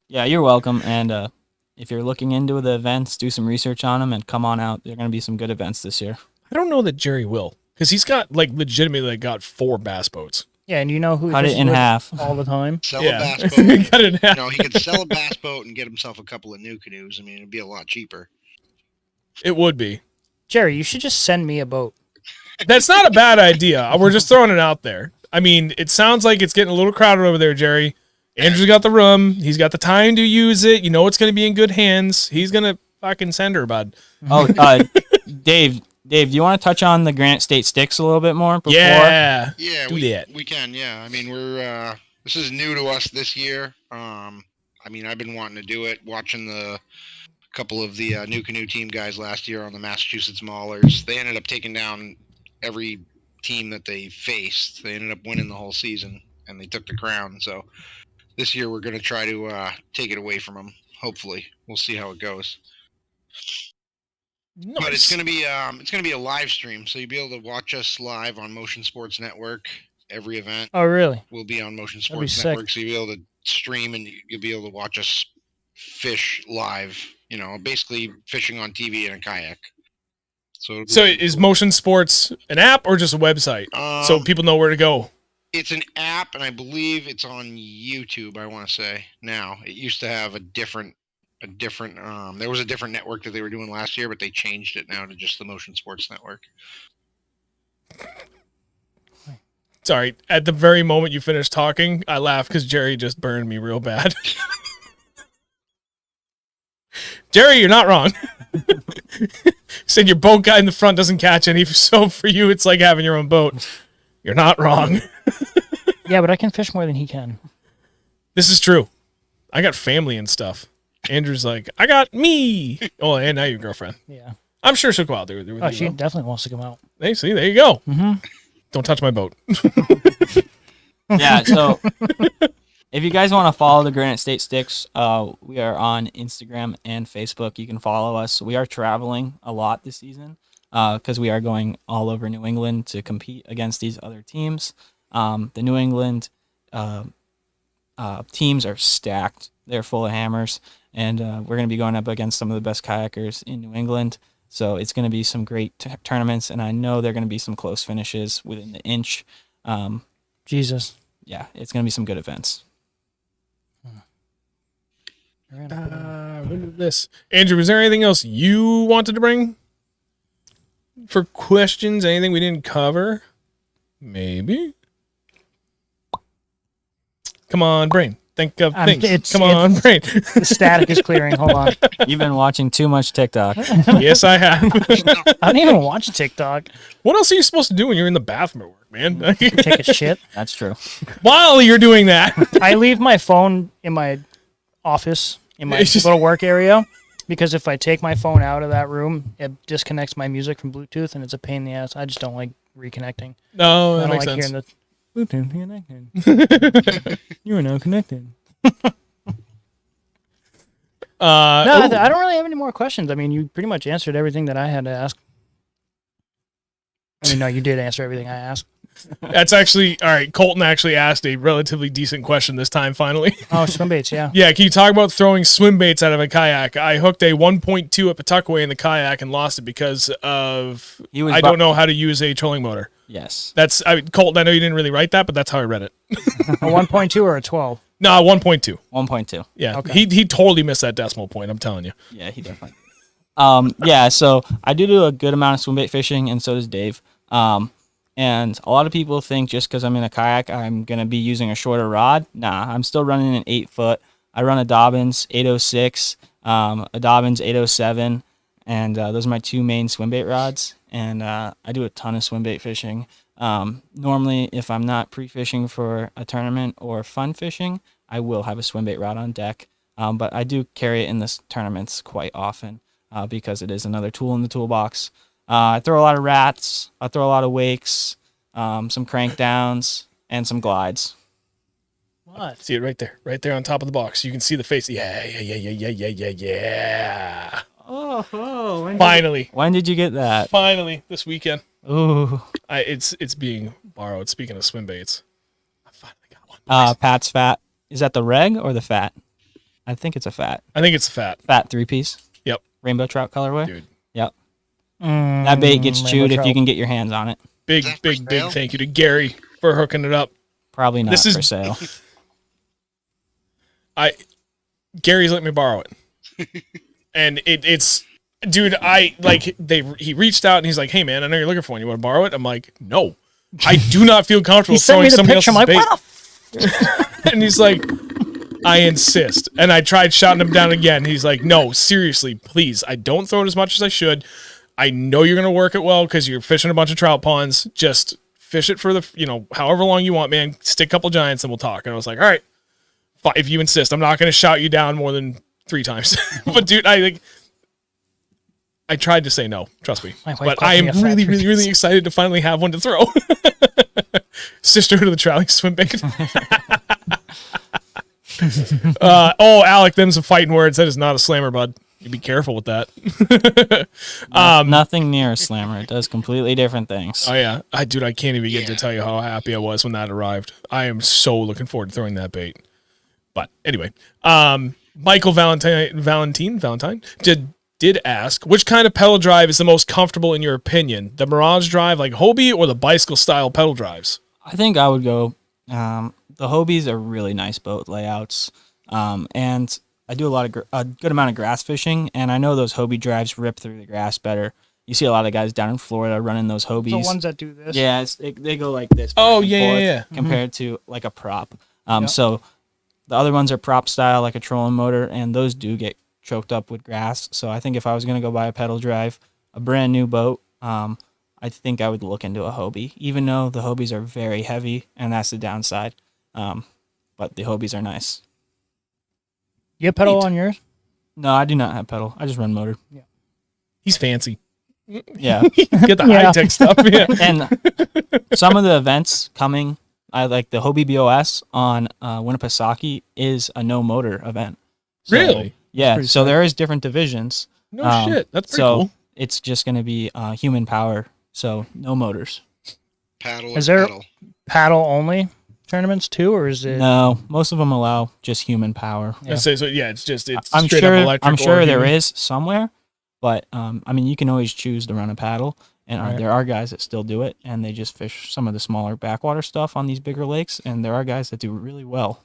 Yeah, you're welcome. And if you're looking into the events, do some research on them and come on out. There are going to be some good events this year. I don't know that Jerry will, because he's got legitimately got 4 bass boats. Yeah, and you know who Cut it in half all the time. Sell Yeah. a bass boat. Cut it in half. He could sell a bass boat and get himself a couple of NuCanoes. I mean, it'd be a lot cheaper. It would be. Jerry, you should just send me a boat. That's not a bad idea. We're just throwing it out there. I mean, it sounds like it's getting a little crowded over there, Jerry. Andrew's got the room. He's got the time to use it. You know it's going to be in good hands. He's going to fucking send her, bud. Oh, Dave, do you want to touch on the Granite State Sticks a little bit more? Before? Yeah, Do that. we can. Yeah, I mean, we're this is new to us this year. I mean, I've been wanting to do it. Watching the couple of the NuCanoe team guys last year on the Massachusetts Maulers, they ended up taking down every team that they faced. They ended up winning the whole season, and they took the crown. So this year we're going to try to take it away from them. Hopefully, we'll see how it goes. Nice. But it's gonna be a live stream, so you'll be able to watch us live on Motion Sports Network. Every event Oh, really? will be on Motion be Sports sick. Network, so you'll be able to stream and you'll be able to watch us fish live. Basically fishing on TV in a kayak. So is Motion Sports an app or just a website? So people know where to go. It's an app, and I believe it's on YouTube. I want to say now. It used to have a different. There was a different network that they were doing last year, but they changed it now to just the Motion Sports Network. Sorry, at the very moment you finished talking, I laughed because Jerry just burned me real bad. Jerry, you're not wrong. Said your boat guy in the front doesn't catch any, so for you it's like having your own boat. You're not wrong. Yeah, but I can fish more than he can. This is true. I got family and stuff. Andrew's like, I got me. Oh, and now your girlfriend. Yeah. I'm sure she'll go out there with you. Oh, she definitely wants to come out. Hey, see, there you go. Mm-hmm. Don't touch my boat. Yeah, so if you guys want to follow the Granite State Sticks, we are on Instagram and Facebook. You can follow us. We are traveling a lot this season because we are going all over New England to compete against these other teams. The New England teams are stacked. They're full of hammers, and we're going to be going up against some of the best kayakers in New England. So it's going to be some great tournaments, and I know there are going to be some close finishes within the inch. Jesus. Yeah, it's going to be some good events. This Andrew, was there anything else you wanted to bring for questions? Anything we didn't cover? Maybe. Come on, brain. Think of things. Come on, brain. The static is clearing. Hold on. You've been watching too much TikTok. Yes, I have. I don't even watch TikTok. What else are you supposed to do when you're in the bathroom at work, man? Take a shit. That's true. While you're doing that. I leave my phone in my office, in my little work area, because if I take my phone out of that room, it disconnects my music from Bluetooth, and it's a pain in the ass. I just don't like reconnecting. No, that I don't makes like sense. hearing the Bluetooth connected. You are now connected. I don't really have any more questions. I mean, you pretty much answered everything that I had to ask. I mean, no, you did answer everything I asked. That's actually, all right, Colton actually asked a relatively decent question this time, finally. Oh, swim baits, yeah. Yeah, can you talk about throwing swim baits out of a kayak? I hooked a 1.2 at Pawtuckaway in the kayak and lost it because of I don't know how to use a trolling motor. Yes. That's Colton, I know you didn't really write that, but that's how I read it. A 1.2 or a 12? No, 1.2. 1.2. Yeah, Okay. he totally missed that decimal point, I'm telling you. Yeah, he definitely. Yeah, so I do a good amount of swim bait fishing, and so does Dave. And a lot of people think just because I'm in a kayak, I'm going to be using a shorter rod. Nah, I'm still running an 8-foot. I run a Dobbins 806, a Dobbins 807, and those are my two main swim bait rods. And I do a ton of swim bait fishing. Normally, if I'm not pre-fishing for a tournament or fun fishing, I will have a swim bait rod on deck. But I do carry it in the tournaments quite often because it is another tool in the toolbox. I throw a lot of rats. I throw a lot of wakes, some crank downs, and some glides. What? See it right there on top of the box. You can see the face. Yeah. Oh, Finally, when did you get that? finally, this weekend. Ooh. It's being borrowed. Speaking of swim baits, I finally got one. Pat's fat. Is that the reg or the fat? I think it's a fat. I think it's fat. Fat 3-piece. Yep, Rainbow trout colorway. dude. Yep. That bait gets Rainbow chewed if trout. you can get your hands on it. Big, Is that for big, big sale? thank you to Gary for hooking it up. Probably not This is- for sale. Gary's let me borrow it, and it's, dude. He reached out and he's like, "Hey man, I know you're looking for one. You want to borrow it?" I'm like, "No, I do not feel comfortable He sent throwing me the somebody picture. I'm else's like, bait." what the And he's like, "I insist." And I tried shouting him down again. He's like, "No, seriously, please. I don't throw it as much as I should. I know you're gonna work it well because you're fishing a bunch of trout ponds. Just fish it for the however long you want, man. Stick a couple giants and we'll talk." And I was like, "All right, fine, if you insist. I'm not gonna shout you down more than 3 times." But dude, I tried to say no. Trust me. My wife But calls I me am a fat really, really, three-piece. really excited to finally have one to throw. Sisterhood of the Trolley swim bait. Alec, them's some fighting words. That is not a slammer, bud. You be careful with that. Nothing near a slammer. It does completely different things. Oh yeah, I can't even get to tell you how happy I was when that arrived. I am so looking forward to throwing that bait. But anyway, Michael Valentine did ask, which kind of pedal drive is the most comfortable in your opinion? The Mirage drive like Hobie or the bicycle style pedal drives? I think I would go. The Hobies are really nice boat layouts, and I do a good amount of grass fishing, and I know those Hobie drives rip through the grass better. You see a lot of guys down in Florida running those Hobies. The ones that do this. Yeah, they go like this. Oh, back and yeah, forth yeah. Compared to like a prop. Yep. So the other ones are prop style, like a trolling motor, and those do get choked up with grass. So I think if I was going to go buy a pedal drive, a brand new boat, I think I would look into a Hobie, even though the Hobies are very heavy, and that's the downside. But the Hobies are nice. You have pedal Neat. on yours? No, I do not have pedal. I just run motor. He's fancy. Yeah. Get the Yeah. high tech stuff. Yeah. And some of the events coming, I like the Hobie BOS on Winnipesaukee is a no motor event. So, Really? Yeah. pretty So sick. there is different divisions. No shit. That's pretty So cool. it's just going to be human power. So no motors. Paddle Is or there- pedal. Paddle only tournaments too, or is it? No, most of them allow just human power. Yeah. So it's I'm straight up sure. electric. I'm or sure there human. is somewhere, but I mean, you can always choose to run a paddle, and Right. there are guys that still do it, and they just fish some of the smaller backwater stuff on these bigger lakes, and there are guys that do really well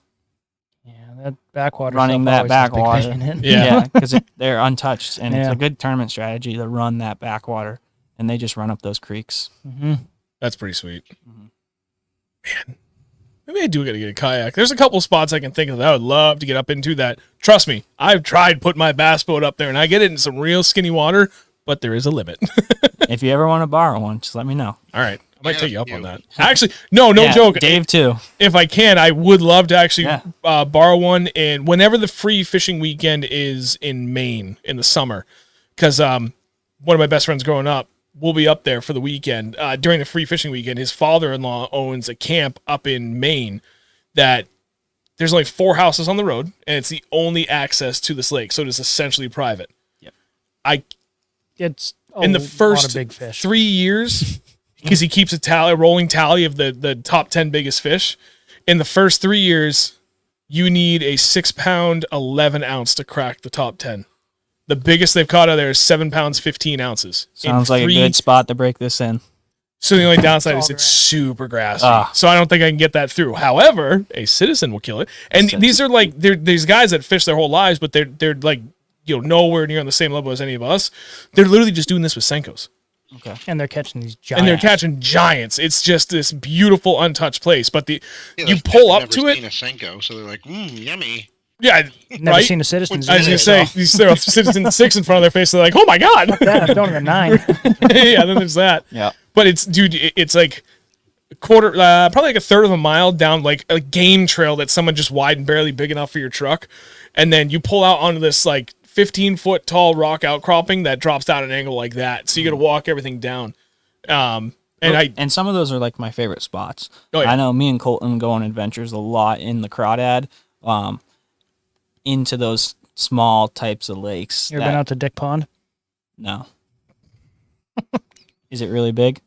Yeah, that backwater running stuff that always has big backwater. pain in it. Yeah. because they're untouched, and it's Yeah. a good tournament strategy to run that backwater, and they just run up those creeks. Mm-hmm. That's pretty sweet. Mhm. Man, maybe I do got to get a kayak. There's a couple spots I can think of that I would love to get up into that. Trust me, I've tried putting my bass boat up there, and I get it in some real skinny water, but there is a limit. If you ever want to borrow one, just let me know. All right. I might Yeah, take you up on you. that. Actually, no Yeah, joke. Dave too. If I can, I would love to actually Yeah. borrow one. And whenever the free fishing weekend is in Maine in the summer, because one of my best friends growing up will be up there for the weekend during the free fishing weekend. His father-in-law owns a camp up in Maine that there's only 4 houses on the road, and it's the only access to this lake, so it is essentially private. Yep. It's In the lot of first big fish. 3 years, because he keeps a rolling tally of the top 10 biggest fish. In the first 3 years, you need a 6-pound, 11-ounce to crack the top 10. The biggest they've caught out there is 7 pounds, 15 ounces. In Sounds like a 3 good spot to break this in. So the only downside is all it's super grassy. Ah. So I don't think I can get that through. However, a citizen will kill it. And Citizen. these are like these guys that fish their whole lives, but they're like nowhere near on the same level as any of us. They're literally just doing this with Senkos. Okay. And they're catching these giants. And they're catching giants. It's just this beautiful, untouched place. But you they've pull up never to seen it. a Senko, so they're like, Yeah, yummy. Never right? seen a Citizen's. I was gonna say, you throw a Citizen 6 in front of their face, they're like, "Oh my god!" Yeah, throwing a 9. Yeah, then there's that. Yeah. But it's like a quarter, probably like a third of a mile down like a game trail that someone just widened barely big enough for your truck, and then you pull out onto this like 15-foot tall rock outcropping that drops down an angle like that. So you got to walk everything down. And some of those are like my favorite spots. Oh, yeah. I know me and Colton go on adventures a lot in the Crawdad, into those small types of lakes. You ever been out to Dick Pond? No. Is it really big?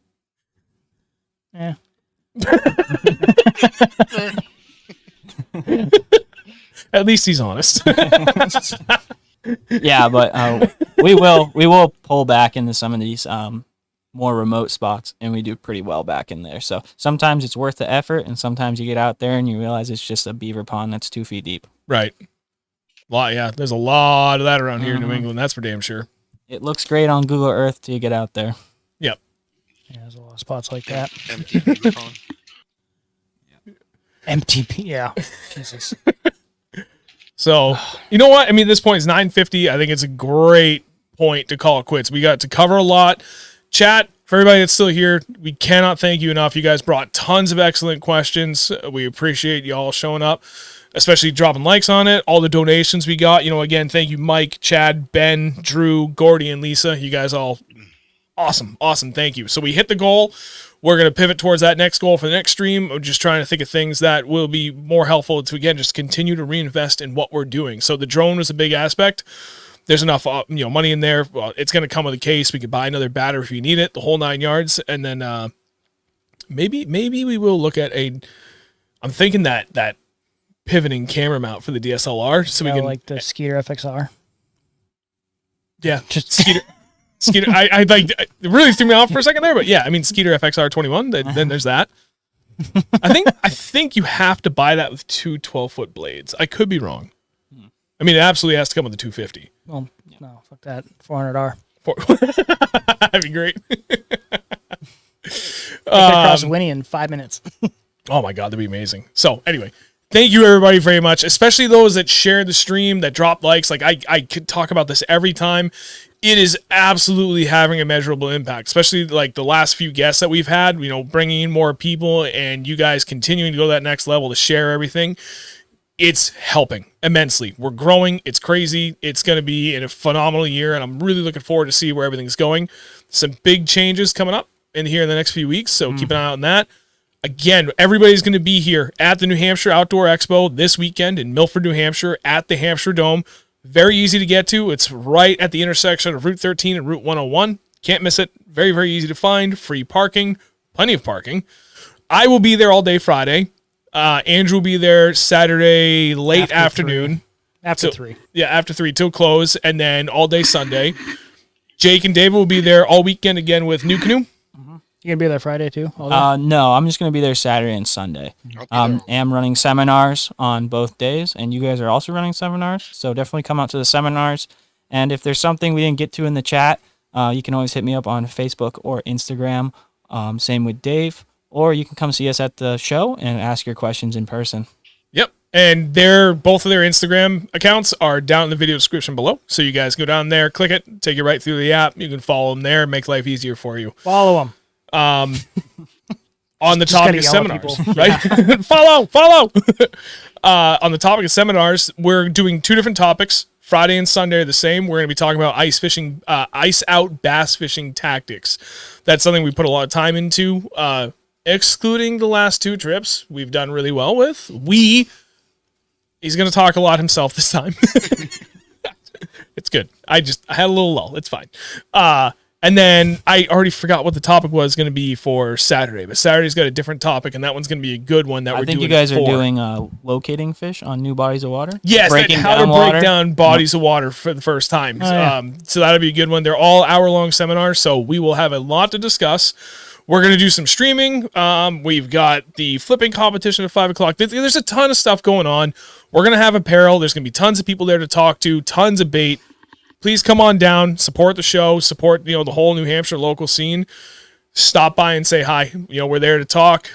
Yeah. at least he's honest. Yeah, but we will pull back into some of these more remote spots, and we do pretty well back in there. So sometimes it's worth the effort, and sometimes you get out there and you realize it's just a beaver pond that's 2 feet deep. Right. Yeah, there's a lot of that around here in New England. That's for damn sure. It looks great on Google Earth till you get out there. Yep. Yeah, there's a lot of spots like that. Empty beaver pond. MTP, yeah. Jesus. So, you know what? I mean, this point is 9:50. I think it's a great point to call it quits. We got to cover a lot. Chat, for everybody that's still here, we cannot thank you enough. You guys brought tons of excellent questions. We appreciate you all showing up, especially dropping likes on it. All the donations we got. Again, thank you, Mike, Chad, Ben, Drew, Gordy, and Lisa. You guys all awesome. Thank you. So we hit the goal. We're going to pivot towards that next goal for the next stream. I'm just trying to think of things that will be more helpful to, again, just continue to reinvest in what we're doing. So the drone was a big aspect. There's enough money in there. Well, it's going to come with a case. We could buy another battery if you need it, the whole 9 yards. And then maybe we will look at I'm thinking that pivoting camera mount for the DSLR. So we can like the Skeeter FXR. Yeah, just Skeeter. I like it really threw me off for a second there, but yeah, I mean Skeeter FXR 21. Then there's that. I think you have to buy that with two 12-foot blades. I could be wrong. I mean, it absolutely has to come with the 250. Well, no, fuck that. 400R. That'd be great. Cross Winnie in 5 minutes. Oh my god, that'd be amazing. So anyway, thank you everybody very much, especially those that shared the stream, that dropped likes. Like I could talk about this every time. It is absolutely having a measurable impact, especially like the last few guests that we've had, bringing in more people and you guys continuing to go to that next level to share everything. It's helping immensely. We're growing. It's crazy. It's going to be in a phenomenal year, and I'm really looking forward to see where everything's going. Some big changes coming up in the next few weeks, so keep an eye on that. Again, everybody's going to be here at the New Hampshire Outdoor Expo this weekend in Milford, New Hampshire at the Hampshire Dome. Very easy to get to. It's right at the intersection of Route 13 and Route 101. Can't miss it. Very, very easy to find. Free parking. Plenty of parking. I will be there all day Friday. Andrew will be there Saturday late afternoon. After 3. Yeah, after 3 till close, and then all day Sunday. Jake and David will be there all weekend again with NuCanoe. You going to be there Friday too? All day? No, I'm just going to be there Saturday and Sunday. Am running seminars on both days, and you guys are also running seminars, so definitely come out to the seminars. And if there's something we didn't get to in the chat, you can always hit me up on Facebook or Instagram. Same with Dave. Or you can come see us at the show and ask your questions in person. Yep. And both of their Instagram accounts are down in the video description below. So you guys go down there, click it, take you right through the app. You can follow them there, make life easier for you. Follow them. On the topic of seminars, right? follow. On the topic of seminars, we're doing 2 different topics. Friday and Sunday are the same. We're going to be talking about ice out bass fishing tactics. That's something we put a lot of time into. Excluding the last 2 trips, we've done really well with. He's going to talk a lot himself this time. It's good. I had a little lull. It's fine. And then I already forgot what the topic was going to be for Saturday, but Saturday's got a different topic, and that one's going to be a good one that we're doing. I think you guys are doing locating fish on new bodies of water. Yes, how to break down bodies of water for the first time. So that'll be a good one. They're all hour-long seminars, so we will have a lot to discuss. We're going to do some streaming. We've got the flipping competition at 5 o'clock. There's a ton of stuff going on. We're going to have apparel. There's going to be tons of people there to talk to, tons of bait. please come on down, support the show, support the whole New Hampshire local scene. Stop by and say hi. We're there to talk.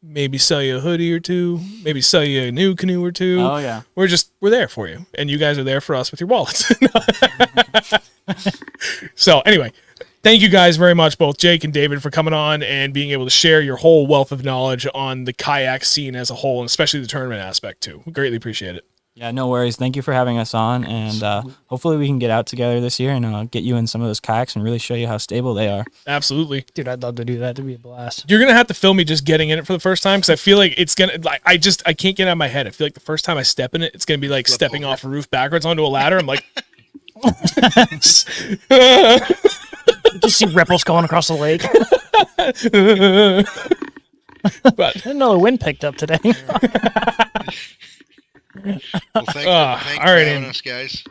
Maybe sell you a hoodie or two. Maybe sell you a NuCanoe or two. Oh yeah. We're there for you, and you guys are there for us with your wallets. So anyway, thank you guys very much, both Jake and David, for coming on and being able to share your whole wealth of knowledge on the kayak scene as a whole, and especially the tournament aspect too. We greatly appreciate it. Yeah, no worries. Thank you for having us on, and hopefully we can get out together this year and get you in some of those kayaks and really show you how stable they are. Absolutely. Dude, I'd love to do that. It'd be a blast. You're going to have to film me just getting in it for the first time, because I feel like it's going to, I can't get it out of my head. I feel like the first time I step in it, it's going to be like stepping off a roof backwards onto a ladder. I'm like... Just see ripples going across the lake. But I didn't know the wind picked up today. Well, thanks all for right, having us, guys.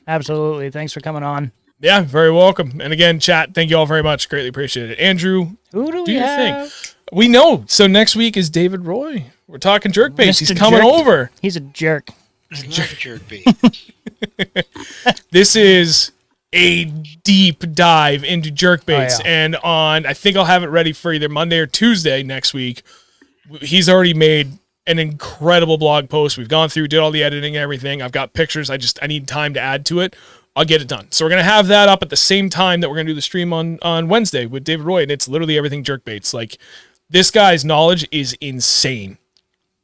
Absolutely. Thanks for coming on. yeah, very welcome. And again, chat, thank you all very much. Greatly appreciate it. Andrew, Who do do we your have? thing. We know. So next week is David Roy. We're talking jerkbaits. He's Mr. coming Jerk. over. He's a jerk. I love jerkbait. This is a deep dive into jerkbaits. Oh, yeah. And I think I'll have it ready for either Monday or Tuesday next week. He's already made an incredible blog post. We've gone through, did all the editing and everything. I've got pictures. I need time to add to it. I'll get it done. So we're going to have that up at the same time that we're going to do the stream on Wednesday with David Roy. And it's literally everything jerkbaits. Like, this guy's knowledge is insane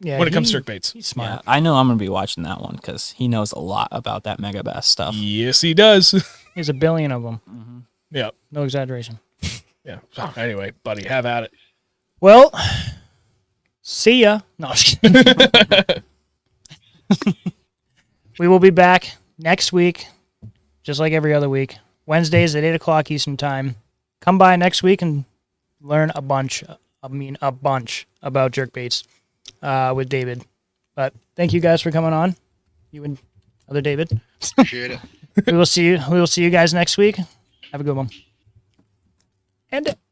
Yeah, when it comes to jerkbaits. He's smart. Yeah, I know I'm gonna be watching that one because he knows a lot about that mega bass stuff. Yes, he does. There's a billion of them. Yeah. No exaggeration. Yeah. So anyway, buddy, have at it. Well, see ya. No, I'm just kidding. We will be back next week, just like every other week. Wednesdays at 8 o'clock Eastern Time. Come by next week and learn a bunch about jerkbaits with David. But thank you guys for coming on. You and other David. Appreciate it. We will see you guys next week. Have a good one. And